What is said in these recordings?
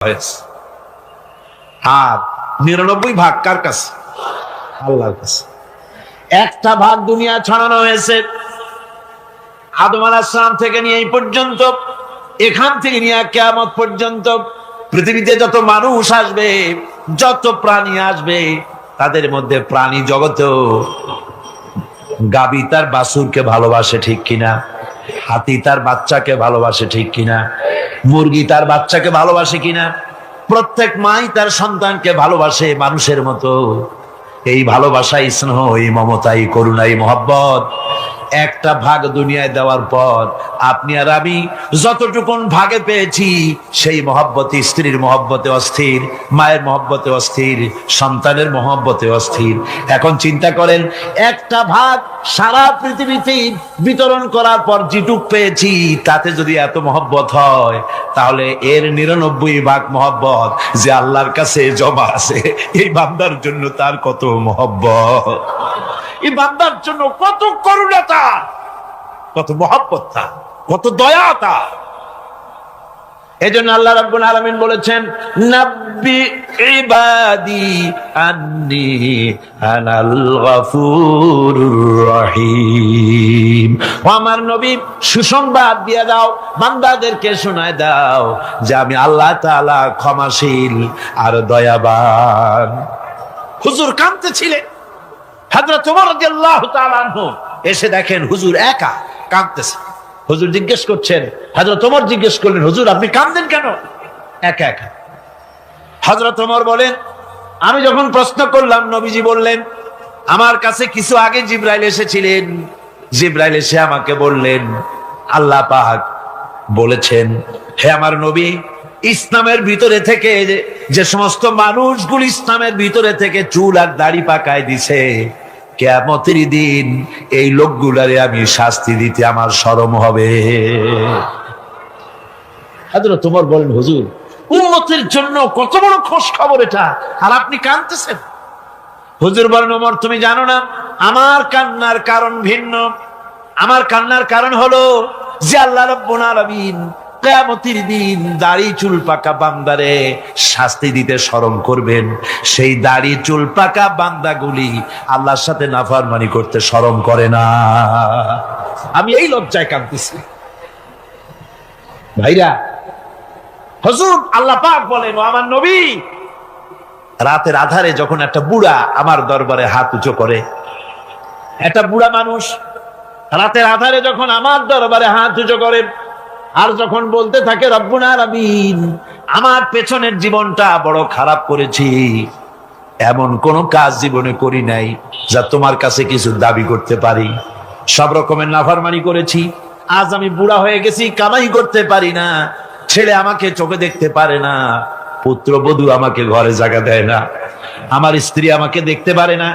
হয়েছে। আর ৯৯ ভাগ কার কাছে? আল্লাহর কাছে। একটা ভাগ দুনিয়া ছড়ানো হয়েছে আদম আলাইহিস সালাম থেকে নিয়ে এই পর্যন্ত, এখান থেকে নিয়ে কিয়ামত পর্যন্ত পৃথিবীতে যত মানুষ আসবে, যত প্রাণী আসবে, তাদের মধ্যে প্রাণী জগতেও গাভী তার বাছুরকে ভালোবাসে ঠিক কিনা, হাতি তার বাচ্চাকে ভালোবাসে ঠিক কিনা, মুরগি তার বাচ্চাকে ভালোবাসে কিনা, প্রত্যেক মাই তার সন্তানকে ভালোবাসে মানুষের মতো। এই ভালোবাসা, স্নেহ, এই মমতা, এই করুণা, এই মহব্বত একটা ভাগ দুনিয়ায় দেওয়ার পর আপনি আর আমি যতটুকুন ভাগে পেয়েছি, সেই মহব্বতে, স্ত্রীর মহব্বতে অস্থির, মায়ের মহব্বতে অস্থির, সন্তানের মহব্বতে অস্থির। এখন চিন্তা করেন, একটা ভাগ সারা পৃথিবীতে বিতরণ করার পর যেটুক পেয়েছি, তাতে যদি এত মহব্বত হয়, তাহলে এর ৯৯ ভাগ মহব্বত যে আল্লাহর কাছে জমা আছে, এই বান্দার জন্য তার কত মহব্বত, এই বান্দার জন্য কত করুণা তার, কত মহব্বত তার, কত দয়া তার। এজন্য আল্লাহ রাব্বুল আলামিন বলেছেন, নাব্বি ইবাদি আন্নী আনাল গফুরুর রহিম। ও আমার নবী, সুসংবাদ দিয়ে দাও, বান্দাদেরকে শোনায় দাও যে আমি আল্লাহ তাআলা ক্ষমাশীল আর দয়াবান। হুজুর কাঁদতেছিলেন, হযরত ওমর রাদিয়াল্লাহু তাআলা আনহু এসে দেখেন হুজুর একা কাঁদতেছে। হুজুর জিজ্ঞেস করছেন, হযরত ওমর জিজ্ঞেস করলেন, হুজুর আপনি কাঁদেন কেন একা একা? হযরত ওমর বলেন, আমি যখন প্রশ্ন করলাম, নবীজি বললেন, আমার কাছে কিছু আগে জিবরাইল এসেছিলেন। জিবরাইল এসে আমাকে বললেন, আল্লাহ পাক বলেছেন, হে আমার নবী, ইসলামের ভিতরে থেকে যে সমস্ত মানুষগুলো ইসলামের ভিতরে থেকে চুল আর দাড়ি পাকায় দিছে, কিয়ামতের দিন এই লোকগুলারে আমি শাস্তি দিতে আমার শরম হবে। হযরত ওমর বলেন, হুজুর উম্মতের জন্য কত বড় খোঁজ খবর এটা, আর আপনি কাঁদতেছেন। হুজুর বলেন, ওমর তুমি জানো না, আমার কান্নার কারণ ভিন্ন। আমার কান্নার কারণ হলো যে আল্লাহ রাব্বুল আলামিন কিয়ামতের দিন দাড়ি চুল পাকা বান্দারে শাস্তি দিতে শরম করবেন। সেই দাড়ি চুল পাকা বান্দাগুলি আল্লাহর সাথে নাফরমানি করতে শরম করে না। আমি এই লজ্জায় কাঁদতেছি। ভাইরা, হুজুর আল্লাহ পাক বলেন, ও আমার নবী, রাতের আধারে যখন একটা বুড়া আমার দরবারে হাত উঁচু করে, একটা বুড়া মানুষ রাতের আধারে যখন আমার দরবারে হাত উঁচু করে, আর যখন বলতে থাকে, রব্বুল আলামিন, আমার পেছনের জীবনটা বড় খারাপ করেছি, এমন কোন কাজ জীবনে করি নাই যা তোমার কাছে কিছু দাবি করতে পারি, সব রকমের নাফরমানি করেছি, আজ আমি বুড়া হয়ে গেছি, কামাই করতে পারি না, ছেলে আমাকে চোখে দেখতে পারে না, পুত্রবধূ আমাকে ঘরে জায়গা দেয় না, আমার স্ত্রী আমাকে দেখতে পারে না,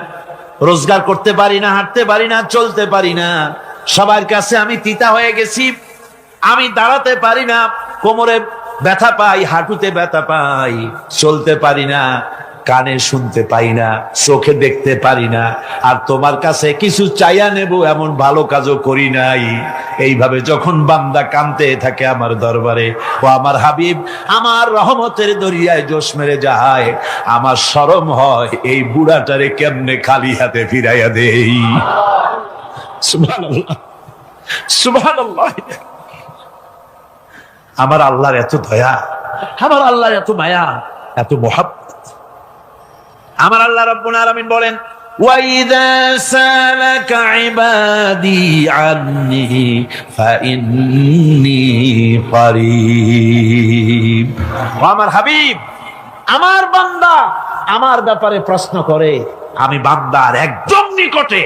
রোজগার করতে পারি না, হাঁটতে পারি না, চলতে পারি না, সবার কাছে আমি তিতা হয়ে গেছি, আমি দাঁড়াতে পারি না, কোমরে ব্যথা পাই, হাঁটুতে ব্যথা পাই, চলতে পারি না, কানে শুনতে পাই না, চোখে দেখতে পারি না, আর তোমার কাছে কিছু চাইয়া নেব এমন ভালো কাজও করি নাই। এইভাবে যখন বান্দা কাঁদতে থাকে আমার দরবারে, ও আমার হাবিব আমার রহমতের দরিয়ায় জোশ মেরে যায়, আমার শরম হয় এই বুড়াটারে কেমনে খালি হাতে ফিরাইয়া দেই। সুবহানাল্লাহ, সুবহানাল্লাহ। আমার আল্লাহর এত দয়া, আমার আল্লাহর এত মায়া, এত মহব্বত। আমার আল্লাহ রাব্বুল আলামিন বলেন, ওয়াইদা সালাকা ইবাদি আন্নী ফাইন্নী করিব। আমার হাবিব, আমার বান্দা আমার ব্যাপারে প্রশ্ন করে, আমি বান্দার একদম নিকটে।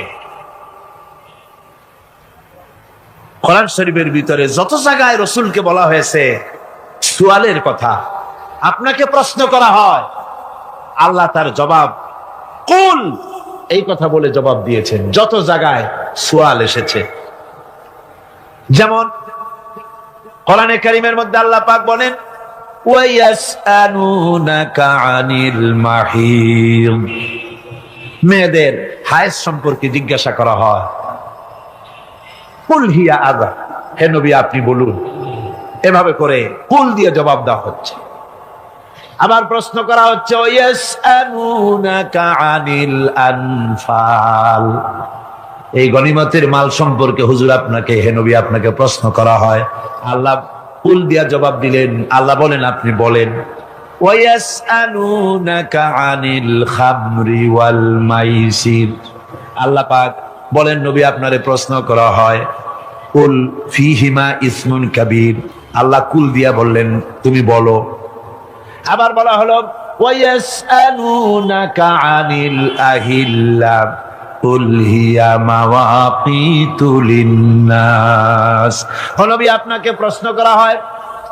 কোরআন শরীফের ভিতরে যত জায়গায় রাসূলকে বলা হয়েছে সুয়ালের কথা, আপনাকে প্রশ্ন করা হয়, আল্লাহ তার জবাব কুল এই কথা বলে জবাব দিয়েছেন। যত জায়গায় সুয়াল এসেছে, যেমন কোরআনে কারীমের মধ্যে আল্লাহ পাক বলেন, ওয়ায়াসআলুনাকা আনিল মাহিদ, মেয়েদের হায়েজ সম্পর্কে জিজ্ঞাসা করা হয়, কুল হিয়া আযা, হে নবী আপনি বলুন। এভাবে করে কুল দিয়ে জবাব দেওয়া হচ্ছে। আবার প্রশ্ন করা হচ্ছে ওয়াসআলুনাকা আনিল আনফাল, এই গনিমতের মাল সম্পর্কে হুজুর আপনাকে, হে নবী আপনাকে প্রশ্ন করা হয়। আল্লাহ কুল দিয়া জবাব দিলেন। আল্লাহ বলেন আপনি বলেন। ওয়াসআলুনাকা আনিল খামরি ওয়াল মাইসির, আল্লাহ পাক বলেন নবী আপনারে প্রশ্ন করা হয় কুল ফীহিমা ইসমুন কাবীর, আল্লাহ কুল দিয়া বললেন তুমি বলো। আবার বলা হলো ওয়াসআলুনাকা আনিল আহিল্লা কুল হিয়া মাওয়াকিতু লিন্নাস, ও নবী আপনাকে প্রশ্ন করা হয়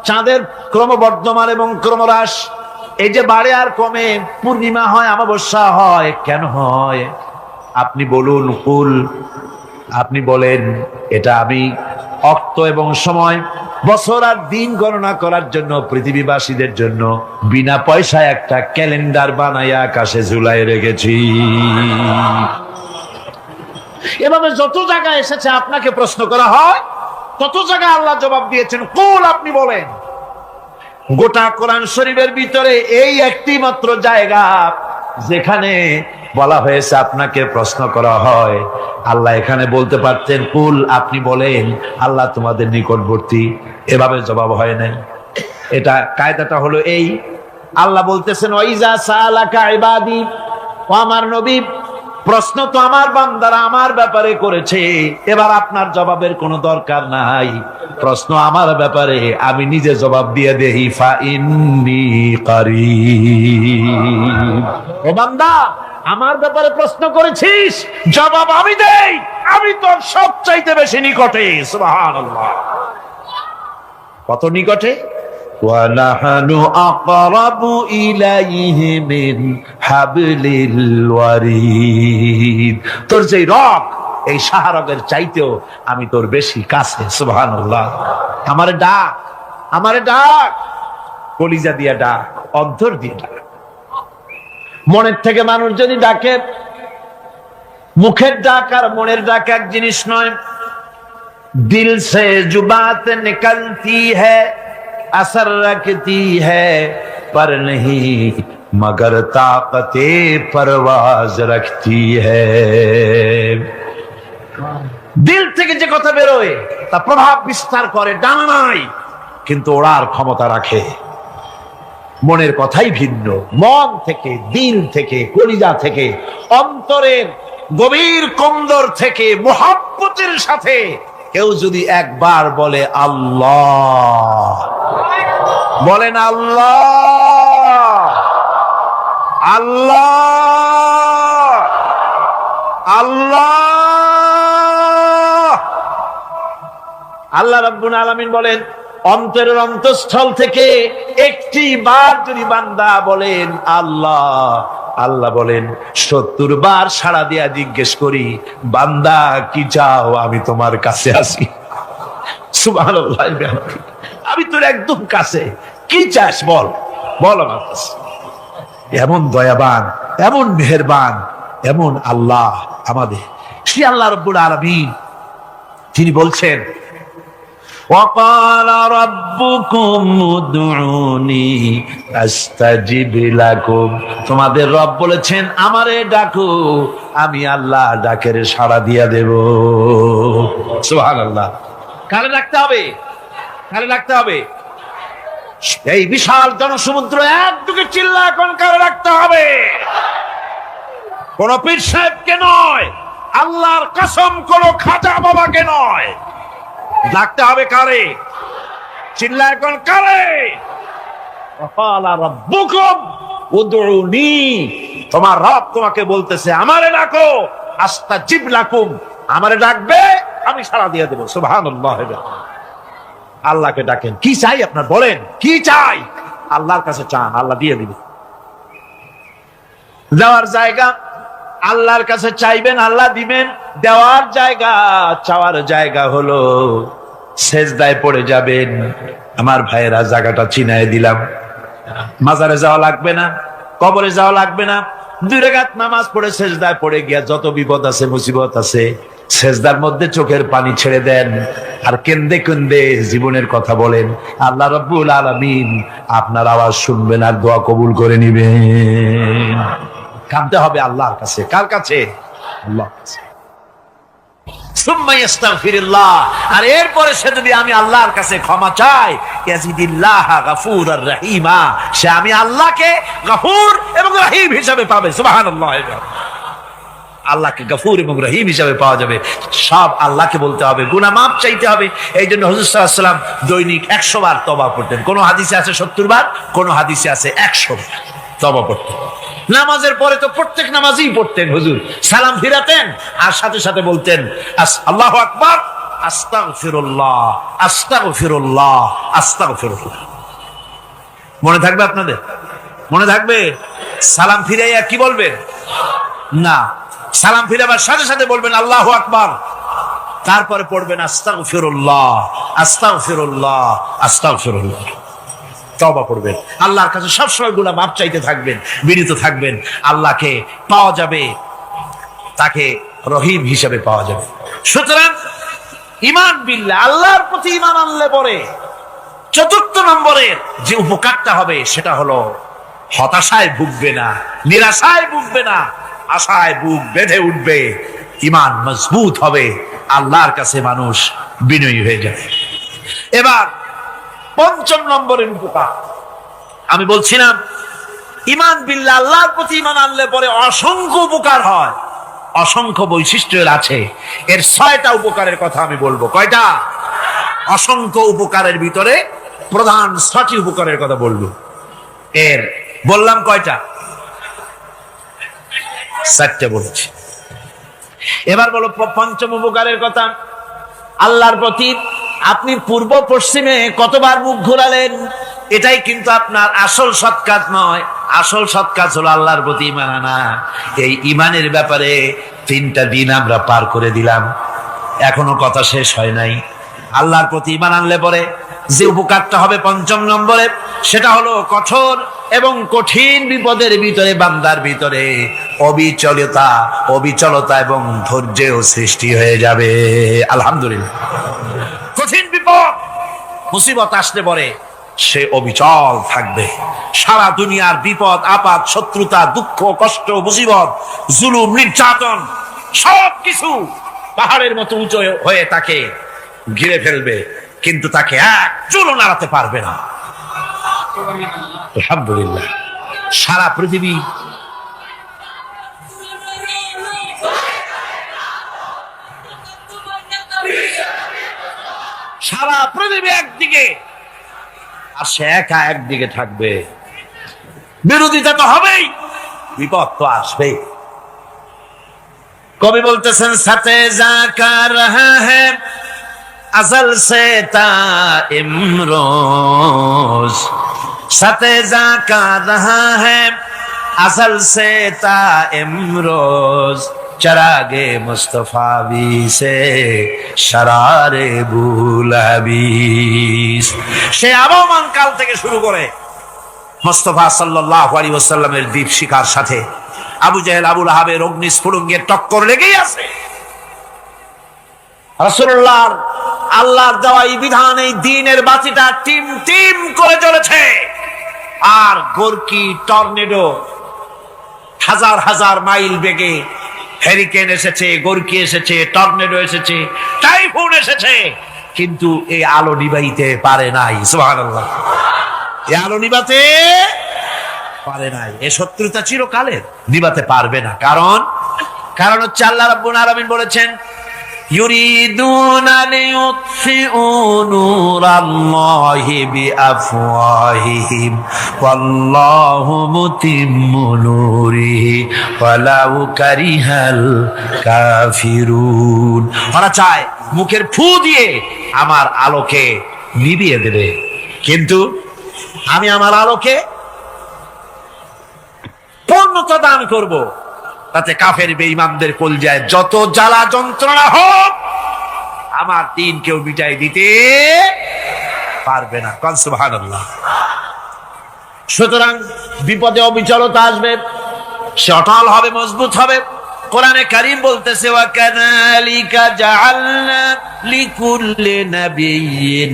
চাঁদের ক্রমবর্ধমান এবং ক্রমহ্রাস, এই যে বাড়ে আর কমে, পূর্ণিমা হয় অমাবস্যা হয়, কেন হয় আপনি বলুন। কুল, আপনি বলেন এটা আমি অক্ত এবং সময়, বছর আর দিন গণনা করার জন্য পৃথিবীবাসীদের জন্য বিনা পয়সায় একটা ক্যালেন্ডার বানাইয়া আকাশে ঝুলাই রেখেছি। এভাবে যত জায়গায় এসেছে আপনাকে প্রশ্ন করা হয়, তত জায়গায় আল্লাহ জবাব দিয়েছেন কুল, আপনি বলেন। গোটা কোরআন শরীফের ভিতরে এই একটি মাত্র জায়গা যেখানে বলা হয়েছে আপনাকে প্রশ্ন করা হয়, আল্লাহ এখানে বলতে পারতেন কুল, আপনি বলেন, আল্লাহ তোমাদের নিকটবর্তী, এভাবে জবাব হয় না। এটা কায়দাটা হলো এই, আল্লাহ বলতেছেন ওয়াইজা সালাকা ইবাদি, ও আমার নবী প্রশ্ন তো আমার বান্দারা আমার ব্যাপারে করেছে, এবার আপনার জবাবের কোনো দরকার নাই, প্রশ্ন আমার ব্যাপারে, আমি নিজে জবাব দিয়ে দেই। ফা ইন্নী কারীব, ও বান্দা আমার ব্যাপারে প্রশ্ন করেছিস, জবাব আমি দেই, আমি তোর সবচাইতে বেশি নিকটে। সুবহানাল্লাহ, কত নিকটে? ওয়ানাহানু আকরাবু ইলাইহি মিন হাবলিল ওয়ারিদ, তোর যে রগ, এই শাহরগের চাইতেও আমি তোর বেশি কাছে। সুবহানাল্লাহ, আমারে ডাক, আমারে ডাক, কলিজা দিয়া ডাক, অন্তর দিয়ে ডাক। মনের থেকে মানুষ যদি ডাকে, মুখের ডাক আর মনের ডাক এক জিনিস নয়। দিল সে জুবাত নিকলতি হ্যায়, असर रखती है पर नहीं मगर ताकते परवाज रखती है। দিল থেকে যে কথা বেরোয় তা প্রভাব বিস্তার করে, ডানা নাই কিন্তু ওড়ার ক্ষমতা রাখে। মনের কথাই ভিন্ন, মন থেকে, দিল থেকে, কলিজা থেকে, অন্তরের গভীর কন্দর থেকে মুহাব্বতের সাথে কেউ যদি একবার বলে আল্লাহ, বলেন আল্লাহ, আল্লাহ, আল্লাহ, আল্লাহ রাব্বুল আলামিন বলেন অন্তরের অন্তঃস্থল থেকে একটি বার যদি বান্দা বলেন আল্লাহ, আল্লাহ বলেন ৭০ বার সাড়া দিয়া জিজ্ঞেস করি, বান্দা কি চাও, আমি তোমার কাছে আছি। সুবহানাল্লাহ, আমি তোর একদম কাছে, কি চাস বল, বল আমার কাছে। এমন দয়াবান, এমন মেহেরবান, এমন আল্লাহ আমাদের। সে আল্লাহ রাব্বুল আলামিন তিনি বলছেন وقال ربكم ادعوني استجب لكم, তোমাদের রব বলেছেন আমারে ডাকো, আমি আল্লাহ ডাকের সাড়া দিয়া দেব। সুবহানাল্লাহ, কারে ডাকতে হবে, কারে ডাকতে হবে? এই বিশাল জনসমুদ্র একদিকে চিল্লা এখন কারে ডাকতে হবে? কোন পীর সাহেবকে নয়, আল্লাহর কসম কোন খাজা বাবাকে নয়, ডাকতে হবে কারে? চিল্লা এখন কারে? ওয়াকালা রাব্বুকুম উদউনি, তোমার রব তোমাকে বলতেছে আমারে ডাকো, আস্তাজিব লাকুম, আমারে ডাকবে আমি সাড়া দিয়ে দেব। সুবহানাল্লাহ, আল্লাহকে ডাকেন। কি চাই আপনার বলেন, কি চাই? আল্লাহর কাছে চান, আল্লাহ দিয়ে দিবে। দেওয়ার জায়গা আল্লাহর কাছে চাইবেন, আল্লাহ দিবেন। দেওয়ার জায়গা, চাওয়ার জায়গা হলো সেজদায় পড়ে যাবেন। আমার ভাইয়েরা, জায়গাটা চিনায় দিলাম। মাজারে যাওয়া লাগবে না, কবরে যাওয়া লাগবে না। 2 রাকাত নামাজ পড়ে সেজদায় পড়ে গিয়া যত বিপদ আছে, মুসিবত আছে, সেজদার মধ্যে চোখের পানি ছেড়ে দেন। আর কেন্দে কেন্দে জীবনের কথা বলেন, আল্লাহ রাব্বুল আলামিন আপনার আওয়াজ শুনবেন আর দোয়া কবুল করে নিবেন। কাঁদতে হবে আল্লাহর কাছে। কার কাছে? আল্লাহর কাছে। সুম্মা ইস্তাগফিরুল্লাহ, আর এরপরে সে যদি আমি আল্লাহর কাছে ক্ষমা চাই, ইয়াজিদিল্লাহ গফুরার রহিমা, সে আমি আল্লাহকে গফুর এবং রহিম হিসাবে পাবে। সুবহানাল্লাহ। আল্লাহকে গফুর এবং রহিম হিসাবে পাওয়া যাবে। সব আল্লাহকে বলতে হবে, গুনাহ মাফ চাইতে হবে। এই জন্য হুজুর সাল্লাল্লাহু আলাইহি ওয়াসাল্লাম দৈনিক 100 বার তওবা পড়তেন। কোন হাদিসে আছে 70 বার, কোন হাদিসে আছে 100 বার তওবা পড়তেন। নামাজের পরে তো প্রত্যেক নামাজই পড়তেন হুজুর। সালাম ফিরাতেন আর সাথে সাথে বলতেন আল্লাহু আকবার, আস্তাগফিরুল্লাহ, আস্তাগফিরুল্লাহ, আস্তাগফিরুল্লাহ। মনে থাকবে আপনাদের? মনে থাকবে? সালাম ফিরাইয়া কি বলবেন? না, সালাম ফিরাবার সাথে সাথে বলবেন আল্লাহু আকবার, তারপরে পড়বেন আস্তাগফিরুল্লাহ, আস্তাগফিরুল্লাহ, আস্তাগফিরুল্লাহ। তওবা করবেন, আল্লাহর কাছে সবসময় গুনাহ মাফ চাইতে থাকবেন, বিনীত থাকবেন। আল্লাহকে পাওয়া যাবে, তাকে রহিম হিসেবে পাওয়া যাবে। সুতরাং ঈমান বিল্লাহ, আল্লাহর প্রতি ঈমান আনলে পরে চতুর্থ নম্বরের যে উপকারটা হবে সেটা হলো হতাশায় ভুগবে না, নিরাশায় ভুগবে না, আশায় বুক বেঁধে উঠবে, ঈমান মজবুত হবে, আল্লাহর কাছে মানুষ বিনয়ী হয়ে যাবে। এবার পঞ্চম নম্বরের উপকার আমি বলছিলাম, ঈমান বিল্লাহ, আল্লাহর প্রতি ঈমান আনলে পরে অসংখ্য উপকার হয়, অসংখ্য বৈশিষ্ট্য আছে। এর 6টা উপকারের কথা আমি বলবো। কয়টা? অসংখ্য উপকারের ভিতরে প্রধান 6টি উপকারের কথা বলবো। এর বললাম কয়টা? 4টে বলেছি। এবার বলো পঞ্চম উপকারের কথা। আল্লাহর প্রতি আপনি পূর্ব পশ্চিমে কতবার মুখ ঘোরালেন, এটাই কিন্তু আপনার আসল সৎ কাজ নয়। আসল সৎ কাজ হলো আল্লাহর প্রতি ঈমান আনা। এই ঈমানের ব্যাপারে 3টা দিন আমরা পার করে দিলাম, এখনো কথা শেষ হয় নাই। আল্লাহর প্রতি ঈমান আনলে পরে যে উপকারটা হবে পঞ্চম নম্বরে, সেটা হলো কঠোর এবং কঠিন বিপদের ভিতরে বান্দার ভিতরে অবিচলতা এবং ধৈর্যের সৃষ্টি হয়ে যাবে। আলহামদুলিল্লাহ। কঠিন বিপদ মুসিবত আসলে পরে সে অবিচল থাকবে। সারা দুনিয়ার বিপদ আপদ, শত্রুতা, দুঃখ, কষ্ট, মুসিবত, জুলুম, নির্যাতন সবকিছু পাহাড়ের মতো উঁচু হয়ে তাকে ঘিরে ফেলবে, কিন্তু তাকে এক চুলও নাড়াতে পারবে না। আলহামদুলিল্লাহ। সারা পৃথিবী একদিকে আর সে একা একদিকে থাকবে। বিরোধিতা তো হবেই, বিপদ তো আসবেই। কবি বলতেছেন, সাথে জাকা রহা হ্যায় अज़ल से ता इमरोज, सतेजा का रहा है अज़ल से ता इमरोज, चरागे मुस्तफावी से शरारे बुलहबीस। সে আবহমান কাল থেকে শুরু করে মুস্তাফা সাল্লাল্লাহু আলাইহি ওয়াসাল্লামের দীপ শিখার সাথে আবু জাহেল, আবু লাহাবের অগ্নিস্ফুলিঙ্গের টক্কর লেগেই আছে। রাসূলুল্লাহর আল্লাহর দেওয়া এই বিধান, এই দ্বীনের বাতিটা টিম টিম করে জ্বলেছে। আর গোরকি, টর্নেডো, হাজার হাজার মাইল বেগে হেরিকেন এসেছে, গোরকি এসেছে, টর্নেডো এসেছে, টাইফুন এসেছে, কিন্তু এই আলো নিবাইতে পারে নাই। সুবহানাল্লাহ। এই আলো নিবাতে পারে নাই। এই শত্রুতা চিরকালের, নিবাতে পারবে না। কারণ হচ্ছে আল্লাহ রাব্বুল আলামিন বলেছেন, ইউরিদুনা লিইউতফিউ নূরাল্লাহি বিআফওয়াহিহিম ওয়াল্লাহু মুতিম্মু নূরিহি ওয়ালাউ কারিহাল কাফিরুন। ওরা চায় মুখের ফু দিয়ে আমার আলোকে নিভিয়ে দেবে, কিন্তু আমি আমার আলোকে পূর্ণতা দান করব, তাতে কাফের বেঈমানদের কলজায় যত জ্বালা যন্ত্রণা হোক আমার দ্বীন কেউ মিটাই দিতে পারবে না। কোন সুবহানাল্লাহ। সুতরাং বিপদে অবিচলতা আসবে, সে অটল হবে, মজবুত হবে, কোরআনে কারীম বলতেছে ওয়া কাযালিকা জাআলনা লিকুল্লি নাবিয়্যিন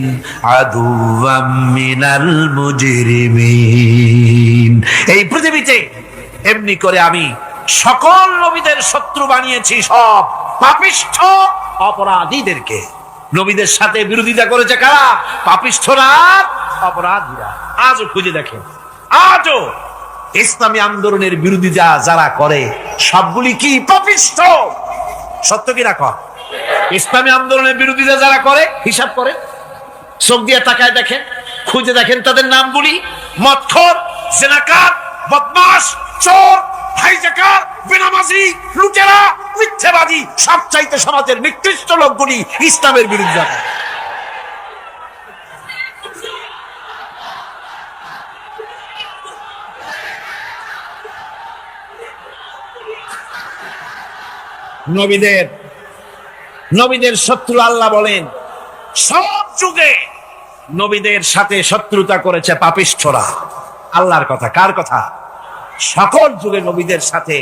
আদুওয়াম মিনাল মুজরিমিন। এই পৃথিবীতে এমনি করে আমি সকল নবীদের শত্রু বানিয়েছি, সব পাপিষ্ঠ অপরাধীদেরকে। নবীদের সাথে বিরোধিতা করেছে কারা? পাপিষ্ঠরা, অপরাধীরা। আজও খুঁজে দেখেন, আজও ইসলামী আন্দোলনের বিরোধিতা যারা করে সবগুলি কি পাপিষ্ঠ? সত্য কিনা কর? ইসলামী আন্দোলনের বিরোধিতা যারা করে হিসাব করে, চোখ দিয়ে তাকায় দেখেন, খুঁজে দেখেন তাদের নামগুলি। মদখোর, জেনাকার, বদমাশ, চোর, হাইজাকার, বেনামাজি, লুটেরা, মিথ্যাবাদী, সবচাইতে সমাজের নিকৃষ্ট লোকগুলি ইসলামের বিরোধিতা করে। নবীদের শত্রু আল্লাহ বলেন সব যুগে নবীদের সাথে শত্রুতা করেছে পাপিষ্ঠরা। আল্লাহর কথা, কার কথা? সকল যুগে নবীদের সাথে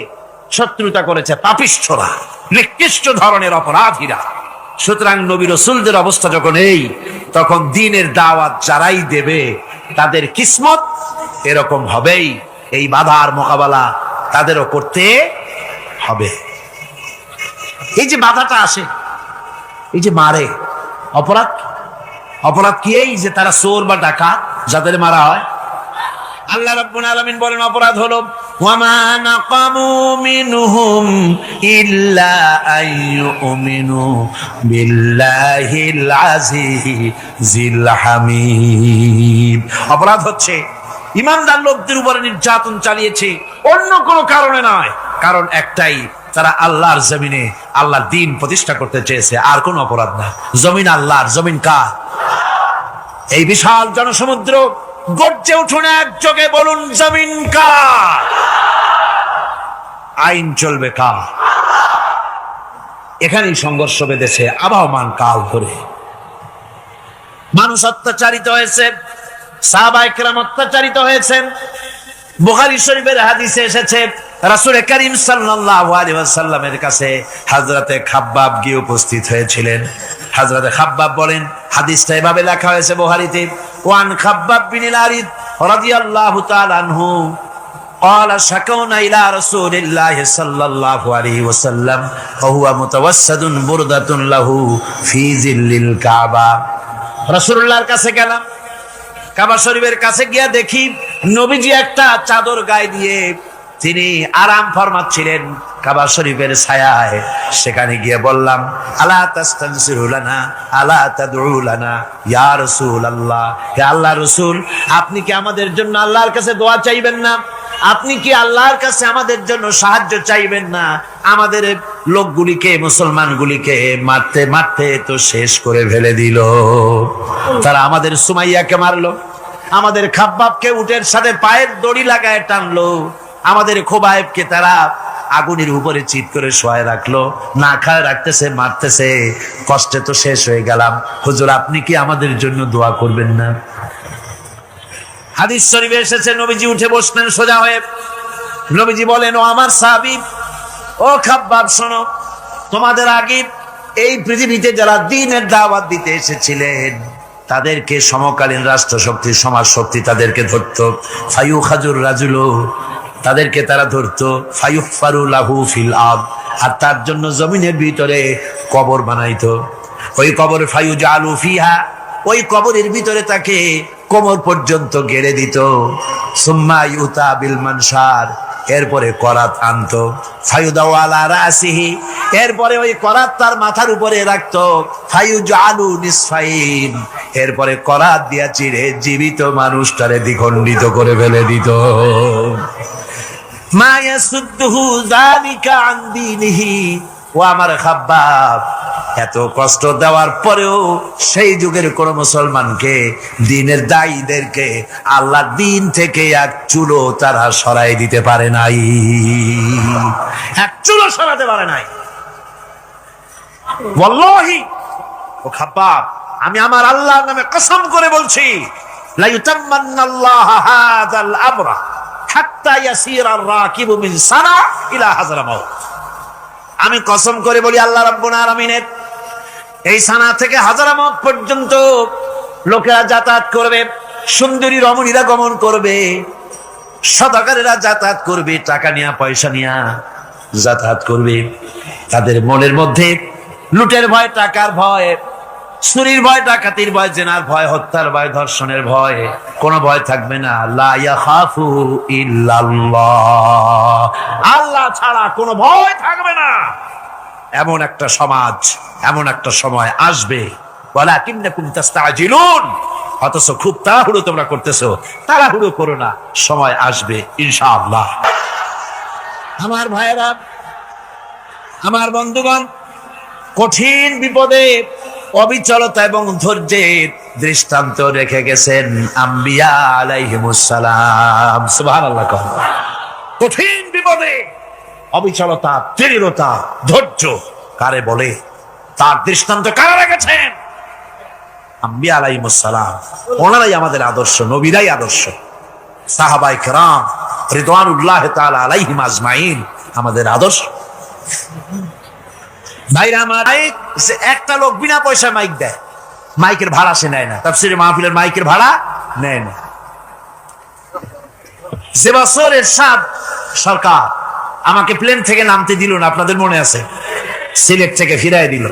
শত্রুতা করেছে পাপিষ্ঠরা, নিকৃষ্ট ধরনের অপরাধীরা। সুতরাং নবী রাসূলদের অবস্থা যখন এই, তখন দ্বীনের দাওয়াত যারাই দেবে তাদের কিসমত এরকম হবেই। এই বাধার মোকাবেলা তাদেরও করতে হবে। এই যে বাধাটা আসে, এই যে মারে, অপরাধ কি? এই যে তারা চোর বা ডাকাত যাদের মারা হয়। আল্লাহ রাব্বুল আলামিন বলেন অপরাধ হলো ওয়ামা নাকামু মিনহুম ইল্লা আইয়ুমিনু বিল্লাহিল আজিজিল হামিদ। অপরাধ হচ্ছে ঈমানদার লোকদের উপরে নির্যাতন চালিয়েছে, অন্য কোনো কারণে নয়। কারণ একটাই, তারা আল্লাহর জমিনে আল্লাহর দ্বীন প্রতিষ্ঠা করতে চেয়েছে, আর কোন অপরাধ না। জমিন আল্লাহর, জমিন কার? এই বিশাল জনসমুদ্র গর্জে উঠুন একযোগে, বলুন জমিন কার? আইন চলবে কার? এখানেই সংঘর্ষ বেঁধেছে আবহমান কাল ধরে। মানুষ অত্যাচারিত হয়েছে, সাহাবায়ে কেরাম অত্যাচারিত হয়েছেন। বুখারী শরীফের হাদিসে এসেছে রাসূল করিম সাল্লাল্লাহু আলাইহি ওয়াসাল্লামের কাছে হযরতে খাব্বাব গিয়ে উপস্থিত হয়েছিলেন। হযরতে খাব্বাব বলেন, হাদিসটা এভাবে লেখা হয়েছে বুখারীতে, ওয়ান খাব্বাব বিন আরিদ রাদিয়াল্লাহু তাআলা আনহু قال شكونا إلى رسول الله صلى الله عليه وسلم وهو متوسد بردة له في ظل الكعبة। রাসূলুল্লাহর কাছে গেলাম, কাবা শরীফের কাছে গিয়া দেখি নবীজি একটা চাদর গায়ে দিয়ে তিনি আরাম ফরমাচ্ছিলেন কাবা শরীফের ছায়ায়। সেখানে গিয়ে বললাম, আলা তাস্তানসিরু লানা আলা তাদউ লানা ইয়া রাসূলুল্লাহ, হে আল্লাহর রাসূল, আপনি কি আমাদের জন্য আল্লাহর কাছে দোয়া চাইবেন না? আপনি কি আল্লাহর কাছে আমাদের জন্য সাহায্য চাইবেন না? আমাদের লোকগুলিকে, মুসলমানগুলিকে মারতে মারতে তো শেষ করে ফেলে দিল। তারা আমাদের সুমাইয়াকে মারলো, আমাদের খাব্বাবকে উটের সাথে পায়ের দড়ি লাগায় টানলো, আমাদের খোবায়েবকে তারা আগুনের উপরে চিৎ করে শোয়ায় রাখলো, না খায় রাখতেছে, মারতেছে, কষ্টে তো শেষ হয়ে গেলাম। হুজুর, আপনি কি আমাদের জন্য দোয়া করবেন না? হাদিস শরীফে এসেছে নবীজি উঠে বসলেন সোজা হয়ে। নবীজি বলেন, ও আমার সাহাবী, ও খাব্বাব, শোনো, তোমাদের আগে এই পৃথিবীতে যারা দ্বীনের দাওয়াত দিতে এসেছিলেন তাদেরকে সমকালীন রাষ্ট্র শক্তি, সমাজ শক্তি তাদেরকে ধরতো। ফায়ুখাজুর রাজুলু, তাদেরকে তারা ধরতো। ফায়ুহফারু লাহু ফিল আরদ, আর তার জন্য জমিনের ভিতরে কবর বানাইতো। ওই কবর ফায়ুজালু ফিহা, ওই কবরের ভিতরে তাকে কোমর পর্যন্ত গেড়ে দিত। সুম্মা ইউতা বিল মানশার, এরপরে করাত আনতো। ফায়ুদাউ আলা রাসিহি, এরপরে ওই করাত তার মাথার উপরে রাখতো। ফায়ুজালু নিসফাইন, এরপরে করাত দিয়া চিরে জীবিত মানুষটারে দ্বিখণ্ডিত করে ফেলে দিত। মা ইয়াসুদ্দুহু যালিকা আন দীনিহি, ও আমার খাব্বাব, এত কষ্ট দেওয়ার পরেও সেই যুগের কোন মুসলমানকে, দ্বীনের দায়ীদেরকে আল্লাহর দ্বীন থেকে এক চুলো তারা সরাই দিতে পারে নাই, এক চুলো সরাতে পারে নাই। ওয়াল্লাহি, ও খাব্বাব, আমি আমার আল্লাহর নামে কসম করে বলছি, লা ইউতাম্মান্নাল্লাহু হাযাল আমরা হাত্তা ইয়াসিরা আর রাকিবু মিন সানা ইলা হাযরামাউত। আমি কসম করে বলি আল্লাহ রাব্বুল আলামিনের, এই সানা থেকে হাজারামত পর্যন্ত লোকেরা যাতায়াত করবে, সুন্দরী রমণীরা গমন করবে, সদাগরেরা যাতায়াত করবে, টাকা নিয়া পয়সা নিয়া যাতায়াত করবে। তাদের মনের মধ্যে লুটের ভয়, টাকার ভয়, চুরির ভয়, ডাকাতির ভয়, জেনার ভয়, হত্যার ভয়, ধর্ষণের ভয়, কোনো ভয় থাকবে না। লা ইয়াখাফু ইল্লাল্লাহ, আল্লাহ ছাড়া কোনো ভয় থাকবে না। এমন একটা সমাজ, এমন একটা সময় আসবে। ওয়ালাকিন্নাকুম তাস্তাজিলুন, অথচ খুব তাড়াহুড়ো তোমরা করতেছো। তাড়াহুড়ো করো না, সময় আসবে ইনশাআল্লাহ। আমার ভাইয়েরা, আমার বন্ধুগণ, কঠিন বিপদে অবিচলতা এবং ধৈর্যের দৃষ্টান্ত রেখে গেছেন আম্বিয়া আলাইহিমুস সালাম। সুবহানাল্লাহ। কঠিন বিপদে অবিচলতা, দৃঢ়তা, ধৈর্য কারে বলে, তার দৃষ্টান্ত কারা রেখেছেন? আম্বিয়া আলাইহিমুস সালাম। ওনারাই আমাদের আদর্শ, নবীরাই আদর্শ। সাহাবায়ে কেরাম রিদওয়ানুল্লাহ তাআলা আলাইহিম আজমাইন আমাদের আদর্শ। ভাইরা আমার, একটা লোক বিনা পয়সায় মাইক দেয়, মাইকের ভাড়া সে নেয় না। তাফসীরে মাহফিলের মাইকের ভাড়া নেয় না। যে বছর এরশাদ সরকার আমাকে প্লেন থেকে নামতে দিল না, আপনাদের মনে আছে, সিলেট থেকে ফিরাই দিল,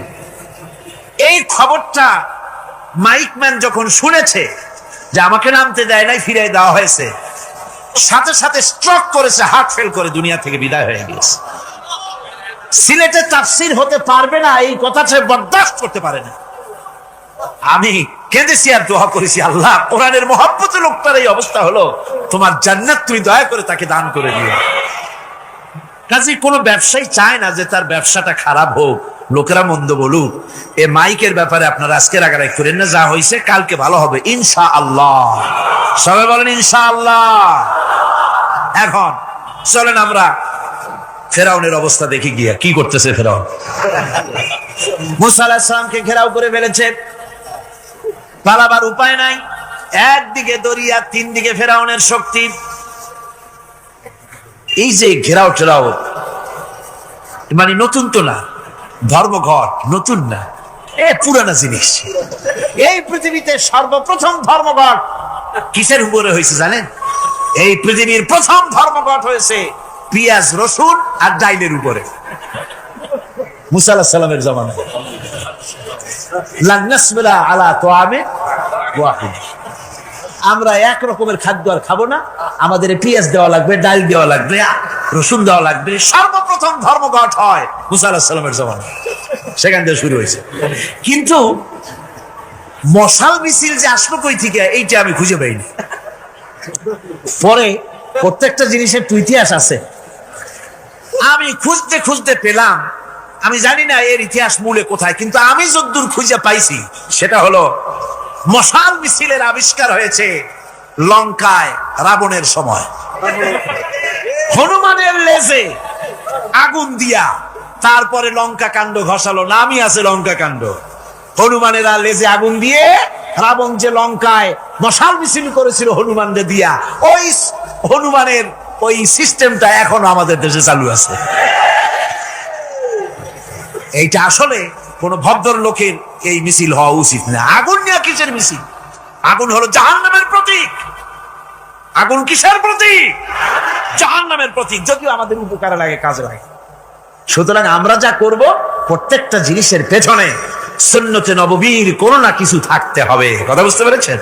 এই খবরটা মাইকম্যান যখন শুনেছে যে আমাকে নামতে দেয় নাই, ফিরাই দেওয়া হয়েছে, সাথে সাথে স্ট্রোক করেছে, হার্ট ফেল করে দুনিয়া থেকে বিদায় হয়ে গেছে। সিলেটে তাফসীর হতে পারবে না, এই কথাটা বরদাস্ত করতে পারে না। আমি কেঁদেছি আর দোয়া করেছি, আল্লাহ, কোরআনের মহব্বতে লোকটার এই অবস্থা হলো, তোমার জান্নাত তুমি দয়া করে তাকে দান করে দিও। কাজে কোন ব্যবসায়ী চায় না যে তার ব্যবসাটা খারাপ হোক, লোকেরা মন্দ বলুক। এ মাইকের ব্যাপারে আপনারা আজকে রাগারাগি করেন না, যা হয়েছে কালকে ভালো হবে ইনশাআল্লাহ। সবাই বলেন ইনশাআল্লাহ। এখন চলেন আমরা ফেরাউনের অবস্থা দেখি গিয়া কি করতেছে ফেরাউন। মুসা আলাইহিস সালামকে ঘেরাও করে ফেলেছে, পালাবার উপায় নাই। একদিকে দরিয়া, তিন দিকে ফেরাউনের শক্তি। এই যে ঘেরাও টেরাও, মানে নতুন তো না, ধর্মঘট নতুন না, এ পুরানা জিনিস। এই পৃথিবীতে সর্বপ্রথম ধর্মঘট কিসের উপরে হয়েছে জানেন? এই পৃথিবীর প্রথম ধর্মঘট হয়েছে পেঁয়াজ, রসুন আর ডাইলের উপরে। মুসা আলাইহিস সালামের জামানায় লান নাসবিরা আলা তাআমিন ওয়াহিদ, আমরা এক রকমের খাদ্য আর খাবো না, আমাদের পেঁয়াজ দেওয়া লাগবে, ডাল দেওয়া লাগবে, রসুন দেওয়া লাগবে। সর্বপ্রথম ধর্মঘট হয় মুসা আলাইহিস সালামের জামানায়, সেখান থেকে শুরু হয়েছে। কিন্তু মশাল মিছিল যে আসলো কই থেকে, এইটা আমি খুঁজে পাইনি। পরে প্রত্যেকটা জিনিসের তো ইতিহাস আছে, আমি খুঁজতে খুঁজতে পেলাম। আমি জানি না এর ইতিহাস মূলে কোথায়, কিন্তু আমি যদ্দূর খুঁজে পাইছি সেটা হলো মশাল মিছিলের আবিষ্কার হয়েছে লঙ্কায় রাবণের সময়। হনুমানের লেজে আগুন দিয়া তারপরে লঙ্কা কাণ্ড ঘষালো, নামই আছে লঙ্কা কাণ্ড। হনুমানেরা লেজে আগুন দিয়ে রাবণ যে লঙ্কায় মশাল মিছিল করেছিল হনুমানদের দিয়া, ওই হনুমানের ওই সিস্টেমটা এখনো আমাদের দেশে চালু আছে। এইটা আসলে কোন ভদ্রলোকের এই মিছিল হওয়া উচিত না। আগুন নিয়ে কিসের মিছিল? আগুন হলো জাহান্নামের প্রতীক। আগুন কিসের প্রতীক? জাহান্নামের প্রতীক। যদিও আমাদের উপকারে লাগে, কাজে লাগে। সুতরাং আমরা যা করব, প্রত্যেকটা জিনিসের পেছনে সুন্নতে নববীর কোন না কিছু থাকতে হবে। কথা বুঝতে পেরেছেন?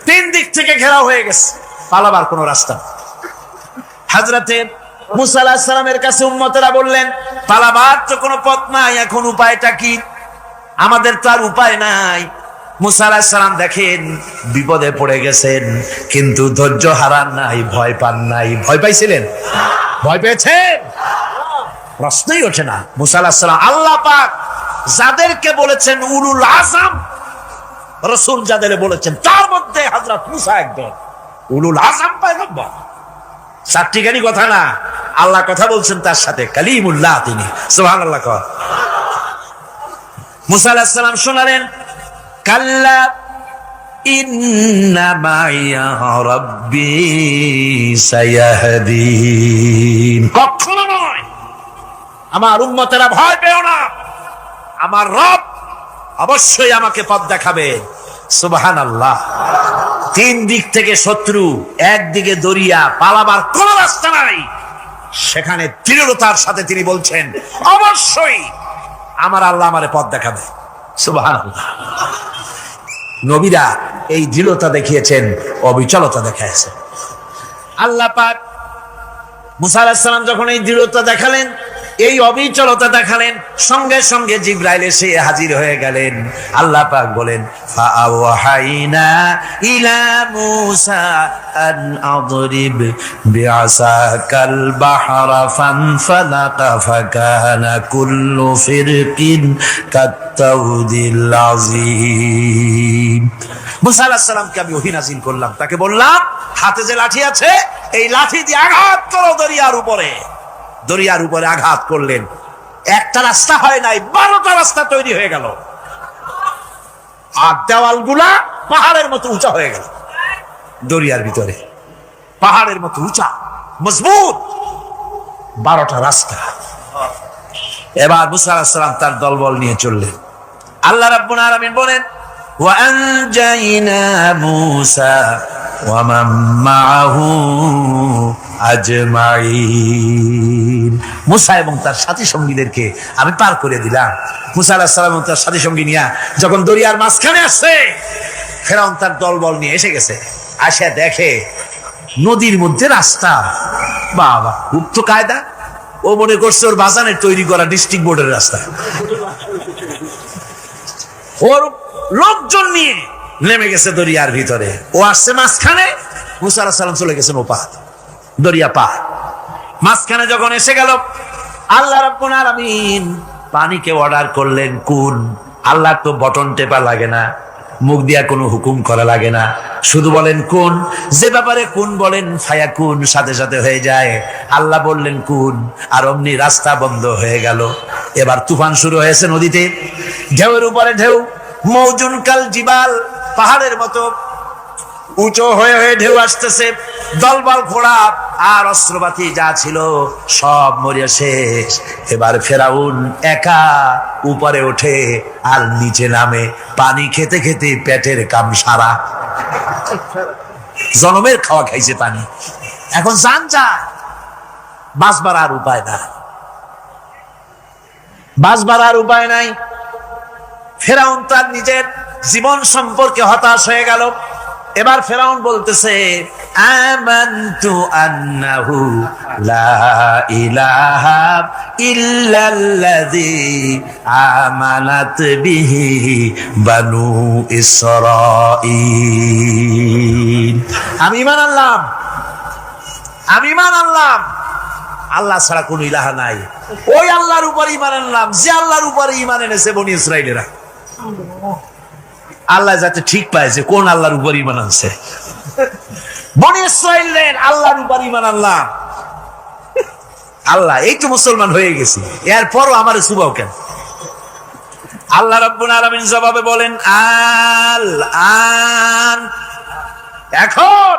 তিন দিক থেকে ঘেরাও হয়ে গেছে, পালাবার কোন রাস্তা। হযরতে মুসা আলাইহিস সালামের কাছে উম্মতেরা বললেন, পালাবার তো কোনো পথ নাই, এখন উপায়টা কি? আমাদের তো আর উপায় নাই। মুসা আলাইহিস সালাম দেখেন বিপদে পড়ে গেছেন, কিন্তু ধৈর্য হারান নাই, ভয় পান নাই। ভয় পাইছিলেন? ভয় পেয়েছেন? প্রশ্নই ওঠে না। মুসা আলাইহিস সালাম, আল্লাহ পাক যাদেরকে বলেছেন উলুল আযম রাসূল, যাদের বলেছেন তার মধ্যে হযরত মুসা একজন উলুল আযম পয়গম্বর। চারটিখানি কথা না, আল্লাহ কথা বলছেন তার সাথে, কালিমুল্লাহ তিনি। সুবহানাল্লাহ। মুসা আলাইহিস সালাম শোনালেন, কাল্লা ইন্না মাইয়া রাব্বি সায়াহদিন। কখনো নয়, আমার উম্মতেরা ভয় পেও না, আমার রব অবশ্যই আমাকে পথ দেখাবে। সুবহানাল্লাহ। তিন দিক থেকে শত্রু, একদিকে দরিয়া, পালাবার কোন রাস্তা নাই। সেখানে দৃঢ়তার সাথে তিনি বলছেন, অবশ্যই আমার আল্লাহ আমারে পথ দেখাবে। সুবহানাল্লাহ। নবীরা এই দৃঢ়তা দেখিয়েছেন, অবিচলতা দেখাইছেন। আল্লাহ পাক মুসা আলাইহিস সালাম যখন এই দৃঢ়তা দেখালেন, এই অবিচলতা দেখালেন, সঙ্গে সঙ্গে জিবরাইল এসে হাজির হয়ে গেলেন। আল্লাহ পাক বলেন, ফাআওহাইনা ইলা মূসা আন আদরিব বিআসাকাল বাহরা ফানফালাকা ফাকানা কুল্লু ফিরকিন কাত্তাউদিল আযীম। মূসা আলাইহিস সালামকে আমি ওহী নাযিল করলাম, তাকে বললাম হাতে যে লাঠি আছে এই লাঠি দিয়ে আঘাত করো দরিয়ার উপরে। দরিয়ার উপরে আঘাত করলেন, একটা রাস্তা হয় নাই, 12টা রাস্তা তৈরি হয়ে গেল। আর দেওয়ালগুলা পাহাড়ের মতো উঁচা হয়ে গেল। দরিয়ার ভিতরে পাহাড়ের মতো উঁচা মজবুত 12টা রাস্তা। এবার মুসা আলাইহিস সালাম তার দলবল নিয়ে চললেন। আল্লাহ রাব্বুল আলামিন বলেন, ওয়া আনজাইনা মূসা ওয়া মান মাআহু আজমাইন। মুসা এবং তার সাথী সঙ্গীদেরকে আমি পার করে দিলাম। মুসা আলাইহিস সালাম এবং তার সাথী সঙ্গী নিয়ে যখন দরিয়ার মাঝখানে আসছে, ফেরাউন তার দলবল নিয়ে এসে গেছে। আসে দেখে নদীর মধ্যে রাস্তা। বাবা, খুব তো কায়দা। ও মনে করছে ওর বাজানের তৈরি করা ডিস্ট্রিক্ট বোর্ডের রাস্তা। ওর লোকজন নিয়ে নেমে গেছে দরিয়ার ভিতরে। ও আসছে মাঝখানে, মুসা আলাইহিস সালাম চলে গেছেন ওপার, দরিয়া পার। মাঝখানে যখন এসে গেল, আল্লাহ রাব্বুল আলামিন পানিকে অর্ডার করলেন কুন। আল্লাহ তো বটন টেপা লাগে না, মুখ দিয়া কোনো হুকুম করা লাগে না, শুধু বলেন কুন। যে ব্যাপারে কুন বলেন ফায়াকুন, সাথে সাথে হয়ে যায়। আল্লাহ বললেন কুন, আর অমনি রাস্তা বন্ধ হয়ে গেল। এবার তুফান শুরু হয়েছে নদীতে, ঢেউয়ের উপরে ঢেউ, মৌজুন কাল জিবাল, পাহাড়ের মতো উঁচু হয়ে হয়ে ঢেউ আসতেছে। দলবল ঘোড়া আর অস্ত্রপাতি যা ছিল সব মরিয়া শেষ। এবার ফেরাউন একা উপরে ওঠে আর নিচে নামে, পানি খেতে খেতে পেটের কাম সারা। জনমের খাওয়া খাইছে পানি, এখন জান যায়, বাঁচবার আর উপায় নাই, বাঁচবার আর উপায় নাই। ফেরাউন তার নিজের জীবন সম্পর্কে হতাশ হয়ে গেল। এবার ফেরাউন বলতেছে, আমানতু আন্নাহু লা ইলাহা ইল্লাল্লাযী আমানাত বিহি বানু ইসরাঈল। আমি ঈমান আনলাম, আমি ঈমান আনলাম আল্লাহ ছাড়া কোনো ইলাহা নাই। ওই আল্লাহর উপর ঈমান আনলাম যে আল্লাহর উপরে ঈমান এনেছে বনি ইসরাঈলেরা। আল্লাহ যাতে ঠিক পায় যে কোন আল্লাহর উপর ঈমান আনছে। বনি ইসরাঈলের আল্লাহর উপর ঈমান আনলাম। আল্লাহ, এই তো মুসলমান হয়ে গেছি, এরপরও আমার সুবাও কেন? আল্লাহ রাব্বুল আলামিন জবাবে বলেন, আল আন, এখন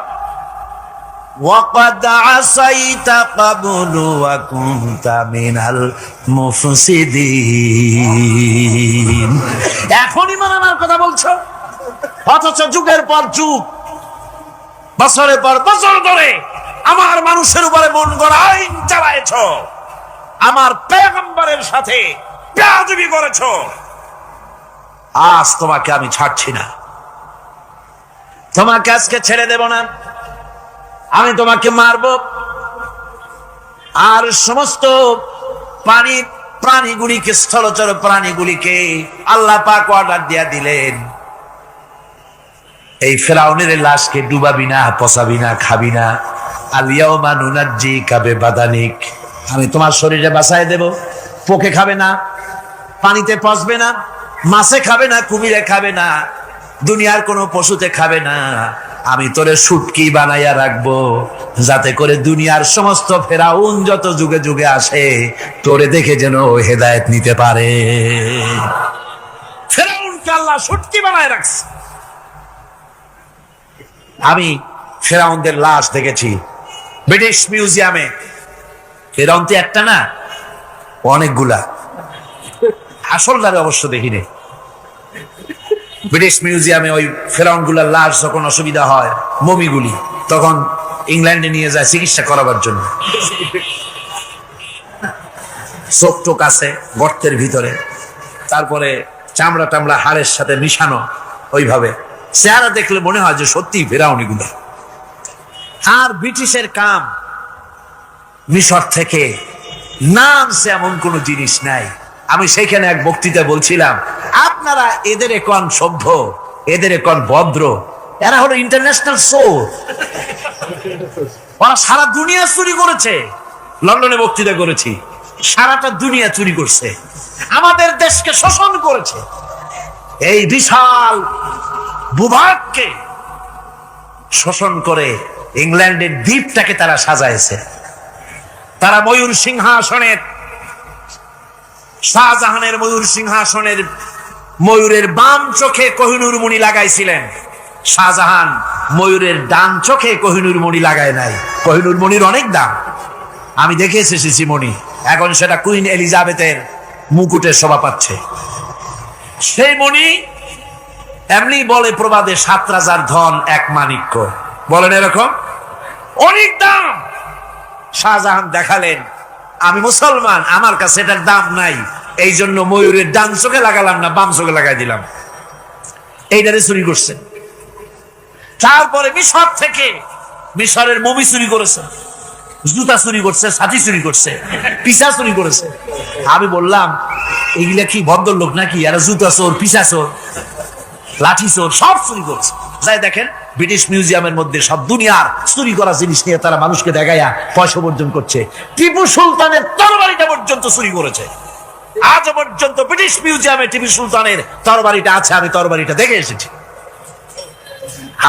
ওয়াকাদ আসাইতা ক্বাবলু ওয়া কুনতা মিনাল মুফসিদিন। এখন ঈমান আনার কথা বলছো, অথচ যুগের পর যুগ, বছরের পর বছর ধরে আমার মানুষের উপরে মন গড়া আইন চালায়েছ, আমার পয়গম্বরের সাথে বেয়াদবি করেছ। আজ তোমাকে আমি ছাড়ছি না, তোমাকে আজকে ছেড়ে দেব না। আমি তোমাকে মারব। আর সমস্ত প্রাণীগুলিকে, স্থলচর প্রাণীগুলিকে আল্লাহ পাক অর্ডার দিয়া দিলেন, এই ফেরাউনের লাশকে ডুবাবি না, পচাবি না, খাবি না। আলিয়াউমা নুনাজ্জিকা বিবাদানিক, আমি তোমার শরীরে বাঁচায় দেব। পোকে খাবে না, পানিতে পচবে না, মাছে খাবে না, কুমিরে খাবে না, দুনিয়ার কোনো পশুতে খাবে না। আমি তোরে শুটকি বানাইয়া রাখবো, যাতে করে দুনিয়ার সমস্ত ফেরাউন যত যুগে যুগে আসে তোরে দেখে যেন হেদায়েত নিতে পারে। ফেরাউনকে আল্লাহ শুটকি বানায় রাখছে। আমি ফেরাউনদের লাশ দেখেছি ব্রিটিশ মিউজিয়ামে। ফেরাউন তো একটা না, অনেকগুলা, আসলটারে অবশ্য দেখিনি। ব্রিটিশ মিউজিয়ামে ওই ফেরাউন গুলার লাশ যখন অসুবিধা হয়, মমিগুলি, তখন ইংল্যান্ডে নিয়ে যায় চিকিৎসা করাবার জন্য। চোখ টোক আছে গর্তের ভিতরে, তারপরে চামড়া টামড়া হাড়ের সাথে মিশানো, ওইভাবে চেহারা দেখলে মনে হয় যে সত্যি ফেরাউন গুলা। আর ব্রিটিশের কাম মিশর থেকে নামছে এমন কোন জিনিস নাই। আমি সেখানে এক বক্তৃতা বলছিলাম, আপনারা এদের এখন সভ্য, এদের এখন ভদ্র, এরা হলো ইন্টারন্যাশনাল সোর, ওরা সারা দুনিয়া চুরি করেছে। লন্ডনে বক্তৃতা করেছি, সারাটা দুনিয়া চুরি করছে, আমাদের দেশকে শোষণ করেছে। এই বিশাল ভূভাগকে শোষণ করে ইংল্যান্ডের দ্বীপটাকে তারা সাজাইছে। তারা ময়ূর সিংহাসনের, শাহজাহানের ময়ূর সিংহাসনের ময়ূরের বাম চোখে কোহিনূর মণি লাগাইছিলেন, শাহজাহান ময়ূরের ডান চোখে কোহিনূর মণি লাগায় নাই। কোহিনূর মণির অনেক দাম, আমি দেখে এসেছি মণি, এখন সেটা কুইন এলিজাবেথের মুকুটের শোভা পাচ্ছে। সেই মণি এমনি বলে প্রবাদে 7 রাজার ধন 1 মাণিক্য, বলেন এরকম অনেক দাম। শাহজাহান দেখালেন, আমি মুসলমান, আমার কাছে এটার দাম নাই, এই জন্য ময়ূরের ডান চোখে লাগালাম না, বাম চোখে লাগাই দিলাম। এইটারে চুরি করছে। তারপরে মিশর থেকে, মিশরের মমি চুরি করেছে, জুতা চুরি করছে, ছাতি চুরি করছে, পিসা চুরি করেছে। আমি বললাম এগুলা কি ভদ্রলোক নাকি? এরা জুতা চোর, পিসা চোর, লাঠি চোর, সব চুরি করছে। যাই দেখেন ব্রিটিশ মিউজিয়ামের মধ্যে সব দুনিয়ার চুরি করা জিনিস নিয়ে তারা মানুষকে দেখাইয়া পয়সা অর্জন করছে। টিপু সুলতানের তরবারিটা পর্যন্ত চুরি করেছে। আজ পর্যন্ত ব্রিটিশ মিউজিয়ামে টিপু সুলতানের তরবারিটা আছে, আমি তরবারিটা দেখে এসেছি।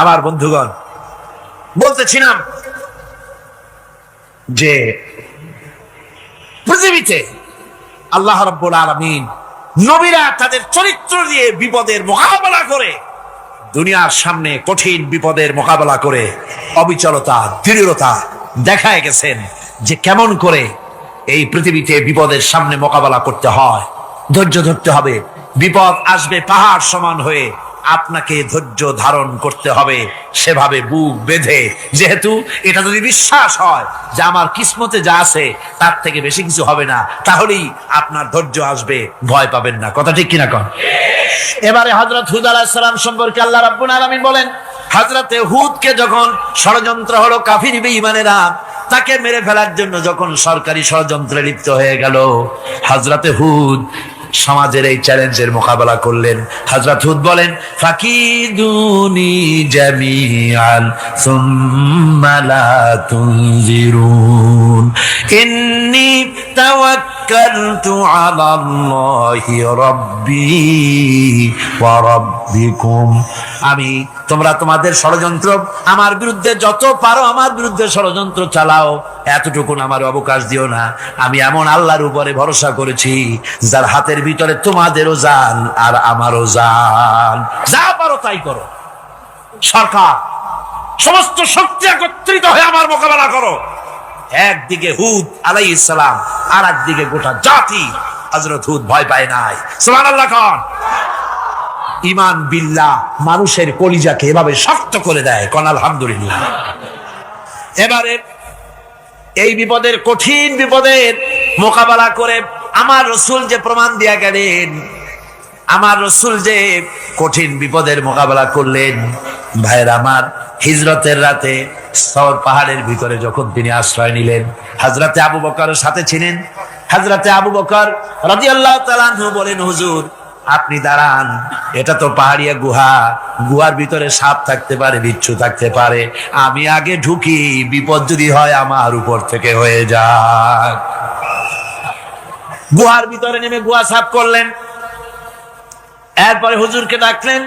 আমার বন্ধুগণ, বলতেছিলাম যে পৃথিবীতে আল্লাহ রাব্বুল আলামিন নবীরা তাদের চরিত্র দিয়ে বিপদের মোকাবেলা করে, দুনিয়ার সামনে কঠিন বিপদের মোকাবেলা করে অবিচলতা, দৃঢ়তা দেখায় গেছেন যে কেমন করে এই পৃথিবীতে বিপদের সামনে মোকাবেলা করতে হয়। ধৈর্য ধরতে হবে, বিপদ আসবে পাহাড় সমান হয়ে, আপনাকে ধৈর্য ধারণ করতে হবে সেভাবে বুক বেঁধে। যেহেতু এটা যদি বিশ্বাস হয় যে আমার কিসমতে যা আছে তার থেকে বেশি কিছু হবে না, তাহলেই আপনার ধৈর্য আসবে, ভয় পাবেন না। কথা ঠিক কিনা কন? এবারে হযরত হুদ আলাইহিস সালাম সম্পর্কে আল্লাহ রাব্বুল আলামিন বলেন, হযরতে হুদকে যখন ষড়যন্ত্র হলো, কাফির বেঈমানেরা তাকে মেরে ফেলার জন্য যখন সরকারি ষড়যন্ত্রে লিপ্ত হয়ে গেল, হযরতে হুদ সমাজের এই চ্যালেঞ্জের মোকাবেলা করলেন। হযরত হুদ বলেন, ফাকিদুনি জামিআন সুম্মা লা তুনজিরুন ইন্নী তাওয়াক্কালতু আলাল্লাহি রাব্বি ওয়া রাব্বিকুম। তোমরা তোমাদের ষড়যন্ত্র আমার বিরুদ্ধে যত পারো আমার বিরুদ্ধে ষড়যন্ত্র চালাও, এতটুকুন আমার অবকাশ দিও না। আমি এমন আল্লাহর উপরে ভরসা করেছি যার হাতের ভিতরে তোমাদেরও জান আর আমারও জান। যা পারো তাই করো, সরকার সমস্ত শক্তি একত্রিত হয়ে আমার মোকাবেলা করো। একদিকে হুদ আলাইহিস সালাম, আর একদিকে গোটা জাতি। হযরত হুদ ভয় পায় নাই। সুবহানাল্লাহ খান। ঈমান বিল্লাহ মানুষের কলিজাকে এভাবে শক্ত করে দেয়, কোন আলহামদুলিল্লাহ। এবারে এই বিপদের, কঠিন বিপদের মোকাবেলা করে আমার রাসূল যে প্রমাণ দিয়া গেলেন, আমার রাসূল যে কঠিন বিপদের মোকাবেলা করলেন, ভাইরা আমার, হিজরতের রাতে সওর পাহাড়ের ভিতরে যখন তিনি আশ্রয় নিলেন, হযরতে আবু বকরের সাথে ছিলেন। হযরতে আবু বকর রাদিয়াল্লাহু তাআলা আনহু বলেন, হুজুর আপনি দাঁড়ান, এটা তো পাহাড়িয়া গুহা, গুহার ভিতরে সাপ থাকতে পারে, বিচ্ছু থাকতে পারে, আমি আগে ঢুকি, বিপদ যদি হয় আমার উপর থেকে হয়ে যাক। গুহার ভিতরে নেমে গুহা সাফ করলেন। এরপরে হুজুরকে ডাকলেন,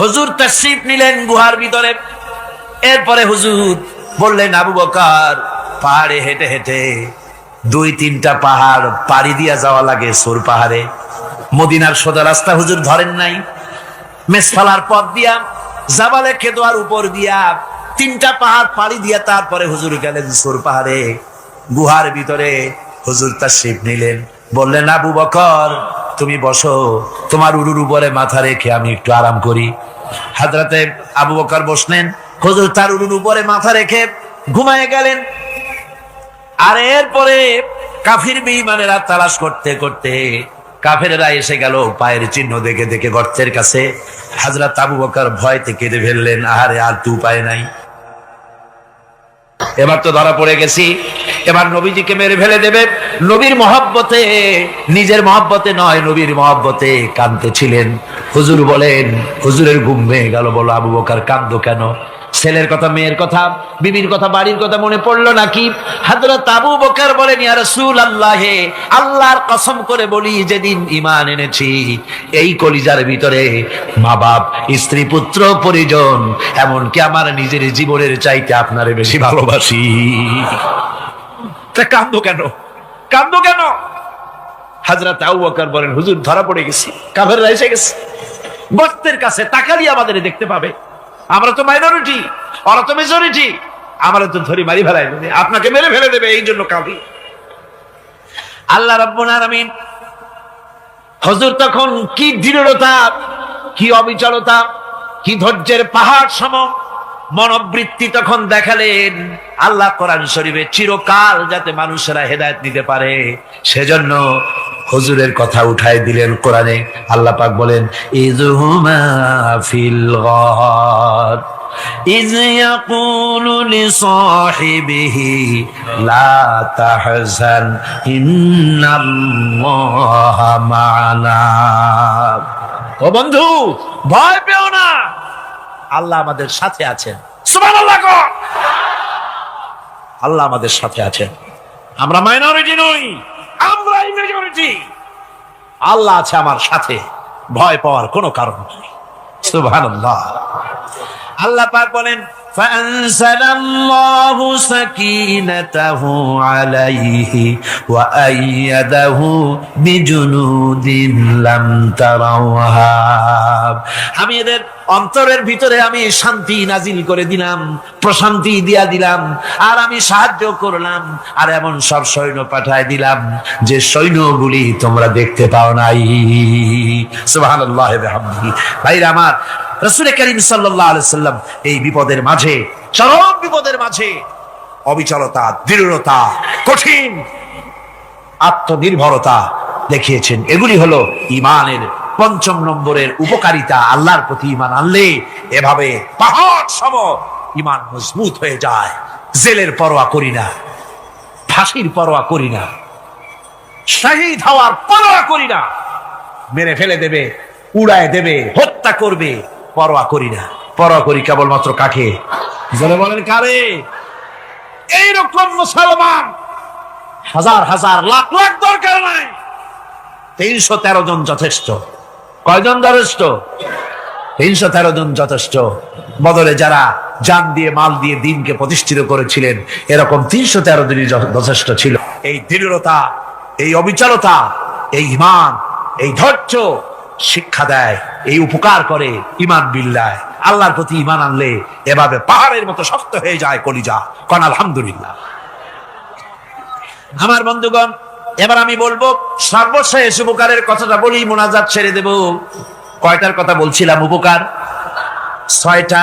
হুজুর তাশরীফ নিলেন গুহার ভিতরে। এরপরে হুজুর বললেন, আবু বকর, পাহাড়ে হেঁটে হেঁটে 2-3টা পাহাড় পাড়ি দিয়া যাওয়া লাগে সোর পাহাড়ে। মদিনার সোজা রাস্তা হুজুর ধরেন নাই, মেসফালার পথ দিয়া, জাবালে কেদোয়ার উপর দিয়া 3টা পাহাড় পাড়ি দিয়া তারপরে হুজুর গেলেন সোর পাহাড়ে। গুহার ভিতরে হুজুর তাশরীফ নিলেন। বললেন, আবু বকর তুমি বসো, তোমার উরুর উপরে মাথা রেখে আমি একটু আরাম করি। হযরতে আবু বকর বসলেন, হুজুর তার উরুর উপরে মাথা রেখে ঘুমায় গেলেন। আর এরপরে কাফির বেঈমানেরা তালাশ করতে করতে কাফেরেরা এসে গেল পায়ের চিহ্ন দেখে দেখে গর্তের কাছে। হযরত আবু বকর ভয়তে কেঁদে ফেললেন, আহারে আর তো উপায় নাই, এবার তো ধরা পড়ে গেছি, এবার নবীজিকে মেরে ফেলে দেবে। নবীর মহব্বতে, নিজের মহব্বতে নয়, নবীর মহব্বতে কাঁদতেছিলেন। হুজুর বলেন, হুজুরের ঘুম ভেঙে গেল। বলো, আবু বকর কাঁদো কেন? ছেলের কথা, মেয়ের কথা, বিবির কথা, বাড়ির কথা মনে পড়লো নাকি? হযরত আবু বকর বলেন, ইয়া রাসূলুল্লাহ, আল্লাহর কসম করে বলি, যেদিন ঈমান এনেছি এই কলিজার ভিতরে মা বাপ, স্ত্রী, পুত্র, পরিজন, এমনকি আমার নিজের জীবনের চাইতে আপনারে বেশি ভালোবাসি। তা কাঁদো কেন? কাঁদো কেন? হযরত আবু বকর বলেন, হুজুর ধরা পড়ে গেছি, কাফেররা এসে গেছে গর্তের কাছে, তাকালি আমাদের দেখতে পাবে, আমরা তো মাইনরিটি, ওরা তো মেজরিটি, আমরা তো ধরি মারি ফেলাই দেবে, আপনাকে মেরে ফেলে দেবে, এই জন্য কাঁদি। আল্লাহ রাব্বুল আলামিন, হুজুর তখন কি দৃঢ়তা, কি অবিচলতা, কি ধৈর্যের পাহাড় সম মনোবৃত্তি তখন দেখালেন। আল্লাহ কোরআন শরীফে চিরকাল যাতে মানুষেরা হেদায়েত নিতে পারে, সেজন্য হুজুরের কথা উঠাই দিলেন কোরআনে। আল্লাহ পাক বলেন, ইযহুমা ফিল গার ইয ইয়াকুলু লিসাহিবিহি লা তাহজান ইন্নাল্লাহা মা'ানা। ও বন্ধু, ভয় পেও না, আল্লাহ আমাদের সাথে আছেন। সুবহানাল্লাহ। আল্লাহ আমাদের সাথে আছেন, আমরা মাইনরিটি নই, আমরা মেজরিটি। আল্লাহ আছে আমার সাথে, ভয় পাওয়ার কোনো কারণ নেই। সুবহানাল্লাহ। আল্লাহ পাক বলেন, ফাআনসালাল্লাহু সাকিনাতাহু আলাইহি ওয়া আইয়াদাহু বিজুনুদিন লাম তারাওহা। আমি এদের অন্তরের ভিতরে আমি শান্তি নাজিল করে দিলাম, প্রশান্তি দিয়া দিলাম, আর আমি সাহায্য করলাম, আর এমন সব সৈন্য পাঠায় দিলাম যে সৈন্যগুলি তোমরা দেখতে পাও নাই। সুবহানাল্লাহ ওয়া বিহামদিহি। ভাইরা আমার, রাসূল করিম সাল্লাল্লাহু আলাইহি সাল্লাম এই বিপদের মাঝে, চরম বিপদের মাঝে অবিচলতা, দৃঢ়তা, কঠিন আত্মনির্ভরতা দেখিয়েছেন। এগুলি হলো ঈমানের পঞ্চম নম্বরের উপকারিতা। আল্লাহর প্রতি ঈমান আনলে এভাবে পাহাড় সম ঈমান মজবুত হয়ে যায়। জেলের পরোয়া করি না, ফাঁসির পরোয়া করি না, শহীদ হওয়ার পরোয়া করি না, মেরে ফেলে দেবে, উড়ায় দেবে, হত্যা করবে, পরোয়া করি না। পরোয়া করি কেবলমাত্র কাকে? জেনে বলেন কারে? এইরকম মুসলমান হাজার হাজার লাখ লাখ দরকার নাই, 313 জন যথেষ্ট। কয়জন যথেষ্ট? 313 জন যথেষ্ট। বদলে যারা জান দিয়ে, মাল দিয়ে দিনকে প্রতিষ্ঠিত করেছিলেন, এরকম 313 জনই যথেষ্ট ছিল। এই দৃঢ়তা, এই অবিচলতা, এই ঈমান, এই ধৈর্য শিক্ষা দেয়, এই উপকার করে ঈমান বিল্লাহ। আল্লাহর প্রতি ঈমান আনলে এভাবে পাহাড়ের মতো শক্ত হয়ে যায় কলিজা। কোন আলহামদুলিল্লাহ। আমার বন্ধুগণ, এবার আমি বলবো সর্বশেষ উপকারের কথাটা বলি, মোনাজাত ছেড়ে দেব। কয়টার কথা বলছিলাম? উপকার 6টা।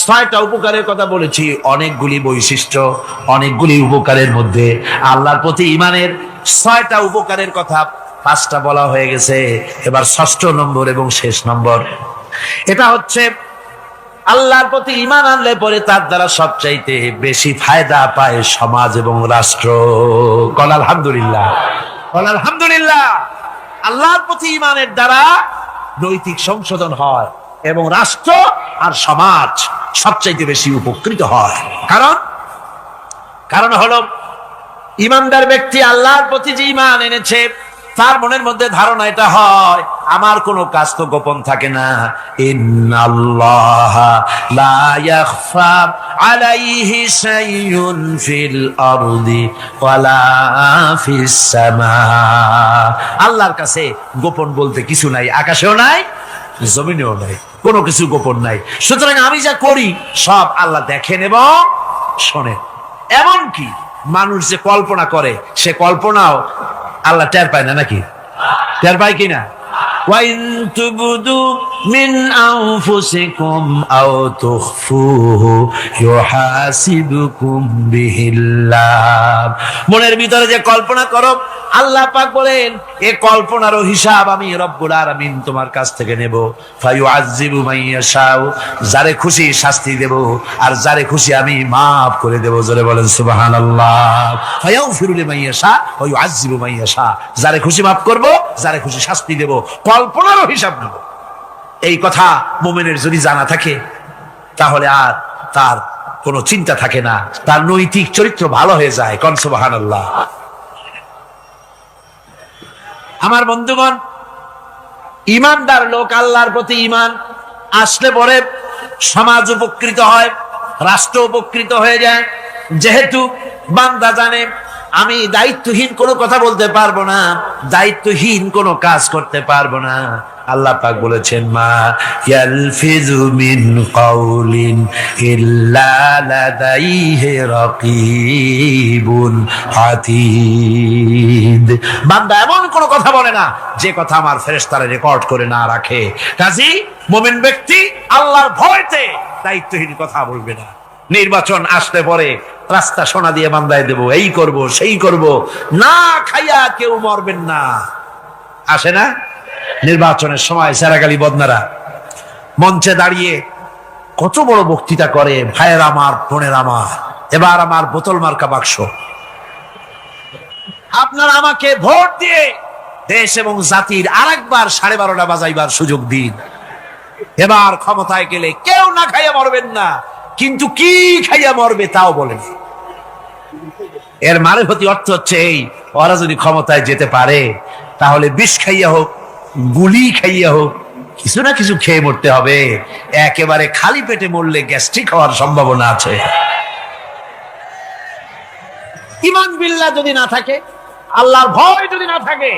6টা উপকারের কথা বলেছি। অনেকগুলি বৈশিষ্ট্য, অনেকগুলি উপকারের মধ্যে আল্লাহর প্রতি ঈমানের 6টা উপকারের কথা 5টা বলা হয়ে গেছে। এবার 6ষ্ঠ নম্বর এবং শেষ নম্বর, এটা হচ্ছে আল্লাহর প্রতি ঈমান আনলে পরে তার দ্বারা সবচাইতে বেশি ফায়দা পায় সমাজ এবং রাষ্ট্র। বল আলহামদুলিল্লাহ, বল আলহামদুলিল্লাহ। আল্লাহর প্রতি ঈমানের দ্বারা নৈতিক সংশোধন হয় এবং রাষ্ট্র আর সমাজ সবচাইতে বেশি উপকৃত হয়। কারণ হলো ঈমানদার ব্যক্তি আল্লাহর প্রতি যে ঈমান এনেছে, তার মনের মধ্যে ধারণা এটা হয়, আমার কোনো কাজ তো গোপন থাকে না। ইন্নাল্লাহা লা ইয়াখফা আলাইহি শাইউন ফিল আরদি ওয়ালা ফিস সামা। আল্লাহর কাছে গোপন বলতে কিছু নাই, আকাশেও নাই, জমিনেও নাই, কোনো কিছু গোপন নাই। সুতরাং আমি যা করি সব আল্লাহ দেখেন এবং শোনেন। এমনকি মানুষ যে কল্পনা করে, সে কল্পনাও আল্লাহ টের পায় না নাকি? টের পায় কিনা? وَإِن تُبْدُوا مِنْ أَنفُسِكُمْ أَوْ تُخْفُوهُ يُحَاسِبْكُم بِهِ اللَّهُ। মনের ভিতরে যে কল্পনা করো, আল্লাহ পাক বলেন এই কল্পনারও হিসাব আমি রব্বুল আলামিন তোমার কাছ থেকে নেব। ফায়ুআযযিবু মান ইয়াশাউ, যারে খুশি শাস্তি দেব, আর যারে খুশি আমি maaf করে দেব। জোরে বলেন সুবহানাল্লাহ। ফায়াগফিরু লিমান ইয়াশা ওয়া ইউআযযিবু মান ইয়াশা, যারে খুশি maaf করব, যারে খুশি শাস্তি দেব, কল্পনারও হিসাব নেব। এই কথা মুমিনের যদি জানা থাকে তাহলে আর তার কোনো চিন্তা থাকে না, তার নৈতিক চরিত্র ভালো হয়ে যায়। কোন সুবহানাল্লাহ। আমার বন্ধুগণ, ইমানদার লোক, আল্লাহর প্রতি ইমান আসলে পরে সমাজ উপকৃত হয়, রাষ্ট্র উপকৃত হয়ে যায়। যেহেতু বান্দা জানে আমি দায়িত্বহীন কোনো কথা বলতে পারবো না, দায়িত্বহীন কোনো কাজ করতে পারবো না। আল্লাহ পাক বলেছেন মা ইয়ালফিযু মিন কাউলিন ইল্লা লাদাইহি রাকীবুন আতীদ। বান্দা এমন কোন কথা বলে না যে কথা আমার ফেরেশতারা রেকর্ড করে না রাখে। কাজী মুমিন ব্যক্তি আল্লাহর ভয়তে দায়িত্বহীন কথা বলবে না। নির্বাচন আসতে পরে রাস্তা সোনা দিয়ে বান্দায় দেব, এই করব সেই করব, না খাইয়া কেউ মরবেন না। আসে না নির্বাচনের সময় সেরাগালি বদনারা মঞ্চে দাঁড়িয়ে কত বড় বক্তৃতা করে, ভাইয়ের আমার, বোনের আমার, এবার আমার বোতল মার্কা বাক্স, আপনারা আমাকে ভোট দিয়ে দেশ এবং জাতির আরেকবার 12:30 বাজাইবার সুযোগ দিন। এবার ক্ষমতায় গেলে কেউ না খাইয়া মরবেন না, কিন্তু কি খাইয়া মরবে তাও বলেন। এর মারফতি অর্থ হচ্ছে এই, ওরা যদি ক্ষমতায় যেতে পারে তাহলে বিষ খাইয়া হোক, গুলি খাইয়া হোক, কিছু না কিছু খেয়ে মরতে হবে। একেবারে খালি পেটে মরলে গ্যাস্ট্রিক হওয়ার সম্ভাবনা আছে। ঈমান বিল্লাহ যদি না থাকে, আল্লাহর ভয় যদি না থাকে,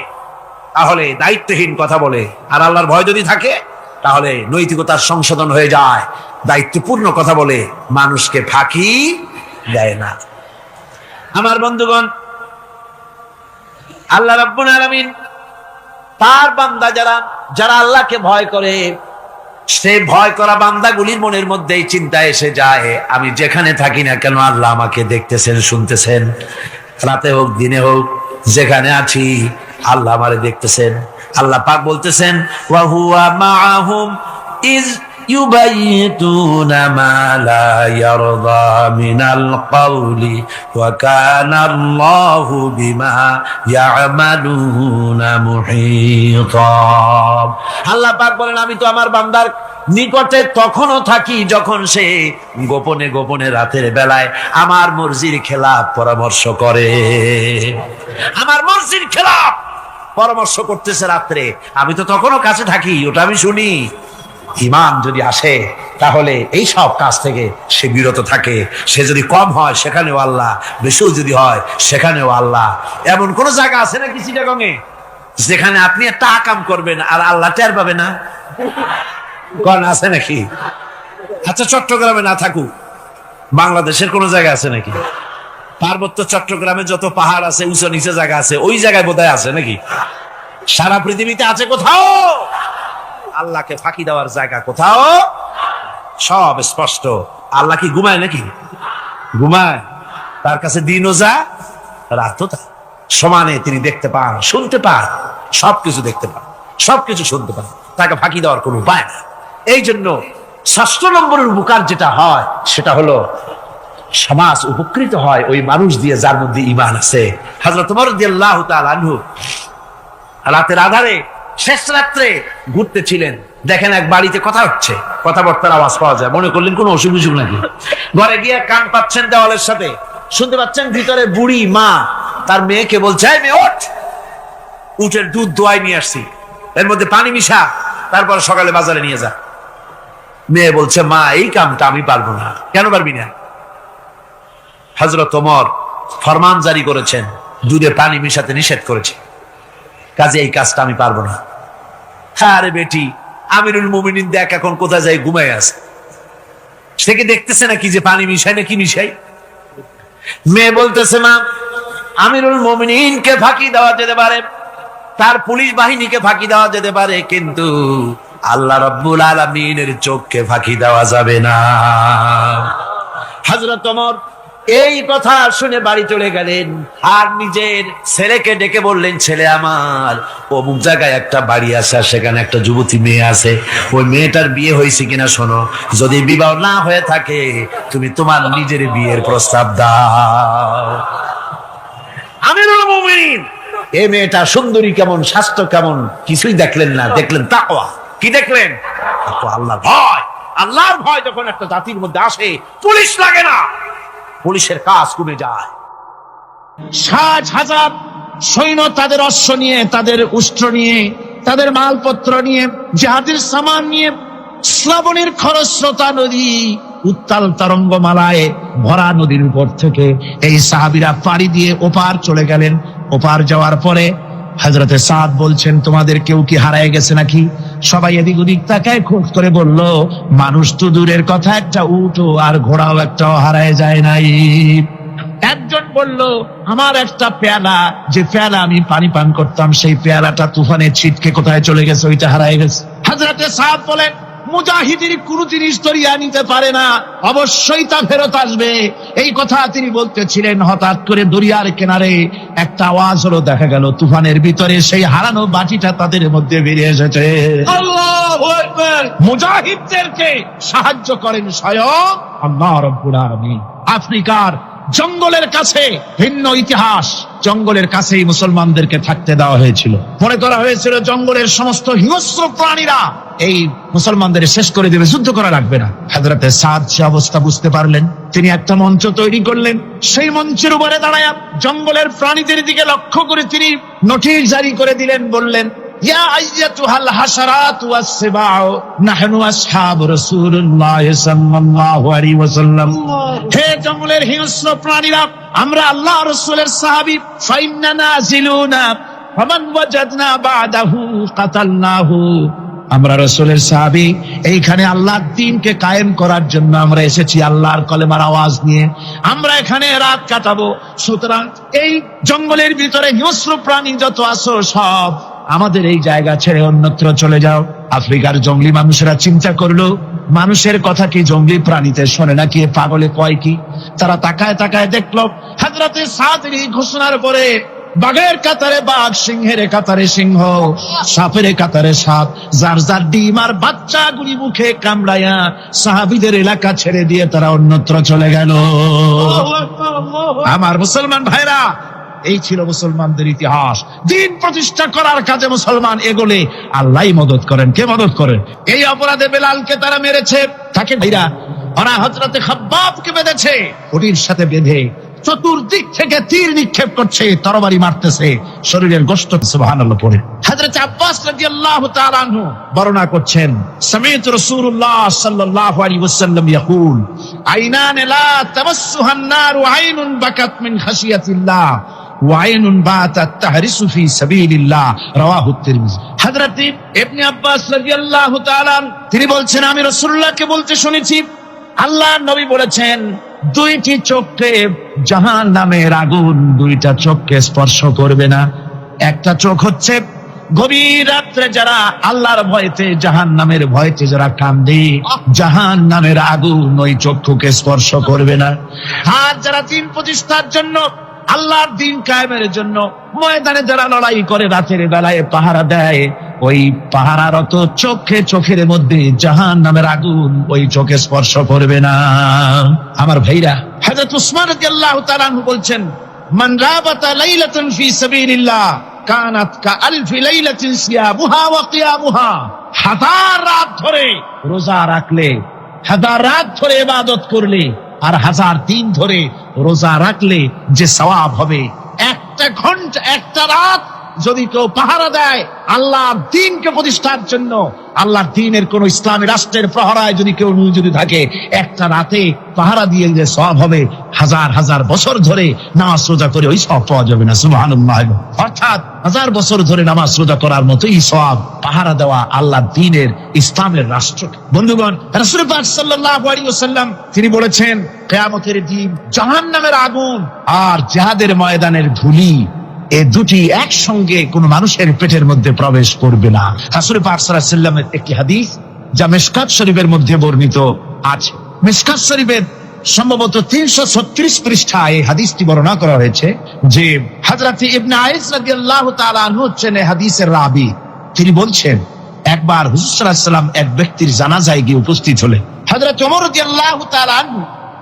তাহলে দায়িত্বহীন কথা বলে। আর আল্লাহর ভয় যদি থাকে তাহলে নৈতিকতার সংশোধন হয়ে যায়, দায়িত্বপূর্ণ কথা বলে, মানুষকে ফাঁকি দেয় না। আমার বন্ধুগণ, আল্লাহ রাব্বুল আলামিন তার বান্দা যারা আল্লাহকে ভয় করে, সে ভয় করা বান্দাগুলির মনের মধ্যেই চিন্তা এসে যায়, আমি যেখানে থাকি না কেন আল্লাহ আমাকে দেখতেছেন, শুনতেছেন। রাতে হোক দিনে হোক যেখানে আছি আল্লাহ আমারে দেখতেছেন। আল্লাহ পাক বলতেছেন ওয়া হুয়া মাআহুম ইজ ইউবাইতুনা মা লা ইয়ারদা মিনাল কাওলি ওয়া কানা আল্লাহু বিমা ইয়ামালুনা মুহীতা। আল্লাহ পাক বলেন আমি তো আমার বান্দার নিকটে তখনও থাকি যখন সে গোপনে গোপনে রাতের বেলায় আমার মর্জির খেলাফ পরামর্শ করে। আমার মর্জির খেলাফ পরামর্শ করতেছে রাত্রে, আমি তো তখনও কাছে থাকি, ওটা আমি শুনি। ঈমান যদি আসে তাহলে এই সব কাজ থেকে সে বিরত থাকে। সে যদি কম হয় সেখানেও আল্লাহ, বেশিও যদি হয় সেখানেও আল্লাহ। এমন কোন জায়গা আছে নাকি চিটাগংয়ে যেখানে আপনি একটা আকাম করবেন আর আল্লাহ টের পাবে না? কোন আছে নাকি? আচ্ছা চট্টগ্রামে না থাকুক, বাংলাদেশের কোন জায়গা আছে নাকি? পার্বত্য চট্টগ্রামে যত পাহাড় আছে, উঁচু নিচে জায়গা আছে, ওই জায়গায় বোধহয় আছে নাকি? সারা পৃথিবীতে আছে কোথাও? আল্লাহকে ফাঁকি দেওয়ার জায়গা কোথাও? সব স্পষ্ট। আল্লাহ কি ঘুমায় নাকি? ঘুমায়? তার কাছে দিনও যা, রাতও তা, সমানে তিনি দেখতে পান, শুনতে পান, সবকিছু দেখতে পান, সবকিছু শুনতে পান। তাকে ফাঁকি দেওয়ার কোনো উপায় না। এই জন্য 6 নম্বরের উপকার যেটা হয় সেটা হলো সমাজ উপকৃত হয় ওই মানুষ দিয়ে যার মধ্যে ঈমান আছে। হযরত ওমর রাদিয়াল্লাহু তাআলা আনহু রাতের আধারে শেষ রাত্রে ঘুরতেছিলেন, দেখেন এক বাড়িতে কথা হচ্ছে, কথাবার্তার আওয়াজ পাওয়া যায়। মনে করলেন কোন অসুখ বিসুখ নাকি। ঘরে গিয়ে কান পাচ্ছেন দেওয়ালের সাথে, শুনতে পাচ্ছেন ভিতরে বুড়ি মা তার মেয়েকে বলছে এই মেয়ে ওঠ, উটের দুধ দোয়াই নিয়ে আসছি, এর মধ্যে পানি মিশা, তারপর সকালে বাজারে নিয়ে যা। মেয়ে বলছে মা এই কামটা আমি পারবো না। কেন পারবি না? হযরত ওমর ফরমান জারি করেছেন, দুধে পানি মিশাতে নিষেধ করেছে, কাজে এই কাজটা আমি পারবো না। আরে বেটি, আমিরুল মুমিনিন দেখ এখন কোথায় যায়, ঘুমায় আছে, সে কি দেখতেছে নাকি যে পানি মিশাই না কি মিশাই? মেয়ে বলতেছে মা আমিরুল মুমিনিনকে ফাঁকি দেওয়া যেতে পারে, তার পুলিশ বাহিনীকে ফাঁকি দেওয়া যেতে পারে, কিন্তু আল্লাহ রাব্বুল আলামিনের চোখকে ফাঁকি দেওয়া যাবে না। হযরত ওমর এই কথা শুনে বাড়ি চলে গেলেন, আর নিজের ছেলেকে ডেকে বললেন, ছেলে আমার, অমুক জায়গায় একটা বাড়ি আছে, সেখানে একটা যুবতী মেয়ে আছে, ওই মেয়েটার বিয়ে হয়েছে কিনা শোনো, যদি বিবাহ না হয়ে থাকে তুমি তোমার নিজের বিয়ের প্রস্তাব দাও। আমিরুল মুমিনিন এই মেয়েটা সুন্দরী কেমন, স্বাস্থ্য কেমন কিছুই দেখলেন না, দেখলেন তাকওয়া। কি দেখলেন? আল্লাহর ভয়। আল্লাহর ভয় যখন একটা জাতির মধ্যে আসে, পুলিশ লাগে না, পুলিশের কাজ কমে যায়। 60,000 সৈন্য তাদের অশ্ব নিয়ে, তাদের উষ্ট্র নিয়ে, তাদের মালপত্র নিয়ে, জাহাজের সামান নিয়ে শ্রাবণের খরস্রোতা নদী, উত্তাল তরঙ্গমালায় ভরা নদীর উপর থেকে এই সাহাবীরা পাড়ি দিয়ে ওপার চলে গেলেন। ওপার যাওয়ার পরে হযরতে সাদ বলছেন, তোমাদের কেউ কি হারায় গেছে নাকি? সবাই এদিক ওদিক তাকায়, খুব করে বলল, মানুষ তো দূরের কথা, একটা উটও আর ঘোড়াও একটাও হারায় যায় নাই। একজন বলল, আমার একটা পেয়ালা, যে পেয়ালা আমি পানি পান করতাম, সেই পেয়ালাটা তুফানে ছিটকে কোথায় চলে গেছে, ওইটা হারায় গেছে। হযরতে সাদ বলেন, মুজাহিদের কোন জিনিস দরিয়া নিতে পারে না, অবশ্যই তা ফেরত আসবে। এই কথা তিনি বলতেছিলেন, হঠাৎ করে দরিয়ার কিনারে একটা আওয়াজ হলো, দেখা গেল তুফানের ভিতরে সেই হারানো বাটিটা তাদের মধ্যে বেরিয়ে এসেছে। আল্লাহু আকবার! মুজাহিদদেরকে সাহায্য করেন স্বয়ং আল্লাহ রাব্বুল আলামিন। আফ্রিকার জঙ্গলের কাছে ভিন্ন ইতিহাস, জঙ্গলের কাছেই মুসলমানদেরকে থাকতে দেওয়া হয়েছিল। মনে করা হয়েছিল জঙ্গলের সমস্ত হিংস্র প্রাণীরা এই মুসলমানদের শেষ করে দেবে, যুদ্ধ করা লাগবে না। হযরতে সাদ সে অবস্থা বুঝতে পারলেন, তিনি একটা মঞ্চ তৈরি করলেন। সেই মঞ্চের উপরে দাঁড়ায় জঙ্গলের প্রাণীদের দিকে লক্ষ্য করে তিনি নোটিশ জারি করে দিলেন, বললেন, ইয়া আইয়াতুহাল হাশারাতু ওয়াস-সিবাউ নাহনু আসহাবু রাসূলুল্লাহ সাল্লাল্লাহু আলাইহি ওয়াসাল্লাম। হে জঙ্গলের হিংস্র প্রাণীরা, আমরা আল্লাহ রাসূলের সাহাবী, ফাইন্না নাজিলুনা ফামান ওয়াজাদনা বাদাহু কাতালনাহু। আমরা রাসূলের সাহাবী, এইখানে আল্লাহর দ্বীনকে কায়েম করার জন্য আমরা এসেছি, আল্লাহর কলেমার আওয়াজ নিয়ে আমরা এখানে রাত কাটাবো। সুতরাং এই জঙ্গলের ভিতরে হিংস্র প্রাণী যত আছো, সব আমাদের এই জায়গা ছেড়ে অন্যত্র চলে যাও। আফ্রিকার জঙ্গলি মানুষেরা চিন্তা করলো, মানুষের কথা কি জঙ্গলি প্রাণীতে শোনে নাকি, পাগলে কয় কি? তারা তাকায় তাকায় দেখলো, হযরতে সাদের এই ঘোষণার পরে বাঘের কাতারে বাঘ, সিংহের কাতারে সিংহ, সাপের কাতারে সাপ, যার যার ডিম আর বাচ্চা গুলি মুখে কামড়ায়া সাহাবীদের এলাকা ছেড়ে দিয়ে তারা অন্যত্র চলে গেল। আমার মুসলমান ভাইরা, এই ছিল মুসলমানদের ইতিহাস। দিন প্রতিষ্ঠা করার কাজে মুসলমান এগোলে আল্লাহই মদত করেন। কে মদত করেন? এই অপরাধে বেলালকে তারা মেরেছে, তাকে ভাইরা ওরা হযরতে খাব্বাবকে বেঁধেছে, ওটির সাথে বেঁধে চতুর্দিক থেকে তীর নিক্ষেপ করছে, তরবারি মারতেছে, শরীরের গোশত সুবহানাল্লাহ পড়ে। হযরত আব্বাস রাদিয়াল্লাহু তাআলা আনহু বর্ণনা করছেন, সামি'তু রাসূলুল্লাহ সাল্লাল্লাহু আলাইহি ওয়াসাল্লাম ইয়াকুল, আইনান লা তামাসসুহান নারু আইনুন বাকাত মিন খাশিয়াতিল্লাহ ওয়া আইনুন বাতাত তাহরিসু ফি সাবিলিল্লাহ, রাওয়াহু তিরমিজি। হযরত ইবনে আব্বাস রাদিয়াল্লাহু তাআলা তিনি বলছেন, আমি রাসূলুল্লাহকে বলতে শুনেছি, আল্লাহর নবী বলেছেন, দুইটি চোখে জাহান্নামের আগুন দুইটা চোখকে স্পর্শ করবে না। একটা চোখ হচ্ছে গভীর রাত্রে যারা আল্লাহর ভয়তে, জাহান্নামের ভয়তে যারা কান্দে, জাহান্নামের আগুন ওই চক্ষুকে স্পর্শ করবে না। আর যারা দিন প্রতিষ্ঠার জন্য, আল্লাহর দিন কায়েমের জন্য ময়দানে যারা লড়াই করে, রাতের বেলায় পাহারা দেয়, ওই পাহারারত চোখের মধ্যে জাহান্নামের আগুন ওই চোখে স্পর্শ করবে না। আমার ভাইরা, হযরত উসমান রাদিয়াল্লাহু তাআলা আনহু বলছেন, মান রাবাতা লাইলাতান ফি সাবিলিল্লাহ কানাত কাআলফি লাইলাতিন সিয়ামুহা ওয়া কিয়ামুহা। হাজার রাত ধরে রোজা রাখলে, হাজার রাত ধরে ইবাদত করলে, আর হাজার দিন ধরে রোজা রাখলে যে সওয়াব হবে, একটা ঘন্টা, একটা রাত যদি কেউ পাহারা দেয় আল্লাহর দ্বীনকে প্রতিষ্ঠার জন্য, আল্লাহর দ্বীনের কোন ইসলামী রাষ্ট্রের প্রহরায় যদি কেউ যদি থাকে, একটা রাতে পাহারা দিয়ে যে সওয়াব হবে, হাজার হাজার বছর ধরে নামাজ রোজা করে ওই সওয়াব পাওয়া যাবে না। সুবহানাল্লাহ। অর্থাৎ হাজার বছর ধরে নামাজ রোজা করার মতোই সওয়াব পাহারা দেওয়া আল্লাহর দ্বীনের ইসলামের রাষ্ট্র। বন্ধুগণ, রাসূল পাক সাল্লাল্লাহু আলাইহি ওয়াসাল্লাম তিনি বলেছেন, কিয়ামতের দিন জাহান্নামের আগুন আর জিহাদের ময়দানের ধুলি, এই দুটি একসঙ্গে কোন মানুষের পেটের মধ্যে প্রবেশ করবে না। রাসূল পাক সাল্লাল্লাহু আলাইহি ওয়াসাল্লামের একটি হাদিস যা মিশকাত শরীফের মধ্যে বর্ণিত আছে। মিশকাত শরীফের সম্ভবত 336 পৃষ্ঠায় এই হাদিসটি বর্ণনা করা হয়েছে যে হযরত ইবনে আইস রাদিয়াল্লাহু তাআলা আনহু হচ্ছেন এই হাদিসের রাবী। তিনি বলছেন, একবার হুজুর সাল্লাল্লাহু আলাইহি ওয়াসাল্লাম এক ব্যক্তির জানাজায় গিয়ে উপস্থিত হলেন। হযরত ওমর রাদিয়াল্লাহু তাআলা আনহু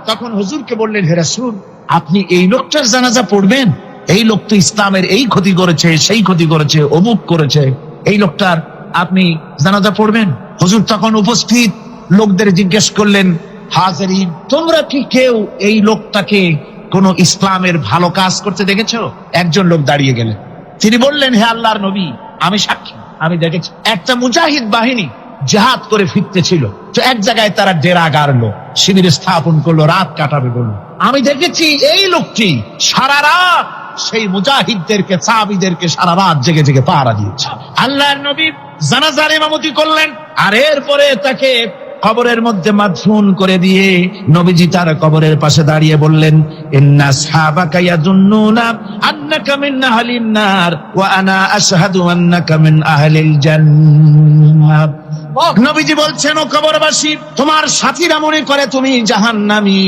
তখন হুজুরকে বললেন, হে রাসূল, আপনি এই লোকটার জানাজা পড়বেন? এই লোক তো ইসলামের এই ক্ষতি করেছে, সেই ক্ষতি করেছে, অমুক করেছে, এই লোকটার আপনি জানাজা পড়বেন? হুজুর তখন উপস্থিত লোকদের জিজ্ঞেস করলেন, হাজিরিন, তোমরা কি কেউ এই লোকটাকে কোন ইসলামের ভালো কাজ করতে দেখেছো? একজন লোক দাঁড়িয়ে গেলেন, তিনি বললেন, হে আল্লাহর নবী, আমি সাক্ষী, আমি দেখেছি একটা মুজাহিদ বাহিনী জিহাদ করে ফিরতেছিল, তো এক জায়গায় তারা ডেরা গাড়লো, শিবির স্থাপন করলো, রাত কাটাবে বললো। আমি দেখেছি এই লোকটি সারা রাত সেই মুজাহিদদেরকে, সাহাবীদেরকে সারা রাত জেগে জেগে পাহারা দিয়েছে। আল্লাহর নবী জানাজার ইমামতি করলেন, আর এরপরে তাকে কবরের মধ্যে মাদফুন করে দিয়ে নবীজি তার কবরের পাশে দাঁড়িয়ে বললেন, ইন্না আসহাবাকা ইয়াযুন্নুনা আন্নাকা মিন আহলিন নার ওয়া আনা আশহাদু আন্নাকা মিন আহলিল জান্নাহ। নবীজি বলছেন, ও কবরবাসী, তোমার সাথীরা মনে করে তুমি জাহান্নামী,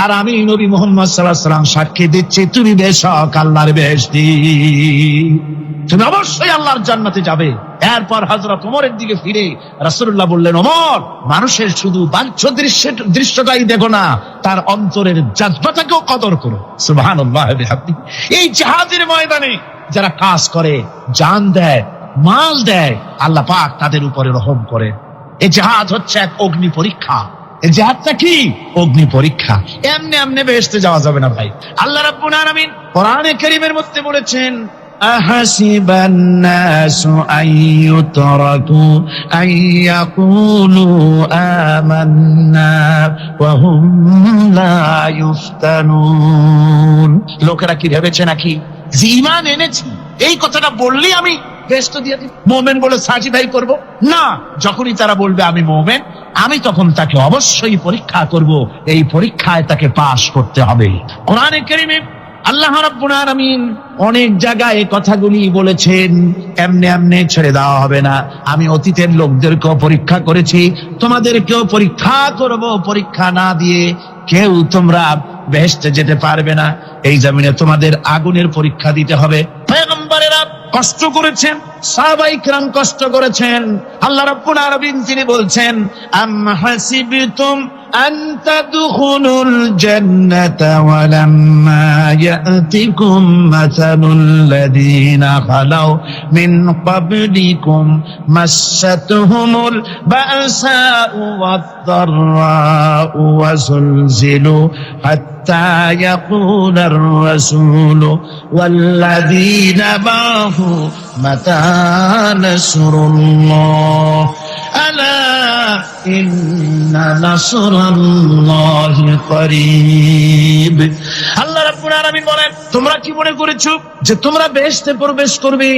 আর আমি নবী মুহাম্মদ সাল্লাল্লাহু আলাইহি ওয়াসাল্লাম সাক্ষী দিচ্ছি তুমি বেশক আল্লাহর বেহেশতি, তুমি অবশ্যই আল্লাহর জান্নাতে যাবে। এরপর হযরত ওমরের দিকে ফিরে রাসূলুল্লাহ বললেন, ওমর, মানুষের শুধু বাহ্য দৃশ্যটাই দেখো না, তার অন্তরের জাযবাটাকেও কদর করো। সুবহানাল্লাহ। এই জিহাদের ময়দানে যারা কাজ করে, জান দেয়, মাল দেয়, আল্লাহ পাক তাদের উপরে রহম করে। এই জিহাদ হচ্ছে এক অগ্নি পরীক্ষা। এই জিহাদটা কি? অগ্নি পরীক্ষা। এমনি এমনি বেহেশতে যাওয়া যাবে না ভাই। আল্লাহ রাব্বুল আলামিন কোরআনে কারীমের মধ্যে বলেছেন, আহাসিবান নাসু আইয়ুতরাকু আইয়াকুলু আমান্না ওয়া হুম লা ইফতানুন। লোকেরা কি ভেবেছে নাকি যে ঈমান এনেছি, এই কথাটা বললেই আমি বেহেশত দিয়ে দিব, মুমিন বলে সার্টিফাই করব? না, যখনই তারা বলবে আমি মুমিন, আমি তখন তাকে অবশ্যই পরীক্ষা করব। এই পরীক্ষায় তাকে পাশ করতে হবে। কোরআনে কারীমে আল্লাহ রাব্বুল আলামিন অনেক জায়গায় এই কথাগুলি বলেছেন, এমনি এমনি ছেড়ে দেওয়া হবে না। আমি অতীতের লোকদেরকেও পরীক্ষা করেছি, তোমাদেরকেও পরীক্ষা করব। পরীক্ষা না দিয়ে কেউ তোমরা বেহেশতে যেতে পারবে না। এই জমিনে তোমাদের আগুনের পরীক্ষা দিতে হবে। পয়গম্বরেরা কষ্ট করেছেন, সাহাবায়ে কিরাম কষ্ট করেছেন। আল্লাহ রাব্বুল আলামিন তিনি বলছেন, আম হাসিবতুম আন তাদখুলুল জান্নাতা ওয়া লাম্মা ইয়াতিকুম মাসালুল লাযীনা খালাউ মিন ক্বাবলিকুম মাসাতুহুমুল বাসাউ ওয়াদ-দাররাউ ওয়া যুলজিলু হাত্তা ইয়াকুলার রাসূলু ওয়াল্লাযীনা মা'হু মাতা নাসরুল্লাহ আলা ইন্না নাসরাল্লাহি করিব। আল্লাহ রাব্বুল আলামিন বলেন, তোমরা কি মনে করেছো যে তোমরা বেহেশতে প্রবেশ করবে,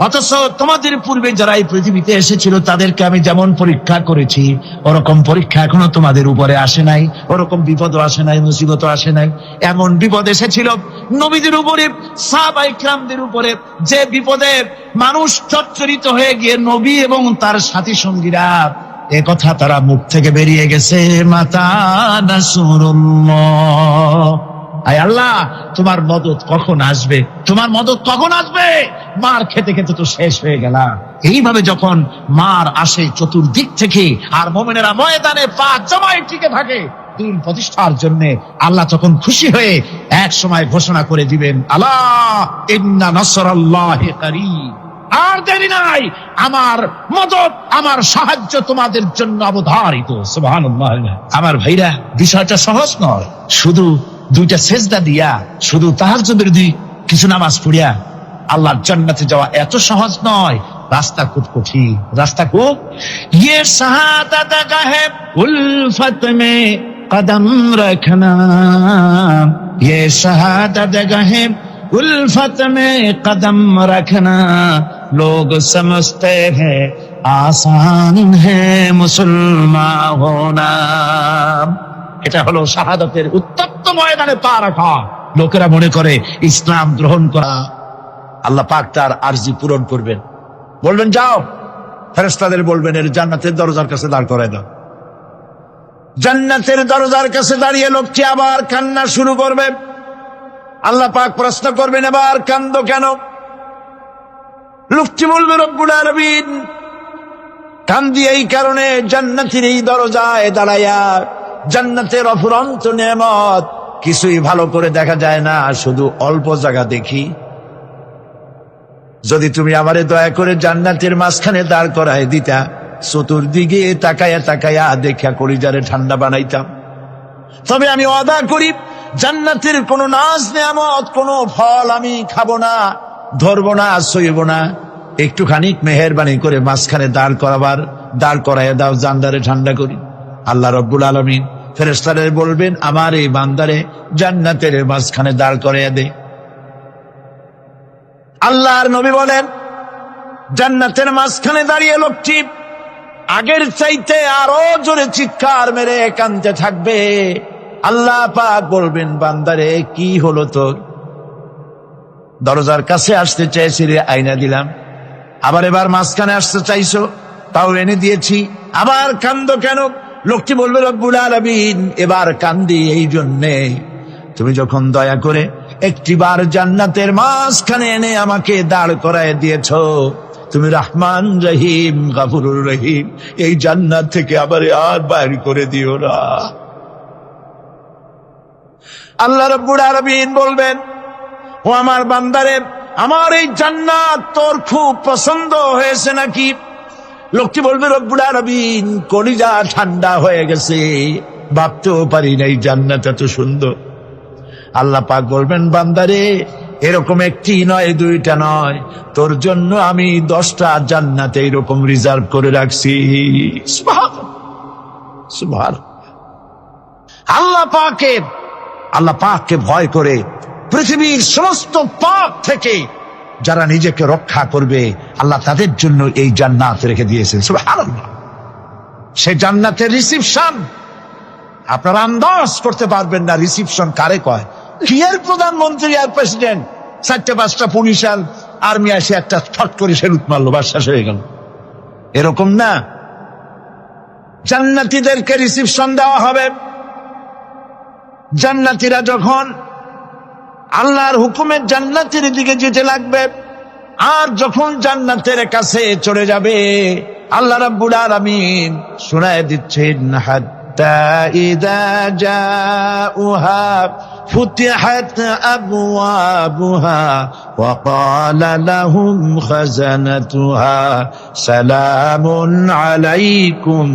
অথচ তোমাদের পূর্বে যারা এই পৃথিবীতে এসেছিল তাদেরকে আমি যেমন পরীক্ষা করেছি, ওরকম পরীক্ষা এখনো তোমাদের উপরে আসে নাই, ওরকম বিপদও আসে নাই, মুসিবতও আসে নাই। এমন বিপদ এসেছিল নবীদের উপরে, সাহাবায়ে কিরামদের উপরে, যে বিপদে মানুষ চচ্চরিত হয়ে গিয়ে নবী এবং তার সাথী সঙ্গীরা এ কথা তারা মুখ থেকে বেরিয়ে গেছে, মাতা নাসরুল্লাহ। আয় আল্লাহ, তোমার মদত কখন আসবে? তোমার মদত কখন আসবে? মার খেতে খেতে তো শেষ হয়ে গেলাম। এইভাবে যখন মার আসে চতুর্দিক থেকে, আর মুমিনেরা ময়দানে পা জমায় টিকে থাকে দিন প্রতিষ্ঠার জন্য, আল্লাহ তখন খুশি হয়ে এক সময় ঘোষণা করে দিবেন, আলা ইন্না নাসরাল্লাহি করিব। আর দেরি নাই, আমার মদত, আমার সাহায্য তোমাদের জন্য অবধারিত। সুবহানাল্লাহ। আমার ভাইরা, বিষয়টা সহজ নয়। শুধু দুইটা সেজদা দিয়া, শুধু তাহাজ্জুদের কিছু নামাজ পড়িয়া আল্লাহর জান্নাতে যাওয়া এত সহজ নয়। রাস্তা খুব কঠিন, রাস্তা খুব। ये शहादत है उल्फत में कदम रखना, ये शहादत है उल्फत में कदम रखना, लोग समझते हैं आसान है मुसलमान होना। এটা হলো শাহাদাতের উত্তপ্ত ময়দানে পা রাখা। লোকেরা মনে করে ইসলাম গ্রহণ করা। আল্লাহ পাক তার আরজি পূরণ করবেন, বলবেন যাও, ফেরেশতাদের বলবেন এর জান্নাতের দরজার কাছে দাঁড় করায় দাও। জান্নাতের দরজার কাছে দাঁড়িয়ে লোকটি আবার কান্না শুরু করবে। আল্লাহ পাক প্রশ্ন করবেন এবার কান্দো কেন? লোকটি বলবে রব্বুল আলামিন কান্দি এই কারণে, জান্নাতের এই দরজায় দাঁড়াইয়া জান্নাতের অফুরন্ত নেয়ামত কিছুই ভালো করে দেখা যায় না, শুধু অল্প জায়গা দেখি। যদি তুমি আমারে দয়া করে জান্নাতের মাঝখানে দাঁড় করায় দিতা, চতুর্দিকে তাকায়া তাকায়া দেখা কলিজারে ঠান্ডা বানাইতাম। তবে আমি ওয়াদা করি জান্নাতের কোন নাজ নেয়ামত, কোন ফল আমি খাবো না, ধরবো না, সইব না। একটুখানি মেহেরবানি করে মাঝখানে দাঁড় করাইয়া দাও, জান্নারে ঠান্ডা করি। আল্লাহ রব্বুল আলামিন ফেরেশতাদের বলবেন আমার এই বান্দারে জান্নাতের মাঝখানে দাঁড় করাইয়া দে। আল্লাহর নবী বলেন জান্নাতের মাঝখানে দাঁড়িয়ে লোকটি আগের চাইতে আরো জোরে চিৎকার মেরে কাঁদতে থাকবে। আল্লাহ পাক বলবেন বান্দারে কি হলো তোর? দরজার কাছে আসতে চাইছিলে, আইনা দিলাম। আবার এবার মাঝখানে আসতে চাইছো, তাও এনে দিয়েছি। আবার কান্দো কেন? লোকটি বলবে রব্বুল আলামিন এবার কান্দি এই জন্যে তুমি যখন দয়া করে একটিবার জান্নাতের মাঝখানে এনে আমাকে দাঁড় করায় দিয়েছো, তুমি রহমান রহিম গফুরুর রহিম, এই জান্নাত থেকে আবার আর বাইর করে দিও না। আল্লাহ রাব্বুল আলামিন বলবেন ও আমার বান্দারে, আমার এই জান্নাত তোর খুব পছন্দ হয়েছে নাকি? লোকটি বলবে রব্বুল আলামিন কলিজা ঠান্ডা হয়ে গেছে, ভাবতেও পারি না এই জান্নাত এত সুন্দর। আল্লাহ পাক বলবেন বান্দারে এরকম একটি নয়, দুইটা নয়, তোর জন্য আমি 10টা জান্নাত এইরকম রিজার্ভ করে রাখছি। সুবহানাল্লাহ, সুবহানাল্লাহ। আল্লাহ পাককে ভয় করে পৃথিবীর সমস্ত পাপ থেকে যারা নিজেকে রক্ষা করবে আল্লাহ তাদের জন্য এই জান্নাত রেখে দিয়েছেন। সুবহানাল্লাহ। সেই জান্নাতের রিসিপশন আপনারা আন্দাজ করতে পারবেন না রিসিপশন কারে কয়। কি এর প্রধানমন্ত্রী আর প্রেসিডেন্ট, 4-5টা পুলিশ আর আর্মি আসে একটা ছট করে সেলুট মারলো, বাস শেষ হয়ে গেল, এরকম না। জান্নাতীদেরকে রিসিপশন দেওয়া হবে। জান্নাতীরা যখন আল্লাহর হুকুমে জান্নাতের দিকে যেতে লাগবে, আর যখন জান্নাতের কাছে চলে যাবে আল্লাহ রাব্বুল আলামিন শোনায় দিচ্ছেন হাত্তা ইযা জাউহা ফুতিহাত আবওয়াবুহা ওয়া ক্বালা লাহুম খাজানাতুহা সালামুন আলাইকুম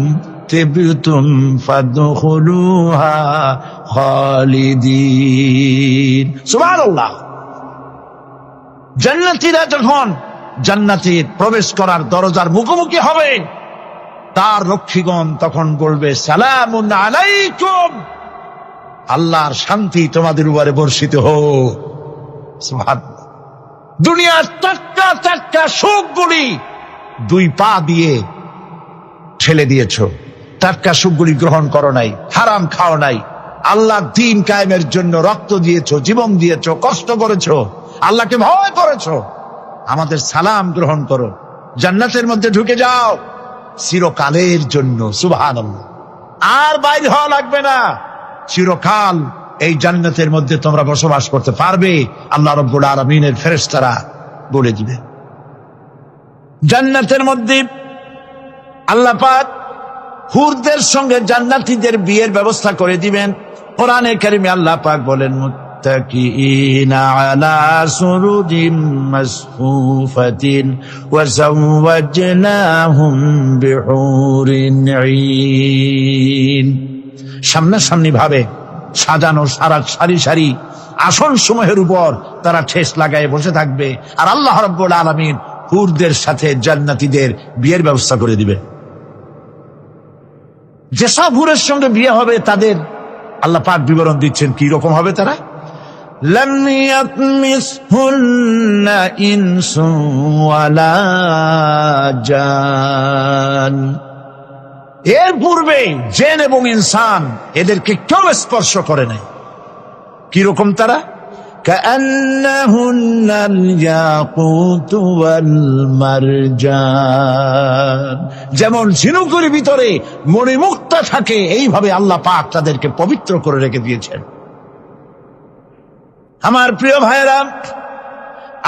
তিবতুম ফাদখুলুহা খালিদিন। সুবহানাল্লাহ। জান্নাতীরা যখন জান্নাতে প্রবেশ করার দরজার মুখোমুখি হবে, তার রক্ষীগণ তখন বলবে সালামুন আলাইকুম, আল্লাহর শান্তি তোমাদের উপরে বর্ষিত হোক। সুবহানাল্লাহ। দুনিয়ার টাটকা টাটকা সুখগুলি 2 পা দিয়ে ঠেলে দিয়েছো, টাটকা সুখগুলি গ্রহণ করো নাই, হারাম খাও নাই, আল্লাহর দ্বীন কায়েমের জন্য রক্ত দিয়েছো, জীবন দিয়েছো, কষ্ট করেছো, আল্লাহকে ভয় করেছো। আমাদের সালাম গ্রহণ করো, জান্নাতের মধ্যে ঢুকে যাও চিরকালের জন্য। সুবহানাল্লাহ। আর বাইরে হওয়া লাগবে না, চিরকাল এই জান্নাতের মধ্যে তোমরা বসবাস করতে পারবে। আল্লাহ রাব্বুল আলামিনের ফেরেশতারা বলে দিবে। জান্নাতের মধ্যে আল্লাহ পাক হুরদের সঙ্গে জান্নাতীদের বিয়ের ব্যবস্থা করে দিবেন। কোরআনে কারিমে আল্লাহ পাক বলেন মুত্তাকিইনা আলা সুরুজিন মাসফুফাতিন ওয়া যাওয়াজনাহুম বিহুরিন ঈন। সামনাসামনি ভাবে সাজানো সারি সারি আসন সমূহের উপর তারা ঠেস লাগায় বসে থাকবে, আর আল্লাহ রাব্বুল আলামিন হুরদের সাথে জান্নাতীদের বিয়ের ব্যবস্থা করে দিবে। যেসব হুরের সঙ্গে বিয়ে হবে তাদের আল্লাহ পাক বিবরণ দিচ্ছেন কি রকম হবে তারা। লাম ইয়াতমিসহুন্না ইনসুন ওয়ালা জান, এর পূর্বে জিন এবং ইনসান এদেরকে কেউ স্পর্শ করে নাই। কি রকম তারা? কাআন্নাহুন্নাল ইয়াকুতু ওয়াল মারজান, যেমন ঝিনুকের ভিতরে মণিমুক্তা থাকে এইভাবে আল্লাহ পাক তাদেরকে পবিত্র করে রেখে দিয়েছেন। আমার প্রিয় ভাইরা,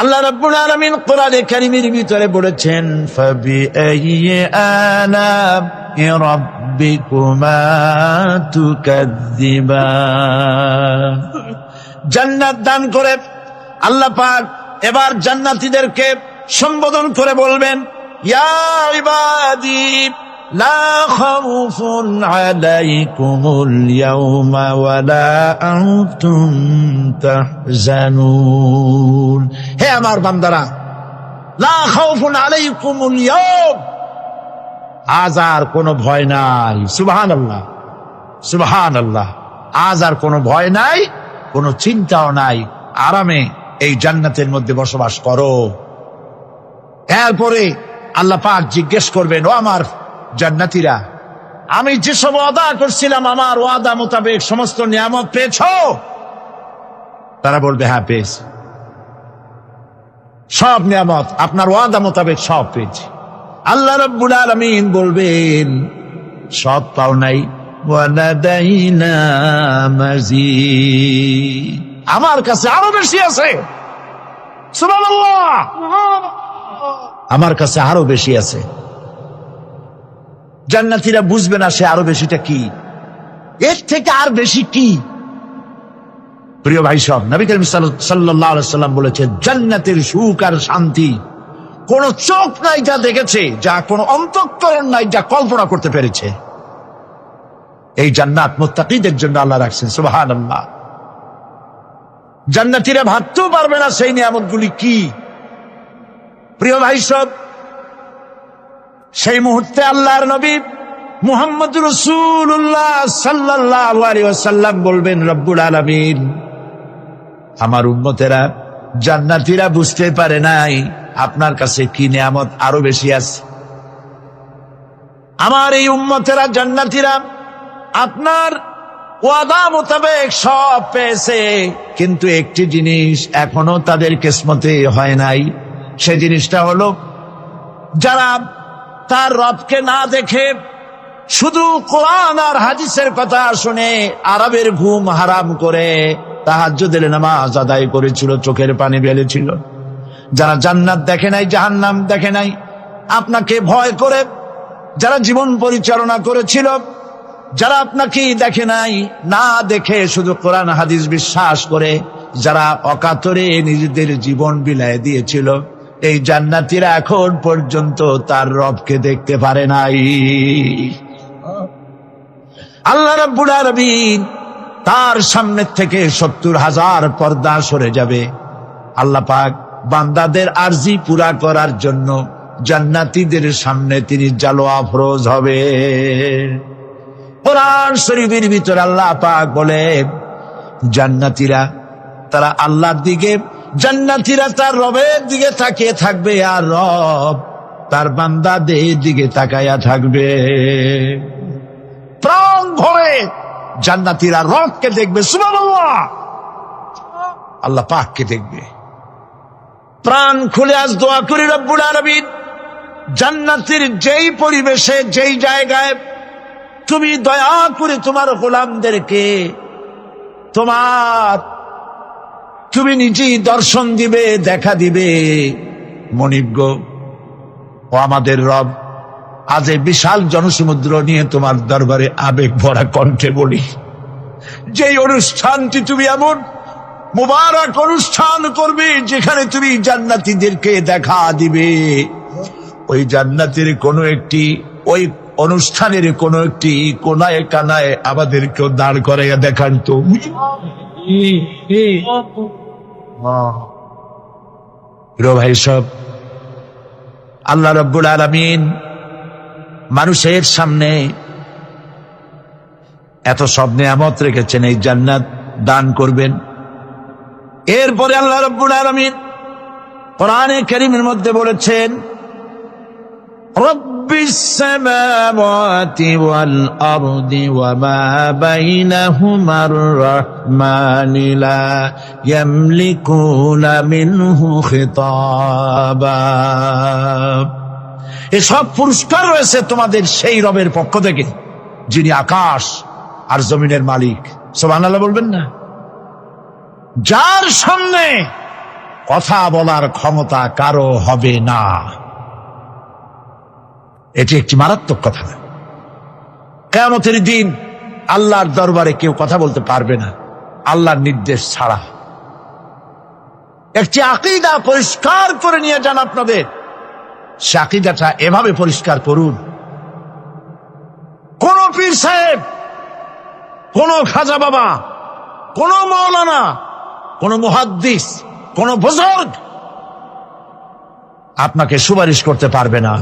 আল্লাহ রাব্বুল আলামিন কোরআনে কারীমের ভিতরে বলেছেন ফাবিআইয়ি আলা'i রাব্বিকুমা তুকাযযিবান। জান্নাত দান করে আল্লাহ পাক এবার জান্নাতীদেরকে সম্বোধন করে বলবেন, ইয়া ইবাদি লা খাউফুন আলাইকুমুল ইয়াওমা ওয়ালা আনতুম তাহজানুন। হে আমার বান্দারা, লা খাউফুন আলাইকুমুল ইয়াওম, আজ আর কোনো ভয় নাই। সুবহানাল্লাহ, সুবহানাল্লাহ। আজ আর কোনো ভয় নাই, কোনো চিন্তাও নাই, আরামে এই জান্নাতের মধ্যে বসবাস করো। এরপরে আল্লাহ পাক জিজ্ঞেস করবেন, ও আমার জান্নাতীরা, আমি যেসব ওয়াদা করছিলাম আমার ওয়াদা মোতাবেক সমস্ত নিয়ামত পেয়েছো? তারা বলবে হ্যাঁ পেয়েছি, সব নিয়ামত আপনার ওয়াদা মোতাবেক সব পেয়েছি। আল্লাহ রাব্বুল আলামিন বলবেন সব পাও নাই, ওয়ালাদাইনা মাজিদ, আমার কাছে আরো বেশি আছে। সুবহানাল্লাহ, আমার কাছে আরো বেশি আছে। জান্নাতীরা বুঝবে না সে আরো বেশিটা কি, এর থেকে আর বেশি কি। প্রিয় ভাই সব, নবী করিম সাল্লাল্লাহু আলাইহি সাল্লাম বলেছেন জান্নাতের সুখ আর শান্তি কোন চোখ নাই যা দেখেছে, যা কোন অন্তঃকরণ নাই যা কল্পনা করতে পেরেছে। এই জান্নাত মুত্তাকিদের জন্য আল্লাহ রাখছেন। সুবহানাল্লাহ। জান্নাতীরা ভাবতেও পারবে না সেই নিয়ামতগুলি কি। প্রিয় ভাই সব, সেই মুহূর্তে আল্লাহর নবী মুহাম্মদ রাসূলুল্লাহ সাল্লাল্লাহু আলাইহি ওয়াসাল্লাম বলবেন, রব্বুল আলামিন, আমার উম্মতেরা জান্নাতীরা বুঝতে পারে নাই আপনার কাছে কি নিয়ামত আরো বেশি আছে। আমার এই উম্মতেরা জান্নাতীরা আপনার ওয়াদা মোতাবেক সব পেয়েছে, কিন্তু একটি জিনিস এখনো তাদের কিসমতে হয় নাই। সে জিনিসটা হলো, যারা তার রবকে না দেখে শুধু কোরআন আর হাদিসের কথা শুনে আরবের ঘুম হারাম করে তাহাজ্জুদের নামাজ আদায় করেছিল, চোখের পানি ফেলেছিল, যারা জান্নাত দেখে নাই, জাহান্নাম দেখে নাই, আপনাকে ভয় করে যারা জীবন পরিচালনা করেছিল, যারা আপনাকে দেখে নাই, না দেখে শুধু কোরআন হাদিস বিশ্বাস করে যারা অকাতরে নিজেদের জীবন বিলায় দিয়েছিল, এই জান্নাতীরা এখন পর্যন্ত তার রবকে দেখতে পারে নাই। আল্লাহ রাব্বুল আলামিন তার সামনে থেকে ৭০,০০০ পর্দা সরে যাবে। আল্লাহ পাক বান্দাদের আরজি পুরা করার জন্য জান্নাতীদের সামনে তিনি জালোয়া ফরোজ হবে। কোরআন শরীফের ভিতরে আল্লাহ পাক বলে, জান্নাতীরা তারা আল্লাহর দিকে, জান্নাতীরা তার রবের দিকে তাকিয়ে থাকবে, আর রব তার বান্দাদের দিকে তাকায়া থাকবে। প্রাণ ভরে জান্নাতীরা রবকে দেখবে। সুবহানাল্লাহ, আল্লাহ পাককে দেখবে। প্রাণ খুলে আজ দোয়া করি, রব্বুল আলামিন, জান্নাতের যেই পরিবেশে, যেই জায়গায় তুমি দয়া করে তোমার গোলামদেরকে তুমি নিজেই দর্শন দিবে, দেখা দিবে। মনিব ও আমাদের রব, আজ এই বিশাল জনসমুদ্র নিয়ে তোমার দরবারে আবেগ ভরা কণ্ঠে বলি, যেই অনুষ্ঠানটি তুমি এমন মুবারক অনুষ্ঠান করবে যেখানে তুমি জান্নাতীদেরকে দেখা দিবে, ওই জান্নাতের কোনো একটি, ওই অনুষ্ঠানের কোন একটি কোনায় কানায় আমাদেরকেও দাঁড় করাইয়া দেখান তো। ভাই সব, আল্লাহ রাব্বুল আলামিন মানুষের সামনে এত সব নিয়ামত রেখেছেন, এই জান্নাত দান করবেন। এরপরে আল্লাহ রাব্বুল আলামিন কোরআনে কারীমের মধ্যে বলেছেন, রব্বিস সামাওয়াতি ওয়াল আরদি ওয়া মা বাইনাহুমার রাহমানি লা ইয়ামলিকুনা মিনহু খিতাবা। এসব পুরস্কার রয়েছে তোমাদের সেই রবের পক্ষ থেকে যিনি আকাশ আর জমিনের মালিক। সুবহানাল্লাহ বলবেন না? যার সামনে কথা বলার ক্ষমতা কারো হবে না। এটি একটি মারাত্মক কথা। কিয়ামতের দিন আল্লাহর দরবারে কেউ কথা বলতে পারবে না আল্লাহর নির্দেশ ছাড়া। একটি আকীদা পরিষ্কার করে নিয়ে যান আপনাদের। সে আকীদাটা এভাবে পরিষ্কার করুন, কোন পীর সাহেব, কোন খাজা বাবা, কোন মাওলানা, কোন মুহাদ্দিস, কোন বুজুর্গ আপনাকে সুপারিশ করতে পারবে না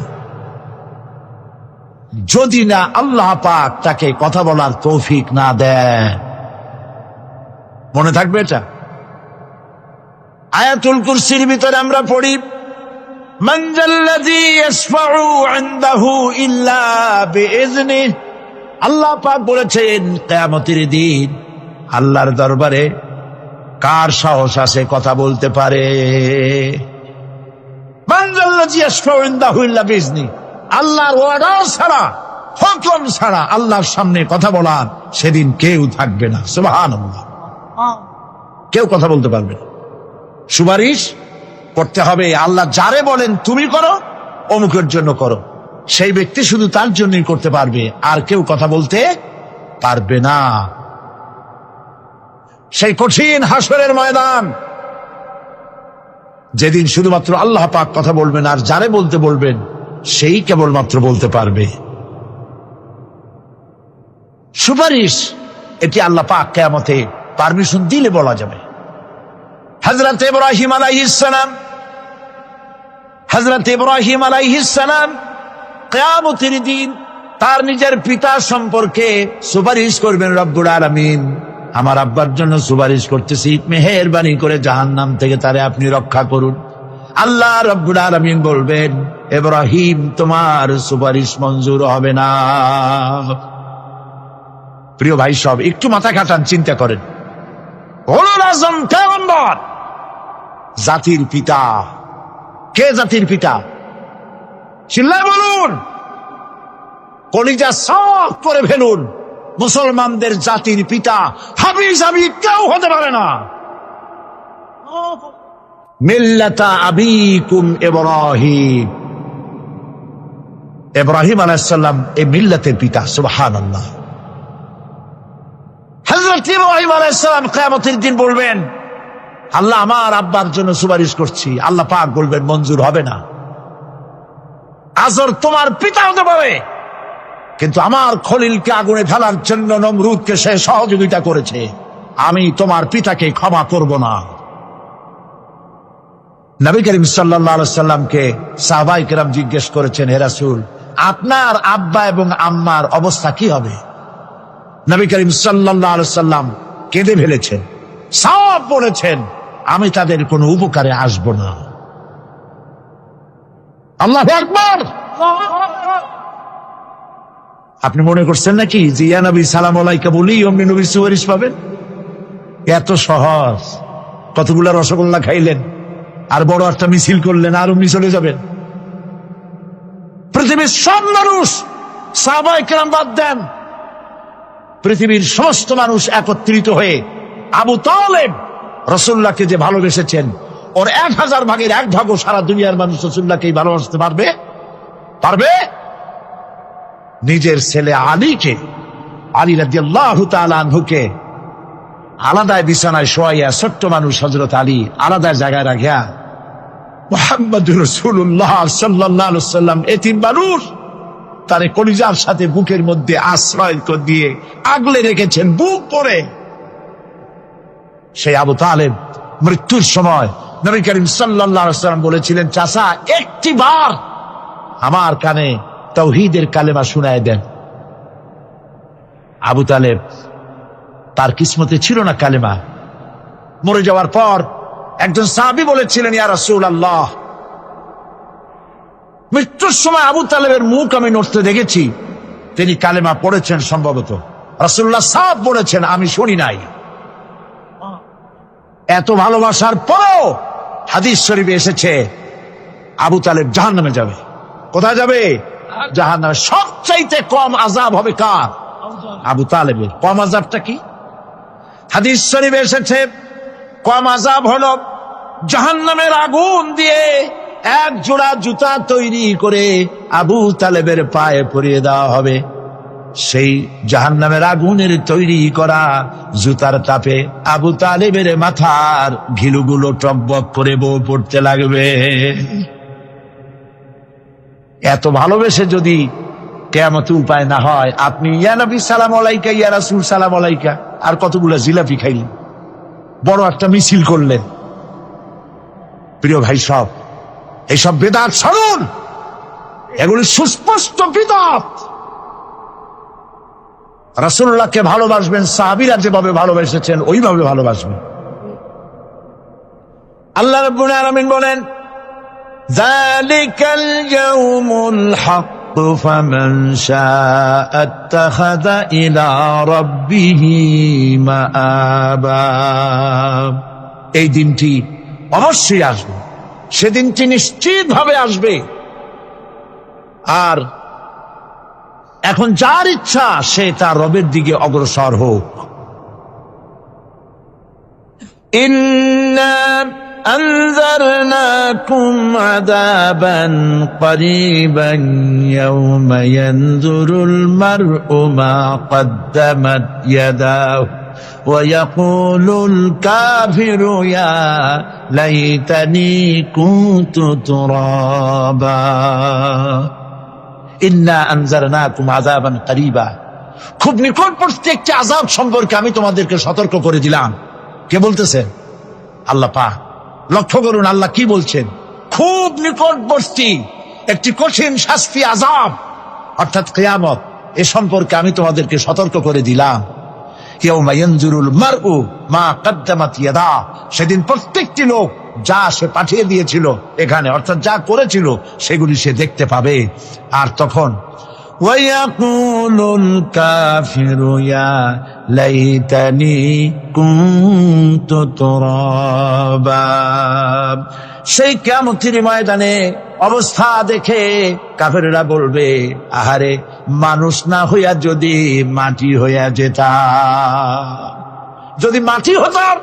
যদি না আল্লাহ পাক তাকে কথা বলার তৌফিক না দেন। মনে থাকবে এটা। আয়াতুল কুরসির ভিতরে আমরা পড়ি, মান যাল্লাযী ইয়াশফাউ ইনদাহু ইল্লা বিইজনিহি। আল্লাহ পাক বলেছেন কিয়ামতের দিন আল্লাহর দরবারে কার সাহস আছে কথা বলতে পারে? মান যাল্লাযী ইয়াশফাউ ইনদাহু ইল্লা বিইজনিহি। আল্লাহর অর্ডার ছাড়া, হুকুম ছাড়া আল্লাহর সামনে কথা বলার সেদিন কেউ থাকবে না। সুবহানাল্লাহ। কেউ কথা বলতে পারবে না। সুপারিশ করতে হবে আল্লাহ যারে বলেন তুমি করো, অমুকের জন্য করো, সেই ব্যক্তি শুধু তার জন্যই করতে পারবে, আর কেউ কথা বলতে পারবে না। সেই কঠিন হাসরের ময়দান, যেদিন শুধুমাত্র আল্লাহ পাক কথা বলবেন, আর যারে বলতে বলবেন সেই কেবলমাত্র বলতে পারবে। সুপারিশ এটি আল্লাহ পাক কিয়ামতে পারমিশন দিলে বলা যাবে। হযরত ইব্রাহিম আলাইহিস সালাম কিয়ামতের দিন তার নিজের পিতা সম্পর্কে সুপারিশ করবেন। রব্বুল আলামিন আমার আব্বার জন্য সুপারিশ করতেছি, মেহেরবানি করে জাহান্নাম থেকে তারে আপনি রক্ষা করুন। আল্লাহ রব্বুল আলামিন বলবেন, ইব্রাহিম তোমার সুপারিশ মঞ্জুর হবে না। প্রিয় ভাই সব, একটু মাথা খাটান, চিন্তা করেন। উলুল আযম পয়গম্বর, জাতির পিতা। কে জাতির পিতা? চিল্লায় বলুন, কলিজা সাফ করে ফেলুন। মুসলমানদের জাতির পিতা হাবিজ হাবিব কেউ হতে পারে না। মিল্লাতা আবিকুম ইব্রাহিম। ইব্রাহিম আলাইহিস সালাম এই মিল্লাতের পিতা। সুবহানাল্লাহ। হযরত ইব্রাহিম আলাইহিস সালাম কিয়ামতের দিন বলবেন, আল্লাহ আমার আব্বার জন্য সুপারিশ করছি। আল্লাহ পাক বলবেন মঞ্জুর হবে না। আজর তোমার পিতা হতে পারে, কিন্তু আমার খলিলকে আগুনে ফেলার জন্য নমরুদকে সে সহযোগিতা করেছে, আমি তোমার পিতাকে ক্ষমা করব না। নবী করিম সাল্লাল্লাহু আলাইহি সাল্লামকে সাহাবায়ে কেরাম জিজ্ঞেস করেছেন, হে রাসূল, আপনার আব্বা এবং আম্মার অবস্থা কি হবে? নবী করিম সাল্লাল্লাহু আলাইহি সাল্লাম কেঁদে ফেলেছেন, সব বলেছেন, আমি তাদের কোনো উপকারে আসব না। আল্লাহু আকবার। আপনি মনে করছেন নাকি যে ইয়া নবী সালাম আলাইকা বলি অমনি নবী সুপারিশ পাবেন? এত সহজ। কতগুলা রসগোল্লা খাইলেন আর বড় একটা মিছিল করলেন, আর অমনি চলে যাবেন? পৃথিবীর সব মানুষ, সাহাবায়ে কেরাম বাদ দেন, পৃথিবীর সমস্ত মানুষ একত্রিত হয়ে আবু তালেব রাসূলুল্লাহকে যে ভালোবেসেছেন, ওর 1000 ভাগের 1 ভাগও সারা দুনিয়ার মানুষ রাসূলুল্লাহকেই ভালোবাসতে পারবে? পারবে? নিজের ছেলে আলীকে, আলী রাদিয়াল্লাহু তাআলা আনহুকে আলাদায় বিছানায় শোয়াইয়া, ছোট্ট মানুষ হযরত আলী আলাদা জায়গায় রাখিয়া মুহাম্মদুর রাসূলুল্লাহ সাল্লাল্লাহু আলাইহি ওয়াসাল্লাম এতিম মানুষ তারে কলিজার সাথে বুকের মধ্যে আশ্রয় দিয়ে আগলে রেখেছেন বুক করে। সেই আবু তালেব মৃত্যুর সময় নবী করিম সাল্লাল্লাহু আলাইহি ওয়াসাল্লাম বলেছিলেন, চাচা একটি বার আমার কানে তাওহীদের কালেমা শুনায় দেন। আবু তালেব তার কিসমতে ছিল না কালেমা। মরে যাওয়ার পর একজন সাহাবী বলেছিলেন, ইয়া রাসূলুল্লাহ, মৃত্যুর সময় আবু তালেবের মুখ আমি নড়তে দেখেছি, তিনি কালেমা পড়েছেন সম্ভবত। রাসূলুল্লাহ সাহেব বলেছেন, আমি শুনি নাই। এত ভালোবাসার পরও হাদিস শরীফে এসেছে আবু তালেব জাহান্নামে যাবে। কোথায় যাবে? জাহান্নামে। সবচাইতে কম আযাব হবে কার? আবু তালেবের। কম আযাবটা কি? হাদিস শরীফে এসেছে কম আযাব হলো জাহান্নামের আগুন দিয়ে এক জোড়া জুতা তৈরি করে আবু তালেবের পায়ে পরিয়ে দেওয়া হবে। সেই জাহান্নামের আগুনের তৈরি করা জুতার তাপে আবু তালেবের মাথার ঘিলুগুলো টকবক করে বউ পড়তে লাগবে। এত ভালোবেসে যদি কিয়ামতে উপায় না হয়, আপনি ইয়া নবী সালাম আলাইকা, ইয়া রাসূল সালাম আলাইকা, আর কতগুলো জিলাপি খাইলেন, বড় একটা মিছিল করলেন। প্রিয় ভাই সব, এইসব বেদাত ছাড়ুন, এগুলি সুস্পষ্ট বিদআত। রাসূলুল্লাহকে ভালোবাসবেন, সাহাবীরা যেভাবে ভালোবেসেছেন ওইভাবে ভালোবাসবেন। আল্লাহ রাব্বুল আলামিন বলেন, যালিকাল ইয়াউমুল হক ফামান শাআ আত্তাখাযা ইলা রাব্বিহি মাআবা। এই দিনটি অবশ্যই আসবে, সেদিনটি নিশ্চিতভাবে আসবে। আর এখন যার ইচ্ছা সে তার রবের দিকে অগ্রসর হোক। ইন্না আনজারনাকুম আযাবান করিবান ইয়াওমা ইয়ানজুরুল মার'উ মা কদ্দামাত ইয়াদাহু ওয়া ইয়াকুলুল কাফিরু ইয়া লাইতানি কুনতু তুরাবা। ইন্না আনজারনাকুম আযাবান করিবা, খুব নিকটবর্তী একটি আযাব সম্পর্কে আমি তোমাদেরকে সতর্ক করে দিলাম। কে বলতেছেন? আল্লাহ পাক। লক্ষ্য করুন আল্লাহ কি বলছেন। খুব নিকটবর্তী একটি কঠিন শাস্তি, আযাব, অর্থাৎ কিয়ামত, এ সম্পর্কে আমি তোমাদেরকে সতর্ক করে দিলাম। ইয়াউমা ইয়ানজুরুল মার'উ মা কদ্দামাত ইয়াদা, সেদিন প্রত্যেকটি লোক যা সে পাঠিয়ে দিয়েছিল এখানে, অর্থাৎ যা করেছিল সেগুলি সে দেখতে পাবে। আর তখন ওয়ায়াকুলুল কাফিরু ইয়া লাইতানি কুনতু তুরাবা। সেই কিয়ামতের ময়দানে অবস্থা দেখে কাফেররা বলবে, আহারে, মানুষ না হইয়া যদি মাটি হইয়া যেতাম, যদি মাটি হতাম,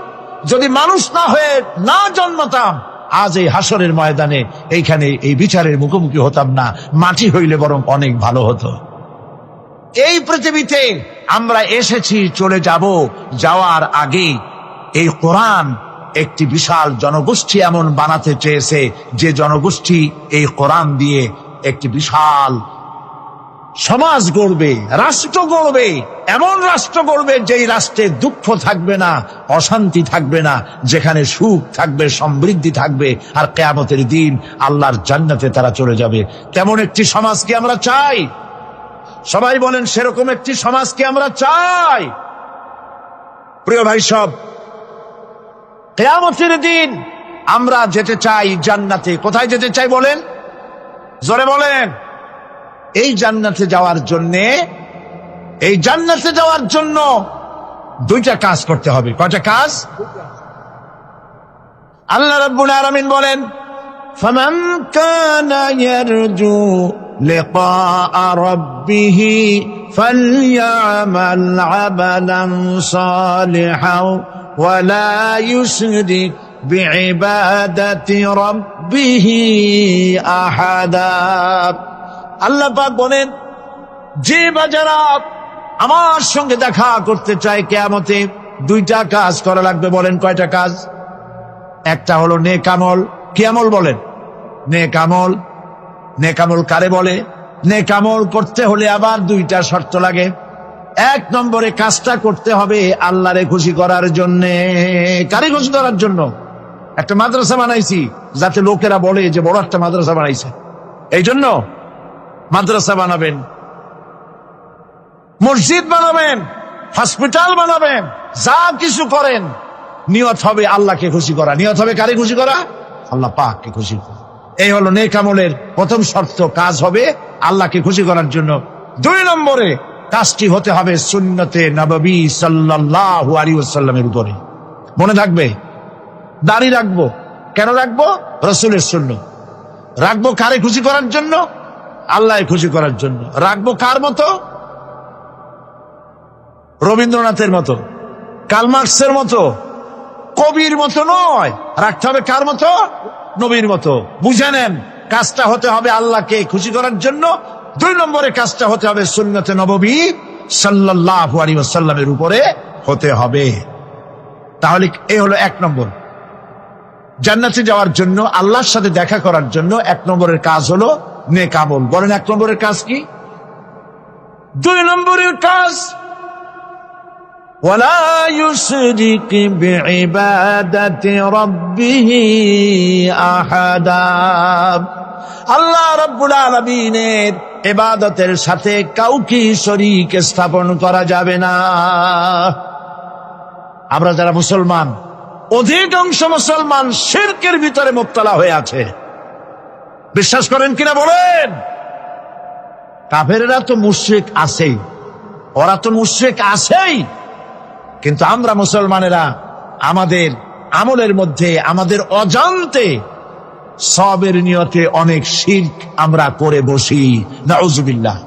যদি মানুষ না হয়ে না জন্মতাম, আজ এই হাসরের ময়দানে এইখানে এই বিচারের মুখোমুখি হতাম না, মাটি হইলে বরং অনেক ভালো হতো। এই পৃথিবীতে আমরা এসেছি, চলে যাব। যাওয়ার আগে এই কোরআন একটি বিশাল জনগোষ্ঠী এমন বানাতে চেয়েছে যে জনগোষ্ঠী এই কোরআন দিয়ে একটি বিশাল সমাজ গড়বে, রাষ্ট্র গড়বে, এমন রাষ্ট্র গড়বে যেই রাষ্ট্রে দুঃখ থাকবে না, অশান্তি থাকবে না, যেখানে সুখ থাকবে, সমৃদ্ধি থাকবে, আর কিয়ামতের দিন আল্লাহর জান্নাতে তারা চলে যাবে। তেমন একটি সমাজ কি আমরা চাই? সবাই বলেন, সেরকম একটি সমাজ কি আমরা চাই? প্রিয় ভাই সব, কিয়ামতের দিন আমরা যেতে চাই জান্নাতে। কোথায় যেতে চাই বলেন? জোরে বলেন। এই জান্নাতে যাওয়ার জন্য দুইটা কাজ করতে হবে। কয়টা কাজ? আল্লাহ রাব্বুল আলামিন বলেন, ফামান কানা ইয়ারজু লিকাআ রাব্বিহি ফালইআমাল আমালান সালিহান ওয়া লা ইউশরিক বিইবাদাতি রাব্বিহি আহাদা। আল্লাহ পাক বলেন, যে বাজারা আমার সঙ্গে দেখা করতে চায় কিয়ামতে, দুইটা কাজ করা লাগবে। বলেন কয়টা কাজ? একটা হলো নেক আমল। কি আমল বলেন? নেক আমল। নেক আমল কারে বলে? নেক আমল করতে হলে আবার দুইটা শর্ত লাগে। এক নম্বরে কাজটা করতে হবে আল্লাহরে খুশি করার জন্য। কারে খুশি করার জন্য? একটা মাদ্রাসা বানাইছি যাতে লোকেরা বলে যে বড় একটা মাদ্রাসা বানাইছে, এই জন্য মাদ্রাসা বানাবেন, মসজিদ বানাবেন, হসপিটাল বানাবেন, যা কিছু করেন নিয়ত হবে আল্লাহকে খুশি করা। নিয়ত হবে কারে খুশি করা? আল্লাহ পাককে খুশি করা। এই হলো নেক আমলের প্রথম শর্ত। কাজ হবে আল্লাহকে খুশি করার জন্য। 2 নম্বরে কাজটি হতে হবে সুন্নতে নববী সাল্লাল্লাহু আলাইহি ওয়াসাল্লামের উপরে। মনে থাকবে, দাড়ি রাখবো। কেন রাখবো? রাসূলের সুন্নাত। রাখবো কারে খুশি করার জন্য? আল্লাহকে খুশি করার জন্য। রাখবো কার মতো? রবীন্দ্রনাথের মতো, কার্ল মার্কসের মতো, কবির মতো নয়। রাখতে হবে কার মতো? নবীর মতো। বুঝে নেন, কাজটা হতে হবে আল্লাহকে খুশি করার জন্য। 2 নম্বরে কাজটা হতে হবে সুন্নতে নববী সাল্লাল্লাহু আলাইহি ওয়াসাল্লামের উপরে হতে হবে। তাহলে এই হলো 1 নম্বর। জান্নাতে যাওয়ার জন্য, আল্লাহর সাথে দেখা করার জন্য 1 নম্বরের কাজ হলো নেক আমল। বলেন 1 নম্বরের কাজ কি? 2 নম্বরের কাজ ওয়ালা ইউশরিক বিইবাদাতি রাব্বিহি আহাদা। আল্লাহ রাব্বুল আলামিনের ইবাদতের সাথে কাউকে শরীক স্থাপন করা যাবে না। আমরা যারা মুসলমান, অধিকাংশ মুসলমান শিরকের ভিতরে মুবতলা হয়ে আছে। বিশ্বাস করেন কিনা বলেন? কাফেররা তো মুশরিক আছেই, ওরা তো মুশরিক আছেই, কিন্তু আমরা মুসলমানেরা আমাদের আমলের মধ্যে, আমাদের অজান্তে সবের নিয়তে অনেক শিরক আমরা করে বসি। নাউজুবিল্লাহ।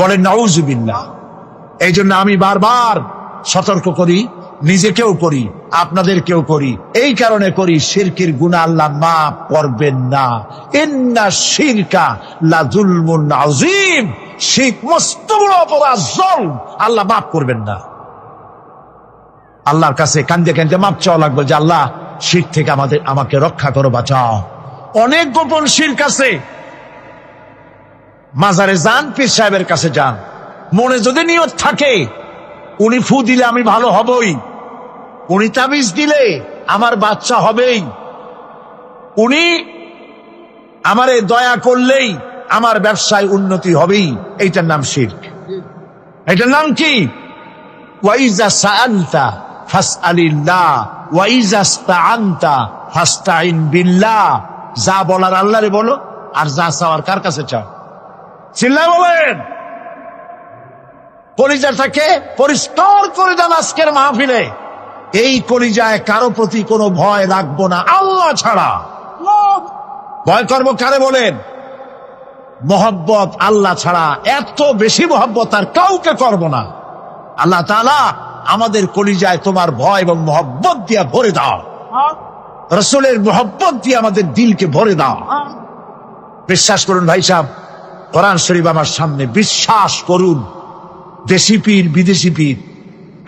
বলেন নাউজুবিল্লাহ। এই জন্য আমি বারবার সতর্ক করি, নিজেকেও করি, আপনাদেরকেও করি। এই কারণে করি, শিরকের গুনাহ আল্লাহ মাফ করবেন না। ইন্না শিরকা লাযুলমুন আযীম। শিরক মস্ত বড় অপরাধ, জুলম, আল্লাহ মাফ করবেন না। আল্লাহর কাছে কান্দে কান্দে মাপ চাওয়া লাগবে যে আল্লাহ, শিরক থেকে আমাকে রক্ষা করো, বাঁচাও। অনেক গোপন শিরক আছে। মাজারে যান, পীর সাহেবের কাছে যান, মনে যদি নিয়ত থাকে উনি ফু দিলে আমি ভালো হবই, উনি তাবিজ দিলে আমার বাচ্চা হবেই, উনি আমারে দয়া করলেই আমার ব্যবসায় উন্নতি হবেই, এইটার নাম শিরক। এটার নাম কি? ওয়াইজা সাআলতা ফাসআলিল্লাহ ওয়াইজা ইসতাআনতা ফাসতাইন বিল্লাহ। যা বলার আল্লাহরে বলো, আর যা চাওয়ার কার কাছে চাও? চিল্লায় বলেন। কলিজাটাকে পরিষ্কার করে দেন আজকের মাহফিলে। এই কলিজায় কারো প্রতি কোনো ভয় রাখবো না আল্লাহ ছাড়া। ভয় করবো কারে বলেন? মহব্বত আল্লাহ ছাড়া, এত বেশি মহব্বত আর কাউকে করবো না। আল্লাহ তাআলা আমাদের কলিজায় তোমার ভয় এবং মহব্বত দিয়ে ভরে দাও। রাসূলের মহব্বত দিয়ে আমাদের দিলকে ভরে দাও। বিশ্বাস করুন ভাই সাহেব, কোরআন শরীফ আমার সামনে, বিশ্বাস করুন। দেশি পীর, বিদেশি পীর,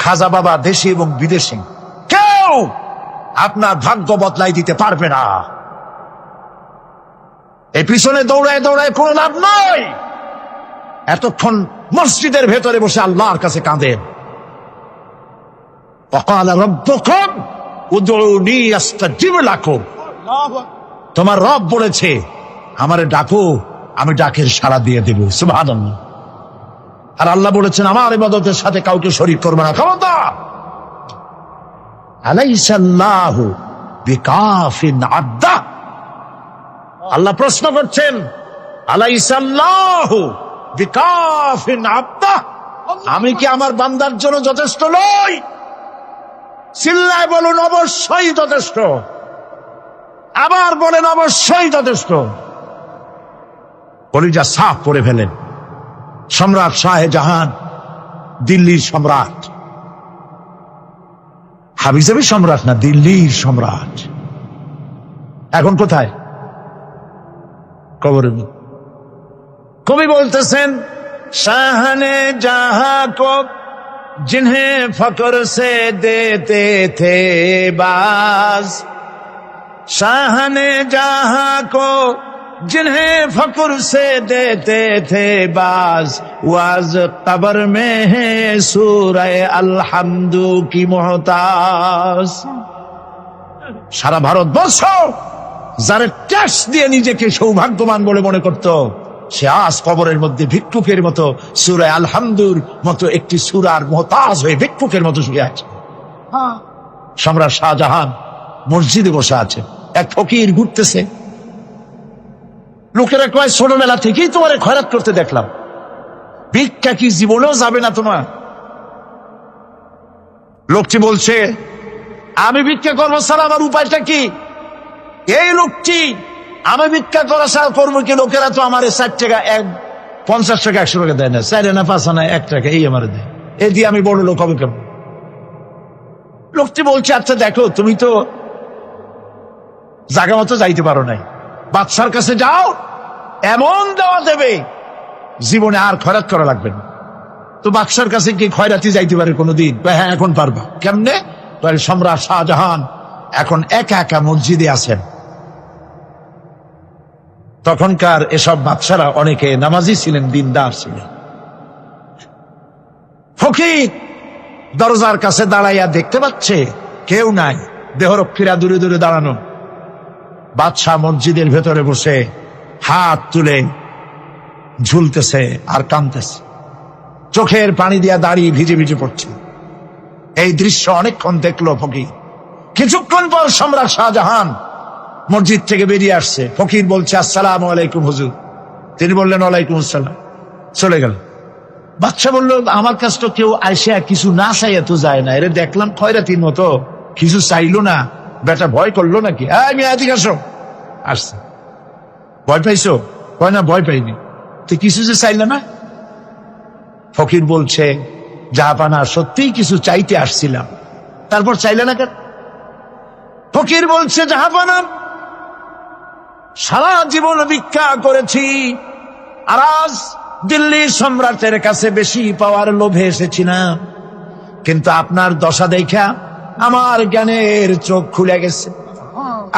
খাজা বাবা দেশি এবং বিদেশি, কেউ আপনার ভাগ্য বদলাই দিতে পারবে না। এই পিছনে দৌড়ায় দৌড়ায় কোনো লাভ নাই। এতক্ষণ মসজিদের ভেতরে বসে আল্লাহর কাছে কাঁদেন। ওয়াকালা রাব্বুকুম উদউনি আস্তাজিব লাকুম। তোমার রব বলেছে আমারে ডাকো, আমি ডাকের সাড়া দিয়ে দেব। সুবহানাল্লাহ। আর আল্লাহ বলেছেন আমার ইবাদতের সাথে কাউকে শরীক করবে না। খবরদার। আলাইসাল্লাহু বিকাফিন আবদা। আল্লাহ প্রশ্ন করছেন, আলাইসাল্লাহু বিকাফিন আবদা, আমি কি আমার বান্দার জন্য যথেষ্ট নই? চিল্লায় বলুন অবশ্যই যথেষ্ট। আবার বলেন অবশ্যই যথেষ্ট। কলিজা সাফ করে ফেলেন। সম্রাট শাহজাহান, দিল্লির সম্রাট, হাবিজাবি সম্রাট না, দিল্লির সম্রাট। এখন কোথায়? কবরে। কবি বলতেছেন, শাহনে জাহাं को जिन्हें फक्र से देते थे बाज, शाहने जहां को जिन्हें फक्र से देते थे बाज, वाज कब्र में है सूरह अलहम्दु की मोहताज। সারা ভারতবর্ষ যারা ট্যাক্স দিয়ে নিজেকে সৌভাগ্যবান বলে মনে করত, সে আজ কবরের মধ্যে ভিক্ষুকের মতো সূরা আলহামদুর মতো একটি সূরার মুহতাজ হয়ে ভিক্ষুকের মতো শুয়ে আছে। সম্রাট শাহজাহান মসজিদে বসে আছে, এক ফকির ঘুরতেছে। লোকেরা কয় ছোটবেলা থেকেই তোমার খয়রাত করতে দেখলাম, ভিক্ষা কি জীবনেও যাবে না তোমার? লোকটি বলছে, আমি ভিক্ষা করবো ছাড়া আমার উপায়টা কি? এই লোকটি আমি ভিক্ষা করা ছাড়া করবো কি? লোকেরা তো আমার 60 টাকা 50 টাকা 100 টাকা দেয় না, 4 আনা 5 আনা 1 টাকা এই আমার দেয়, এই দিয়ে আমি বড় লোক হবে কেমন? লোকটি বলছে, আচ্ছা দেখো, তুমি তো জায়গা মতো যাইতে পারো নাই, বাদশার কাছে যাও, এমন দেওয়া দেবে জীবনে আর খয়রাত করা লাগবে না। তো বাদশার কাছে কি খয়রাতি যাইতে পারে কোনোদিন? হ্যাঁ, এখন পারবা। কেমনে? সম্রাট শাহজাহান এখন একা একা মসজিদে আছেন। তখনকার এসব বাদশারা অনেকে নামাজি ছিলেন, দিনদার ছিলেন। ফকির দরজার কাছে দাঁড়াইয়া দেখতে পাচ্ছে কেউ নাই, দেহরক্ষীরা দূরে দূরে দাঁড়ানো। বাদশাহ মসজিদের ভেতরে বসে হাত তুলে ঝুলতেছে আর কাঁদতেছে, চোখের পানি দিয়া দাঁড়িয়ে ভিজে ভিজে পড়ছে। এই দৃশ্য অনেকক্ষণ দেখলো ফকির। কিছুক্ষণ পর সম্রাট শাহজাহান মসজিদ থেকে বেরিয়ে আসছে। ফকির বলছে, আসসালামু আলাইকুম হুজুর। তিনি বললেন, ওয়ালাইকুম আসসালাম। চলে গেল। বাদশা বলল, আমার কাছে তো কেউ আইসা কিছু না চাইয়া তো যায় না, এর দেখলাম খয়রাতির মতো কিছু চাইলো না, বেটা ভয় করলো নাকি? আমি এদিকে আসো। আসছে। ভয় পাইছো? কয় না, ভয় পাইনি। তো কিছু যে চাইলে না? ফকির বলছে, জাহাপানা সত্যিই কিছু চাইতে আসছিলাম, তারপর চাইলে না কেন? ফকির বলছে, জাহাপানা সারা জীবন ভিক্ষা করেছি, আর আজ দিল্লির সম্রাটের কাছে বেশি পাওয়ার লোভে এসেছি না, কিন্তু আপনার দশা দেখা আমার জ্ঞানের চোখ খুলে গেছে।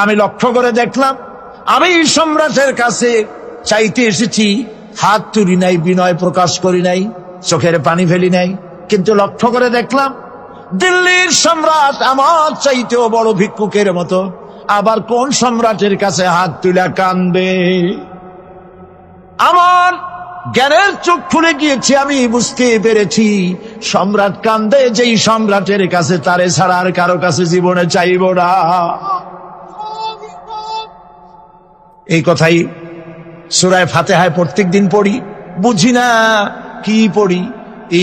আমি লক্ষ্য করে দেখলাম, আমি সম্রাটের কাছে চাইতে এসেছি, হাত তুলি নাই, বিনয় প্রকাশ করি নাই, চোখের পানি ফেলি নাই, কিন্তু লক্ষ্য করে দেখলাম দিল্লির সম্রাট আমার চাইতেও বড় ভিক্ষুকের মতো। আবার কোন সম্রাটের কাছে হাত তুলে কাঁদবে? আমার জ্ঞানের চোখ খুলে গিয়েছে, আমি বুঝতে পেরেছি সম্রাট কান্দে যেই সম্রাটের কাছে, তারে ছাড়া আর কারো কাছে জীবনে চাইব না। এই কথাই সূরা ফাতিহায় প্রত্যেক দিন পড়ি, বুঝি না কি পড়ি।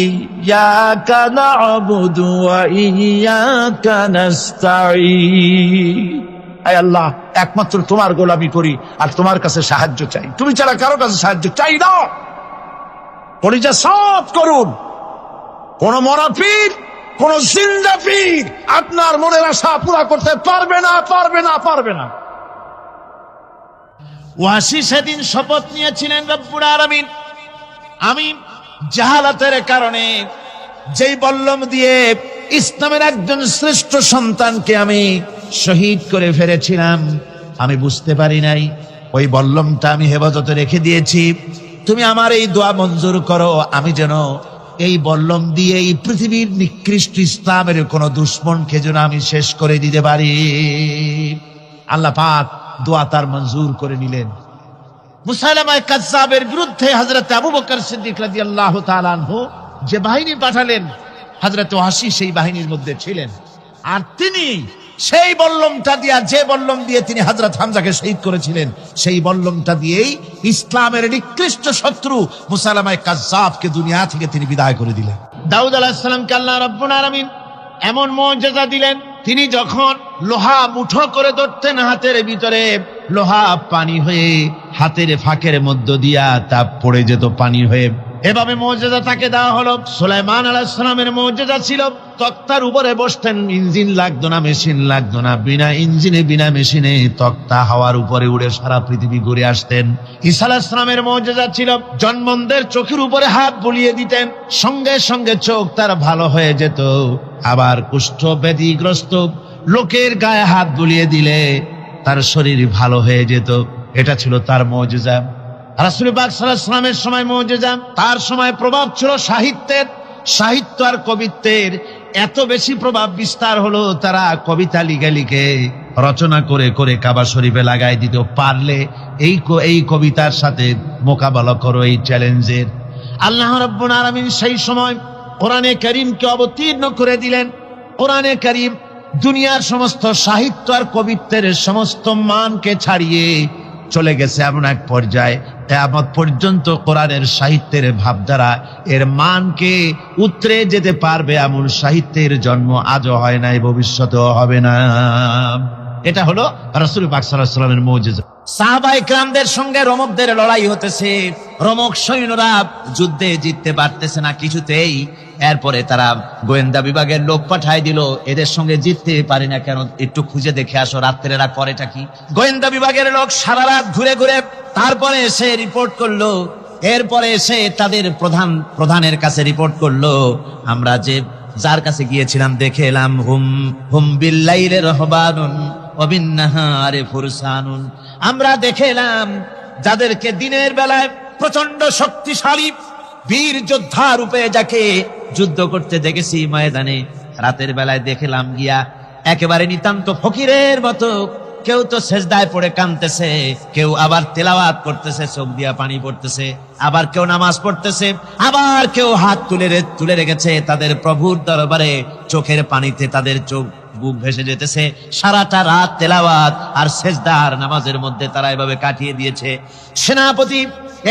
ইয়াকা না'বুদু ওয়া ইয়াকা নাস্তাঈন। আয় আল্লাহ, একমাত্র তোমার গোলামি করি আর তোমার কাছে সাহায্য চাই, তুমি ছাড়া কারো কাছে সাহায্য চাই না। পরিচয় সব করুন, কোন মরা পীর, কোন জিন্দা পীর আপনার মনের আশা পুরা করতে পারবে না, পারবে না, পারবে না। ওয়াসি সেদিন শপথ নিয়েছিলেন, রব্বুল আলামিন, আমি জাহালাতের কারণে যেই বল্লম দিয়ে ইসলামের একজন শ্রেষ্ঠ সন্তানকে আমি শহীদ করে ফেলেছিলাম, আমি বুঝতে পারি নাই, ওই বল্লমটা আমি হেফাজতে রেখে দিয়েছি। তুমি আমার এই দোয়া মঞ্জুর করো, আমি যেন এই বল্লম দিয়ে এই পৃথিবীর নিকৃষ্ট ইসলামের কোন দুশ্মনকে যেন আমি শেষ করে দিতে পারি। আল্লাহ পাক দোয়া তার মঞ্জুর করে নিলেন। মুসাইলামা কাযযাবের বিরুদ্ধে হযরত আবু বকর সিদ্দিক রাদিয়াল্লাহু তাআলা আনহু যে বাহিনী পাঠালেন, হযরত ওয়াসি সেই বাহিনীর মধ্যে ছিলেন। আর তিনি সেই বল্লমটা দিয়া, যে বল্লম দিয়ে তিনি হযরত হামজাকে শহীদ করেছিলেন, সেই বল্লমটা দিয়েই ইসলামের নিকৃষ্ট শত্রু মুসাইলামা কাযযাবকে দুনিয়া থেকে তিনি বিদায় করে দিলেন। দাউদ আলাইহিস সালামকে আল্লাহ রাব্বুল আলামিন এমন মুজিজা দিলেন, তিনি যখন লোহা মুঠো করে ধরতেন হাতের ভিতরে, লোহা পানি হয়ে হাতের ফাঁকের মধ্য দিয়া তা পড়ে যেত পানি হয়ে। এভাবে মুজিজা তাকে দেওয়া হলো। সুলাইমান আলাইহিস সালামের মুজিজা ছিল, তক্তার উপরে বসতেন, ইঞ্জিন লাগতো না, মেশিন লাগতো না, বিনা ইঞ্জিনে বিনা মেশিনে তক্তা হাওয়ার উপরে উড়ে সারা পৃথিবী ঘুরে আসতেন। ঈসা আলাইহিস সালামের মুজিজা ছিল, জন্মদের চোখের উপরে হাত বুলিয়ে দিতেন, সঙ্গে সঙ্গে চোখ তার ভালো হয়ে যেত। আবার কুষ্ঠ ব্যাধিগ্রস্ত লোকের গায়ে হাত বুলিয়ে দিলে তার শরীর ভালো হয়ে যেত। এটা ছিল তার মুজিজা। রাসূল পাক সাল্লাল্লাহু আলাইহি ওয়াসাল্লামের সময় মুজিজা, তার সময় প্রভাব ছিল সাহিত্যের, সাহিত্য আর কবিত্বের। এত বেশি প্রভাব বিস্তার হলো, তারা কবিতা লিখে লিখে রচনা করে করে কাবা শরীফে লাগাই দিতে পারলে এই কবিতার সাথে মোকাবেলা করো এই চ্যালেঞ্জের। আল্লাহ রাব্বুল আলামিন সেই সময় কোরআনে কারীমকে অবতীর্ণ করে দিলেন। কোরআনে কারীম দুনিয়ার সমস্ত সাহিত্য আর কবিত্বের সমস্ত মানকে ছাড়িয়ে চলে গেছে এমন এক পর্যায়ে, কিয়ামত পর্যন্ত কোরআনের সাহিত্যের ভাবধারা এর মানকে উতরে যেতে পারবে এমন সাহিত্যের জন্ম আজও হয় নাই, ভবিষ্যতেও হবে না। এটা হলো রাসূল পাক সাল্লাল্লাহু আলাইহি ওয়াসাল্লামের মুজিজা। সাহাবায়ে কেরামদের সঙ্গে রোমকদের লড়াই হতেছে, রোমক সৈন্যরা যুদ্ধে জিততে পারতেছে না কিছুতেই। এরপরে তারা গোয়েন্দা বিভাগের লোক পাঠায় দিল, এদের সঙ্গে জিততে পারি না কেন, একটু খুঁজে দেখে আসো রাত্রে এরা করেটা কি। গোয়েন্দা বিভাগের লোক সারা রাত ঘুরে ঘুরে তারপরে এসে রিপোর্ট করলো। এরপরে এসে তাদের প্রধানের কাছে রিপোর্ট করলো, আমরা যার কাছে গিয়েছিলাম দেখে এলাম হুম বিল্লাইলি রাহবানুন ওয়া বিন্নাহারি ফুরসানুন, আমরা দেখে এলাম যাদেরকে দিনের বেলায় প্রচন্ড শক্তিশালী বীর যোদ্ধা রূপে যাকে যুদ্ধ করতে দেখেছি ময়দানে, রাতের বেলায় দেখলাম গিয়া একেবারে নিতান্ত ফকিরের মতো কেউ তো সেজদায় পড়ে কাঁদতেছে, কেউ আবার তেলাওয়াত করতেছে, চোখ দিয়া পানি পড়তেছে, আবার কেউ নামাজ পড়তেছে, আবার কেউ হাত তুলে রেখেছে তাদের প্রভুর দরবারে, চোখের পানিতে তাদের চোখ বুক ভেসে যেতেছে। সারাটা রাত তেলাওয়াত আর সেজদা আর নামাজের মধ্যে তারা এভাবে কাটিয়ে দিয়েছে। সেনাপতি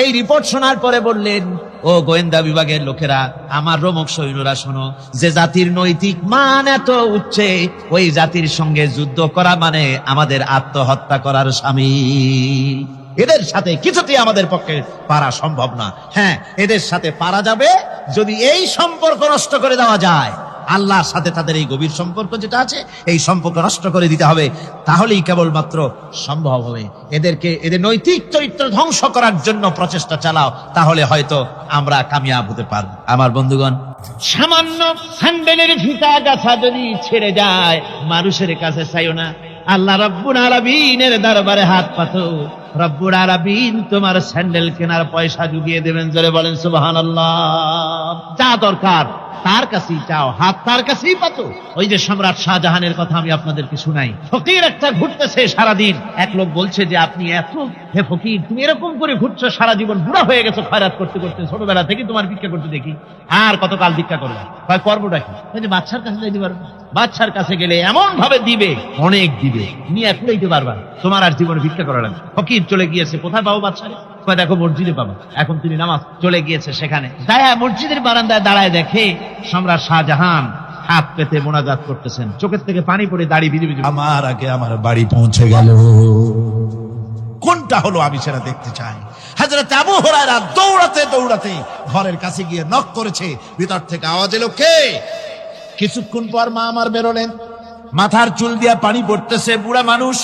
এই রিপোর্ট শোনার পরে বললেন, ও গোয়েন্দা বিভাগের লোকেরা, আমার রোমক সৈন্যরা শোনো, যে জাতির নৈতিক মান এত উচ্চে, ওই জাতির সঙ্গে যুদ্ধ করা মানে আমাদের আত্মহত্যা করার শামিল। এদের সাথে কিছুতেই আমাদের পক্ষে পারা সম্ভব না। হ্যাঁ, এদের সাথে পারা যাবে যদি এই সম্পর্ক নষ্ট করে দেওয়া যায়। আল্লাহর সাথে তাদের এই গভীর সম্পর্ক যেটা আছে, এই সম্পর্ক নষ্ট করে দিতে হবে, তাহলেই কেবলমাত্র সম্ভব হবে। এদের নৈতিক চরিত্র ধ্বংস করার জন্য প্রচেষ্টা চালাও, তাহলে হয়তো আমরা কামিয়াব হতে পারব। আমার বন্ধুগণ, সামান্য স্যান্ডেলের ফিতা গাছা যদি ছেড়ে যায়, মানুষের কাছে চাইও না, আল্লাহ রাব্বুল আলামিনের দরবারে হাত পাতো। রব্বুল আলামিন তোমার স্যান্ডেল কেনার পয়সা জুগিয়ে দেবেন। জোরে বলেন সুবহানাল্লাহ। যা দরকার তার কাছেই চাও, হাত তার কাছেই পাতো। ওই যে সম্রাট শাহজাহানের কথা আমি আপনাদেরকে শুনাই, ফকির একটা ঘুরতেছে সারাদিন। এক লোক বলছে যে আপনি হে ফকির, তুমি এরকম করে ঘুরছো সারা জীবন, বুড়া হয়ে গেছো খয়রাত করতে করতে, ছোটবেলা থেকে তোমার ভিক্ষা করতে দেখি, আর কতকাল ভিক্ষা করবে? করবোটা কি? ওই যে বাচ্চার কাছে যাইতে পারবে, বাচ্চার কাছে গেলে এমন ভাবে দিবে, অনেক দিবে, নিয়ে ফুলাইতে পারবা, তোমার আর জীবনে ভিক্ষা করা লাগবে। ফকির চলে গিয়েছে, কোথায় পাবো বাচ্চারে? দেখো মসজিদে পাবো। এখন তিনি নামাজ চলে গিয়েছে, সেখানে মসজিদের বারান্দায় দাঁড়ায় দেখে সম্রাট শাহজাহান হাত পেতে মোনাজাত করতেছেন, চোখের থেকে পানি পড়ে দাড়ি ভিজে ভিজে, আমার আগে আমার বাড়ি পৌঁছে গেল। কোনটা হলো আমি সেটা দেখতে চাই। হযরত আবু হুরায়রা দৌড়াতে দৌড়াতে ঘরের কাছে গিয়ে নক করেছে, ভিতর থেকে আওয়াজ এলো, কে? কিছুক্ষণ পর মা আমার বেরোলেন, মাথার চুল দিয়া পানি পড়তেছে, বুড়া মানুষ।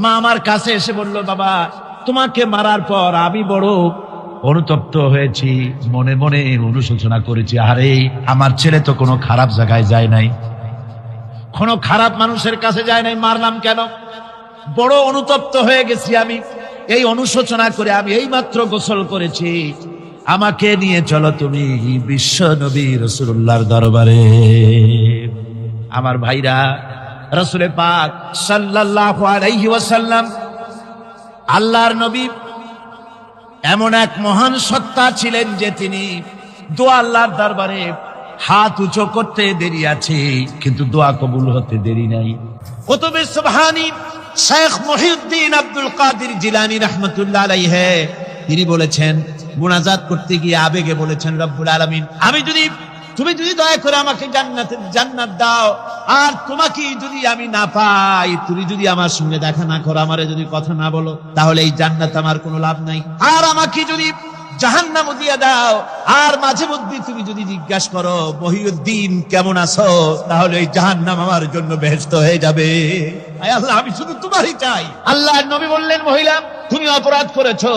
মা আমার কাছে এসে বলল, বাবা, তোমাকে মারার পর আমি বড় অনুতপ্ত হয়েছি, মনে মনে অনুশোচনা করেছি, আরে আমার ছেলে তো কোনো খারাপ জায়গায় যায় নাই, কোনো খারাপ মানুষের কাছে যায় নাই, মারলাম কেন? বড় অনুতপ্ত হয়ে গেছি আমি। এই অনুশোচনা করে আমি এই মাত্র গোসল করেছি, আমাকে নিয়ে চলো তুমি বিশ্ব নবী রাসূলুল্লাহর দরবারে। আমার ভাইরা, রাসূল পাক সাল্লাল্লাহু আলাইহি ওয়াসাল্লাম আল্লাহর নবী এমন এক মহান সত্তা ছিলেন যে তিনি দোয়া আল্লাহর দরবারে হাত উঁচু করতে দেরি আছে, কিন্তু দোয়া কবুল হতে দেরি নাই। কুতুবে সুবহানী শেখ মুহিউদ্দিন আব্দুল কাদের জিলানী রাহমাতুল্লাহ আলাইহি তিনি বলেছেন, মুনাজাত করতে গিয়ে আবেগে বলেছেন, রব্বুল আলামিন, তুমি যদি দয়া করে আমাকে জান্নাত দাও, আর তোমাকে যদি আমি না পাই, তুমি যদি আমার সঙ্গে দেখা না করো, আমারে যদি কথা না বলো, তাহলে এই জান্নাত আমার কোনো লাভ নাই। আর আমাকে যদি জাহান্নাম দিয়ে দাও, আর মাঝে মধ্যে তুমি যদি জিজ্ঞাসা করো মহিউদ্দিন কেমন আছো, তাহলে এই জাহান্নাম আমার জন্য বেহেশত হয়ে যাবে। আয় আল্লাহ, আমি শুধু তোমারই চাই। আল্লাহর নবী বললেন, মহিলা, তুমি অপরাধ করেছো,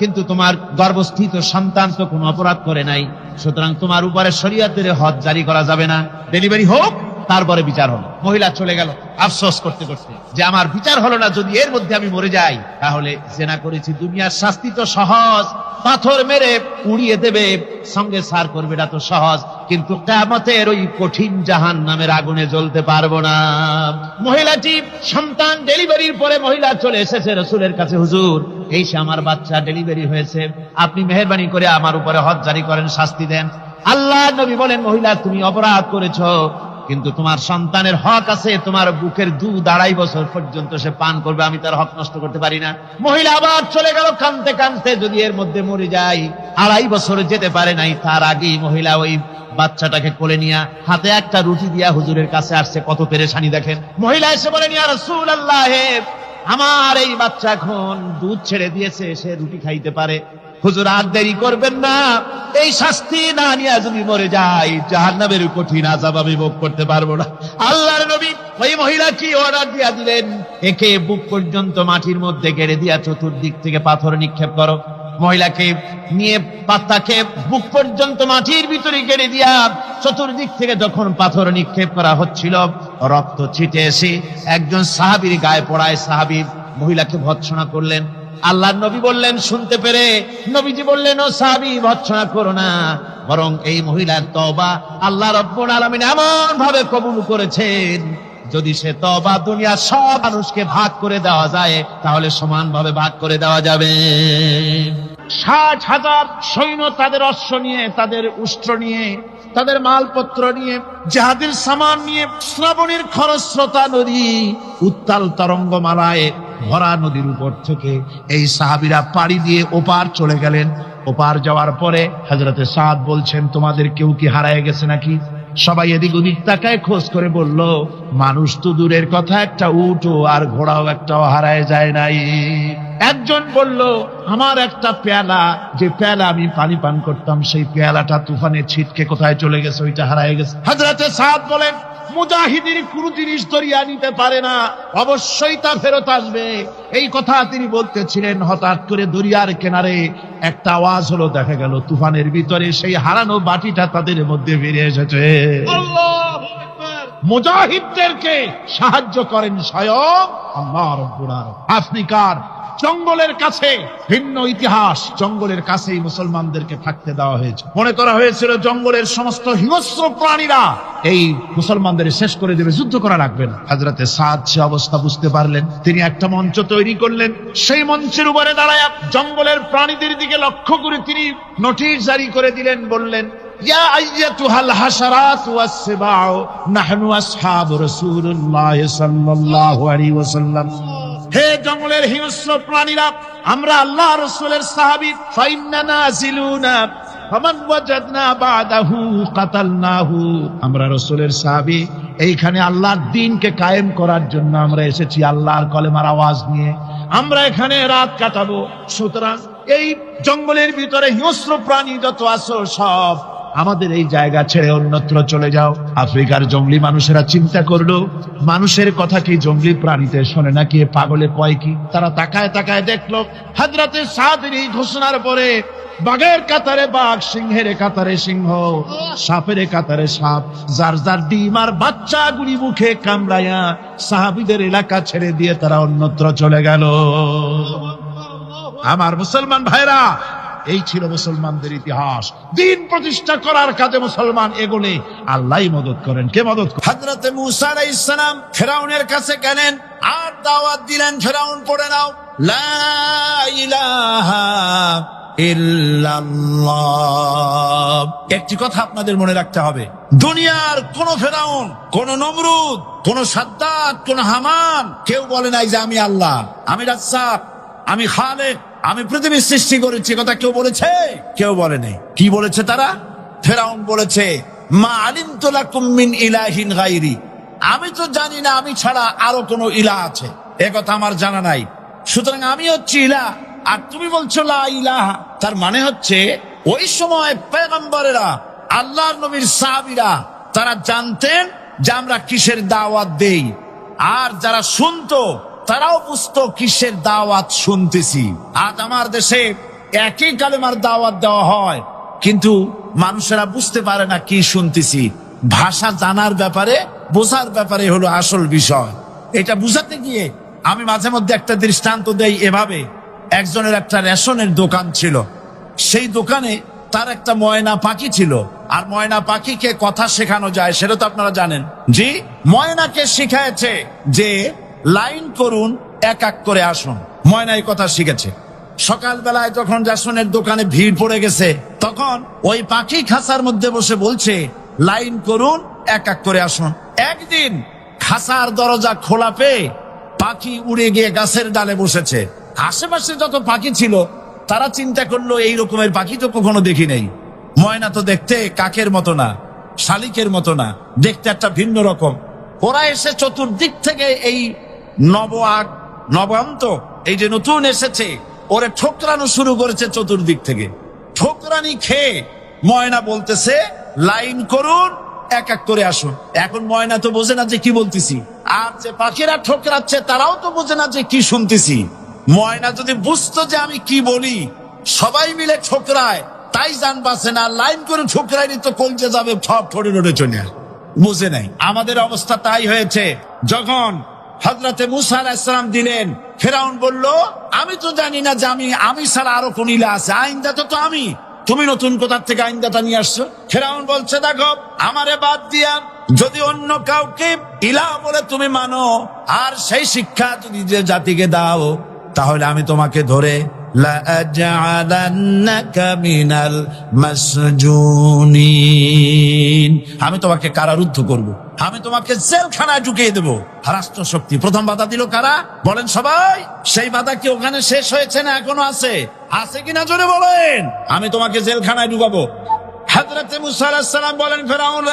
কিন্তু তোমার গর্ভস্থিত সন্তান তো কোনো অপরাধ করে নাই, সুতরাং তোমার উপরে শরীয়তের হদ জারি করা যাবে না, ডেলিভারি হোক তারপরে বিচার হলো। মহিলা চলে গেল আফসোস করতে করতে যে আমার বিচার হলো না, যদি এর মধ্যে আমি মরে যাই তাহলে জেনা করেছি, দুনিয়ার শাস্তি তো সহজ, পাথর মেরে উড়িয়ে দেবে, সঙ্গে সার করবে, এটা তো সহজ, কিন্তু কিয়ামতের ওই কঠিন জাহান্নামের আগুনে জ্বলতে পারবো না। মহিলাটি সন্তান ডেলিভারির পরে মহিলা চলে এসেছে রাসূলের কাছে, হুজুর এই সে আমার বাচ্চা ডেলিভারি হয়েছে, আপনি মেহেরবানি করে আমার উপরে হদ জারি করেন, শাস্তি দেন। আল্লাহ নবী বলেন, মহিলা তুমি অপরাধ করেছো, কিন্তু তোমার সন্তানের হক আছে, তোমার বুকের দুধ 2.5 বছর পর্যন্ত সে পান করবে, আমি তার হক নষ্ট করতে পারি না। মহিলা আবার চলে গেল কাঁদতে কাঁদতে, যদি এর মধ্যে মরে যায়, 2.5 বছর যেতে পারে নাই, তার আগেই মহিলা ওই বাচ্চাটাকে কোলে নিয়ে হাতে একটা রুটি দিয়া হুজুরের কাছে আসছে। কত পেরেশানি দেখেন। মহিলা এসে বলেন, ইয়া রাসূলুল্লাহ, আমার এই বাচ্চা এখন দুধ ছেড়ে দিয়েছে, সে রুটি খাইতে পারে, হুজুর আর দেরি করবেন না, এই শাস্তি না নিয়ে যদি মরে যায় জাহান্নামের কঠিন আযাব আমি ভোগ করতে পারবো না। আল্লাহর নবী ওই মহিলাকে অর্ডার দিয়া দিলেন, একে বুক পর্যন্ত মাটির মধ্যে গেড়ে দিয়া চতুর্দিক থেকে পাথর নিক্ষেপ করো। মহিলাকে নিয়ে পাতাকে বুক পর্যন্ত মাটির ভিতরে গেড়ে দিয়া চতুর্দিক থেকে যখন পাথর নিক্ষেপ করা হচ্ছিল, রক্ত ছিটে এসে একজন সাহাবীর গায়ে পড়ায়, সাহাবী মহিলাকে ভৎসনা করলেন। আল্লাহর নবী বললেন, শুনতে পেরে নবীজি বললেন, ও সাহাবী ভৎসনা করো না, বরং এই মহিলার তওবা আল্লাহ রাব্বুল আলামিন এমন ভাবে কবুল করেছেন, যদি সে তওবা দুনিয়ার সব মানুষকে ভাগ করে দেওয়া যায় তাহলে সমানভাবে ভাগ করে দেওয়া যাবে। 60,000 সৈন্য তাদের অশ্ব নিয়ে, তাদের উষ্ট্র নিয়ে, তাদের মালপত্র নিয়ে, জাহাজের সামান নিয়ে শ্রাবণীর খরস্রোতা নদী, উত্তাল তরঙ্গমালায় ভরা নদীর উপর থেকে এই সাহাবীরা পাড়ি দিয়ে ওপার চলে গেলেন। ওপার যাওয়ার পরে হযরতে সাদ বলছেন, তোমাদের কেউ কি হারায় গেছে নাকি? সবাই এদিক ওদিক তাকায়, খোঁজ করে বলল, মানুষ তো দূরের কথা, একটা উটও আর ঘোড়াও একটাও হারায় যায় নাই। একজন বলল, আমার একটা পেয়ালা, যে পেয়ালা আমি পানি পান করতাম, সেই পেয়ালাটা তুফানে ছিটকে কোথায় চলে গেছে, ওইটা হারায় গেছে। হযরতে সাদ বলেন, মুজাহিদের কোন জিনিস দরিয়া নিতে পারে না, অবশ্যই তা ফেরত আসবে। এই কথা তিনি বলতেছিলেন, হঠাৎ করে দরিয়ার কিনারে একটা আওয়াজ হলো, দেখা গেল তুফানের ভিতরে সেই হারানো বাটিটা তাদের মধ্যে ফিরে এসেছে। আল্লাহু আকবার। মুজাহিদদেরকে সাহায্য করেন স্বয়ং আল্লাহ রাব্বুল আলামিন। আফ্রিকার জঙ্গলের কাছে ভিন্ন ইতিহাস, জঙ্গলের কাছেই মুসলমানদেরকে থাকতে দেওয়া হয়েছে। মনে করা হয়েছিল জঙ্গলের সমস্ত হিংস্র প্রাণীরা এই মুসলমানদের শেষ করে দেবে, যুদ্ধ করা লাগবে না। হযরতে সাদ সে অবস্থা বুঝতে পারলেন, তিনি একটা মঞ্চ তৈরি করলেন। সেই মঞ্চের উপরে দাঁড়ায় জঙ্গলের প্রাণীদের দিকে লক্ষ্য করে তিনি নোটিশ জারি করে দিলেন, বললেন, ইয়া আইয়াতুহাল হাশারাত ওয়াস সিবাউ নাহনু আসহাবু রাসূলুল্লাহ সাল্লাল্লাহু আলাইহি ওয়াসাল্লাম। হে জঙ্গলের হিংস্র প্রাণীরা, আমরা আল্লাহ রাসূলের সাহাবী, ফাইন্না নাজিলুনা ফামান ওয়াজাদনা বাদাহু কাতালনাহু। আমরা রাসূলের সাহাবী, এইখানে আল্লাহর দ্বীনকে কায়েম করার জন্য আমরা এসেছি, আল্লাহর কলেমার আওয়াজ নিয়ে আমরা এখানে রাত কাটাবো। সুতরাং এই জঙ্গলের ভিতরে হিংস্র প্রাণী যত আছো সব আমাদের এই জায়গা ছেড়ে অন্যত্র চলে যাও। আফ্রিকার জঙ্গলি মানুষেরা চিন্তা করলো, মানুষের কথা কি জঙ্গলি প্রাণীতে শোনে নাকি, পাগলে কয় কি? তারা তাকায় তাকায় দেখলো, হযরতে সাদের এই ঘোষণার পরে বাঘের কাতারে বাঘ, সিংহের কাতারে সিংহ, সাপের কাতারে সাপ, যার যার ডিম আর বাচ্চাগুলি মুখে কামড়াইয়া সাহাবীদের এলাকা ছেড়ে দিয়ে তারা অন্যত্র চলে গেল। আমার মুসলমান ভাইরা, এই ছিল মুসলমানদের ইতিহাস। দ্বীন প্রতিষ্ঠা করার কাজে মুসলমান এগোলে আল্লাহই মদত করেন। কে মদত করেন? হযরতে মূসা আলাইহিস সালাম ফেরাউনের কাছে গেলেন আর দাওয়াত দিলেন, ফেরাউন পড়ে নাও লা ইলাহা ইল্লাল্লাহ। একটি কথা আপনাদের মনে রাখতে হবে, দুনিয়ার কোন ফেরাউন, কোন নমরুদ, কোন সাদ্দাত, কোন হামান কেউ বলে নাই যে আমি আল্লাহ, আমি রাজ্জাক, আমি খালেক, আমি পৃথিবীর সৃষ্টি করেছি। কথা কেউ বলেছে? কেউ বলে নাই। কি বলেছে তারা? ফেরাউন বলেছে, মা আলিমতু লাকুম মিন ইলাহিন গায়রি, আমি তো জানি না আমি ছাড়া আরো কোনো ইলাহ আছে, এ কথা আমার জানা নাই, সুতরাং আমি হচ্ছি ইলাহ, আর তুমি বলছো লা ইলাহা। তার মানে হচ্ছে ওই সময় পয়গম্বরেরা, আল্লাহর নবীর সাহাবীরা, তারা জানতেন যে আমরা কিসের দাওয়াত দেই, আর যারা শুনতো তারাও বুঝতো কিসের দাওয়াত শুনতেছি। আজ আমার দেশে একই কালেমার দাওয়াত দেওয়া হয়, কিন্তু মানুষেরা বুঝতে পারে না কি শুনতেছি। ভাষা জানার ব্যাপারে বোঝার ব্যাপারে হলো আসল বিষয়। এটা বুঝাতে গিয়ে আমি মাঝে মধ্যে একটা দৃষ্টান্ত দেই এভাবে। একজনের একটা রেশনের দোকান ছিল, সেই দোকানে তার একটা ময়না পাখি ছিল। আর ময়না পাখিকে কথা শেখানো যায় সেটা তো আপনারা জানেন। জি, ময়নাকে শিখায়েছে যে লাইন করুন, এক এক করে আসুন। ময়না এই কথা শিখেছে। সকালবেলায় যখন রেশনের দোকানে ভিড় পড়ে গেছে, তখন ওই পাখি খাঁচার মধ্যে বসে বলছে লাইন করুন, এক এক করে আসুন। একদিন খাঁচার দরজা খোলা পেয়ে পাখি উড়ে গিয়ে গাছের ডালে বসেছে। আশেপাশে যত পাখি ছিল তারা চিন্তা করলো এই রকমের পাখি তো কখনো দেখি নাই। ময়না তো দেখতে কাকের মতো না, শালিকের মতো না, দেখতে একটা ভিন্ন রকম। ওরা এসে চতুর্দিক থেকে এই নবান্ত এই যে নতুন এসেছে ওরে ঠোকরানো শুরু করেছে চতুর্দিক থেকে। ঠোকরানি খেয়ে ময়না বলতেছে লাইন করুন, এক এক করে আসুন। এখন ময়না তো বোঝে না যে কি বলতেছি, আর যে পাখিরা ঠোকরাচ্ছে তারাও তো বোঝে না যে কি শুনতেছি। ময়না যদি বুঝতো যে আমি কি বলি, সবাই মিলে ঠোকরায়, তাই জান বাঁচে না। লাইন করে ঠোকরাইনি তো কলজে যাবে, সব ঠোঁটে ঠোঁটে চলে বুঝে নাই। আমাদের অবস্থা তাই হয়েছে। যখন হযরতে মূসা আলাইহিস সালাম দিলেন, ফেরাউন বলল আমি তো জানি না যে আমি ছাড়া আরো কোন ইলা আছে, আইনদাতা তো আমি, তুমি নতুন কোথা থেকে আইনদাতা নিয়ে আসছো? ফেরাউন বলছে দেখো, আমারে বাদ দিয়া যদি অন্য কাউকে ইলা বলে তুমি মানো, আর সেই শিক্ষা যদি যে জাতিকে দাও, তাহলে আমি তোমাকে ধরে লাআজআলান্নাকা মিনাল মাসজুনিন, আমি তোমাকে কারারুদ্ধ করব, আমি তোমাকে জেলখানায় ঢুকিয়ে দেবো। রাষ্ট্র শক্তি প্রথম বাধা দিল কারা? বলেন সবাই। সেই বাধা কি ওখানে শেষ হয়েছে না এখনো আছে? আছে কিনা জোরে বলেন। আমি তোমাকে জেলখানায় ঢুকাবো। হযরতে মূসা আলাইহিস সালাম বলেন ফেরাউন,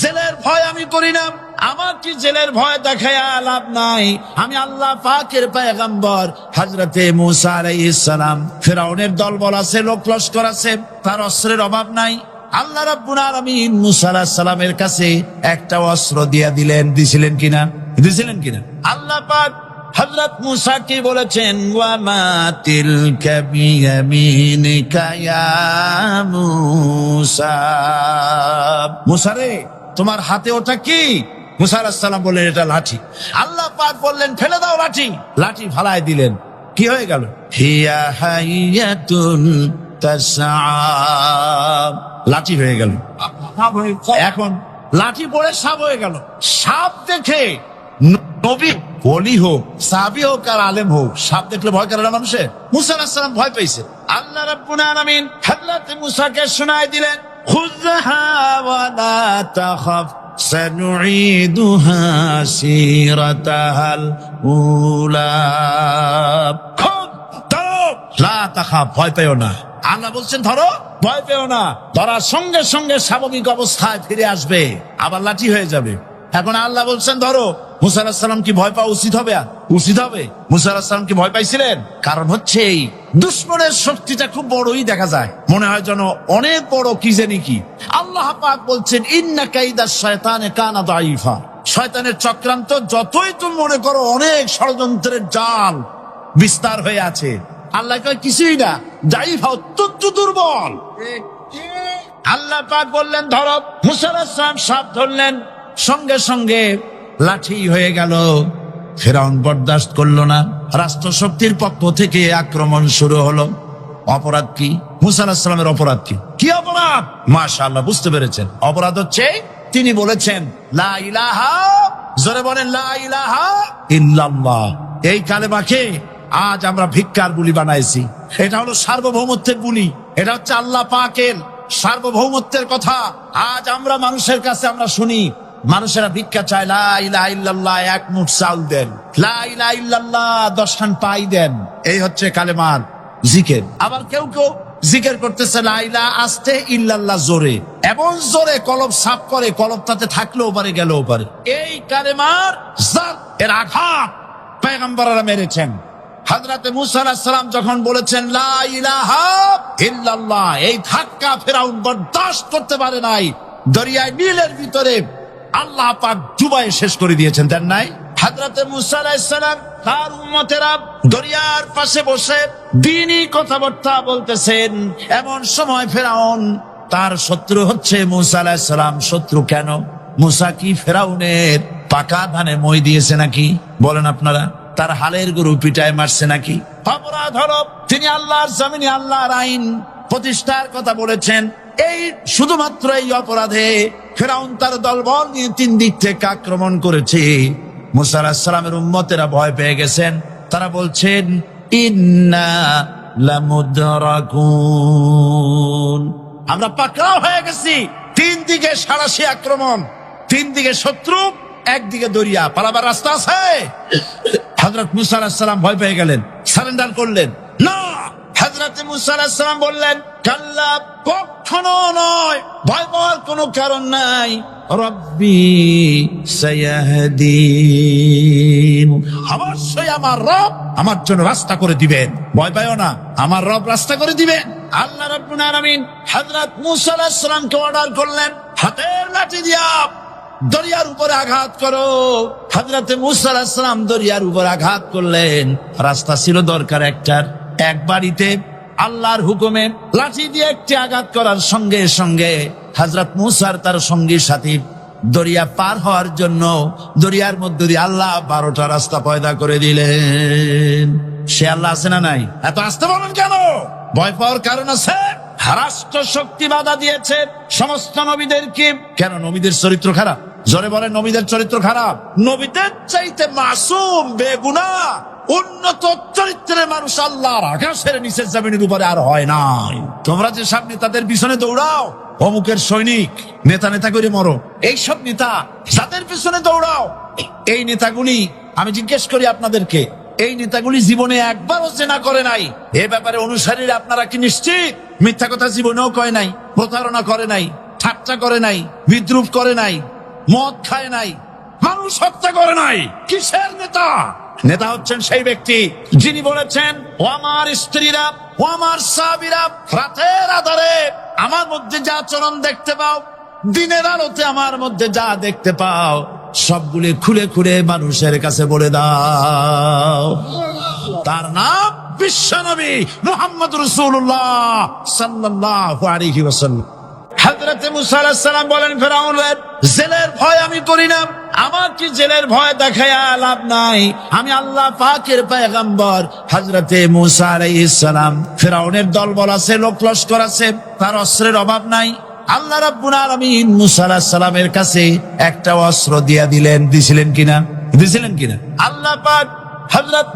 জেলের ভয় আমি করি না, আমার কি জেলের ভয় দেখায়া লাভ নাই, আমি আল্লাহ পাকের পয়গম্বর। হযরতে মূসা আলাইহিস সালাম, ফেরাউনের দলবল আছে, লোক লস্কর আছে, তার অস্ত্রের অভাব নাই। আল্লাহ রাব্বুল আলামিন মূসা আলাইহিস সালামের কাছে একটা অস্ত্র দিয়া দিলেন। দিছিলেন কিনা? আল্লাহ পাক হযরত মূসা কি বলেছেন, ওয়া মা তিলকা বিয়ামিনিকা ইয়া মূসা, মূসা রে তোমার হাতে ওটা কি? মূসা আলাইহিস সালাম বললেন এটা লাঠি। আল্লাহ পাক বললেন ফেলে দাও লাঠি। লাঠি ফালায় দিলেন। কি হয়ে গেল? হিয়া হাইয়াতুন তাসআ, লাঠি হয়ে গেল। এখন লাঠি পড়ে সাপ হয়ে গেল। সাপ দেখে নবী, ওলি হোক, সাহাবী হোক আর আলেম হোক, সাপ দেখলে ভয় করে না মানুষের? মূসা আলাইহিস সালাম ভয় পেয়েছে। আল্লাহ রাব্বুল আলামিন হযরত মূসাকে শোনায় দিলেন, খুযহা ওয়া লা তাখাফ সানুঈদুহা সিরাতাহাল উলা, ধরো, লা তাখাফ, ভয় পেও না। আল্লাহ বলছেন ধরো, ভয় পেও না। ধরার সঙ্গে সঙ্গে স্বাভাবিক অবস্থায় ফিরে আসবে, আবার লাঠি হয়ে যাবে। এখন আল্লাহ বলছেন ধরো। মূসা আলাইহিস সালাম কি ভয় পাওয়া উচিত হবে? উচিত হবে। মূসা আলাইহিস সালাম কি ভয় পাইছিলেন? কারণ হচ্ছে এই দুশমনের শক্তিটা খুব বড়ই দেখা যায়, মনে হয় যেন অনেক বড় কি জানি কি। আল্লাহ পাক বলছেন ইন্না কাইদাশ শায়তানে কানা দাঈফা, শয়তানের চক্রান্ত যতই তুমি মনে করো অনেক ষড়যন্ত্রের জাল বিস্তার হয়ে আছে, আল্লাহ কয় কিছুই না, দাঈফা অত্যন্ত দুর্বল। আল্লাহ পাক বললেন ধরো। মূসা আলাইহিস সালাম সাপ ধরলেন, সঙ্গে সঙ্গে লাঠি হয়ে গেল। ফেরাউন বরদাস্ত করলো না, রাষ্ট্রশক্তির পক্ষ থেকে আক্রমণ শুরু হলো। অপরাধ কি? মূসা আলাইহিস সালামের অপরাধ কি? কি অপরাধ? মাশাআল্লাহ, বুঝতে পেরেছেন। অপরাধ হচ্ছে তিনি বলেছেন লা ইলাহা, জোরে বলেন লা ইলাহা ইল্লাল্লাহ। এই কালেমাকে আজ আমরা ভিক্ষার বুলি বানাইছি। এটা হলো সার্বভৌমত্বের বুলি, এটা হচ্ছে আল্লাহ পাকের সার্বভৌমত্বের কথা। আজ আমরা মানুষের কাছে আমরা শুনি, মানুষেরা ভিক্ষা চায়, লা ইলাহা ইল্লাল্লাহ, এক মুঠ চাল দেন, লা ইলাহা ইল্লাল্লাহ 10 খান পাই দেন। এই হচ্ছে কালেমার জিকির। আবার কেউ কেউ জিকির করতেছে লা ইলাহা আস্তে, ইল্লাল্লাহ জোরে, এমন জোরে কলব সাফ করে, কলব তাতে থাকলেও পারে গেলেও পারে। এই কালেমার জাত, এর আঘাত পয়গম্বররা মেরেছেন। হযরতে মূসা আলাইহিস সালাম যখন বলেছেন লা ইলাহা ইল্লাল্লাহ, এই ধাক্কা ফেরাউন বরদাস্ত করতে পারে নাই। দরিয়ায় নীলের ভিতরে আল্লাহ পাক ডুবাই শেষ করে দিয়েছেন, দেন নাই? হযরতে মূসা আলাইহিস সালাম তার উম্মতেরা দরিয়ার পাশে বসে দ্বীনি কথাবার্তা বলতেছেন। এমন সময় ফেরাউন, তার শত্রু হচ্ছে মূসা আলাইহিস সালাম। শত্রু কেন? মুসা কি ফেরাউনের পাকা ধানে মই দিয়েছে নাকি? বলেন আপনারা, তার হালের গরু পিটায় মারছে নাকি? অপরাধ হলো তিনি আল্লাহর জমিনে আল্লাহর আইন প্রতিষ্ঠার কথা বলেছেন। এই শুধুমাত্র এই অপরাধে ফেরাউন তার দলবল নিয়ে 3 দিক থেকে আক্রমণ করেছে। মুসা আলাইহিস সালামের উম্মতেরা ভয় পেয়ে গেছেন। তারা বলছেন ইন্না লামুদরাকুন, আমরা পাকড়াও হয়ে গেছি। 3 দিকে সারাশি আক্রমণ, 3 দিকে শত্রু, একদিকে দরিয়া, পালাবার রাস্তা আছে? হযরত মুসা আলাইহিস সালাম ভয় পেয়ে গেলেন, সারেন্ডার করলেন না। হযরত মুসা আলাইহিস সালাম বললেন কাল্লা, কখনো নয়, ভয় পাওয়ার কোনো কারণ নাই। রব্বি সায়াহদিন, অবশ্যই আমার রব আমার জন্য রাস্তা করে দিবেন, ভয় পাইও না, আমার রব রাস্তা করে দিবেন। আল্লাহ রাব্বুল আলামিন হযরত মুসা আলাইহিস সালামকে অর্ডার করলেন, হাতের লাঠি দিয়া দরিয়ার উপরে আঘাত করো। হযরত মুসা আলাইহিস সালাম দরিয়ার উপর আঘাত করলেন। রাস্তা ছিল দরকার একটার, এক বাড়িতে আল্লাহর হুকুমে লাঠি দিয়ে একটি আঘাত করার সঙ্গে সঙ্গে হযরত মুসার তার সঙ্গী সাথী দরিয়া পার হওয়ার জন্য দরিয়ার মধ্যে দিয়ে আল্লাহ 12টা রাস্তা পয়দা করে দিলেন। সে আল্লাহ আছে না নাই? এত আসতে বলেন কেন? ভয় পাওয়ার কারণ আছে। রাষ্ট্র শক্তি বাধা দিয়েছে সমস্ত নবীদেরকে। কেন? নবীদের চরিত্র খারাপ? জোরে বলেন, নবীদের চরিত্র খারাপ? নবীদের চাইতে মাসুম বেগুনাহ উন্নত চরিত্রের মানুষ আল্লাহর আকাশের নিচের জমিনের উপরে আর হয় নাই। তোমরা যে সব নেতাদের পিছনে দৌড়াও, অমুকের সৈনিক, নেতা নেতা করে মরো, এইসব নেতা যাদের পিছনে দৌড়াও, এই নেতাগুলি, আমি জিজ্ঞেস করি আপনাদেরকে, এই নেতাগুলি জীবনে একবারও জেনা করে নাই? এ ব্যাপারে অনুসারীরা আপনারা কি নিশ্চিত? মিথ্যা কথা জীবনেও কয় নাই, প্রতারণা করে নাই, ঠাট্টা করে নাই, বিদ্রুপ করে নাই, মদ খায় নাই, মানুষ হত্যা করে নাই। কিসের নেতা? নেতা হচ্ছেন সেই ব্যক্তি যিনি বলেছেন, ও আমার স্ত্রীরা, ও আমার সাহাবীরা, রাতের আধারে আমার মধ্যে যা আচরণ দেখতে পাও, দিনের আলোতে আমার মধ্যে যা দেখতে পাও, সবগুলি খুলে খুলে মানুষের কাছে বলে দাও। তার নাম বিশ্বনবী মুহাম্মদ রাসূলুল্লাহ সাল্লাল্লাহু আলাইহি ওয়াসাল্লাম। হযরত মুসা আলাইহিস সালাম বলেন, ফেরাউনের জেলের ভয় আমি করি না, আমার কি জেলের ভয় দেখায়া লাভ নাই? আমি আল্লাহ পাকের পয়গম্বর। হযরত মুসা আলাইহিস সালাম, ফেরাউনের দলবল আছে, লোক লস্কর আছে, তার অস্ত্রের অভাব নাই। আল্লাহ রাব্বুল আলামিন মুসা আলাইহিস সালামের কাছে একটা অস্ত্র দিয়া দিলেন। দিছিলেন কিনা? আল্লাহ পাক হযরত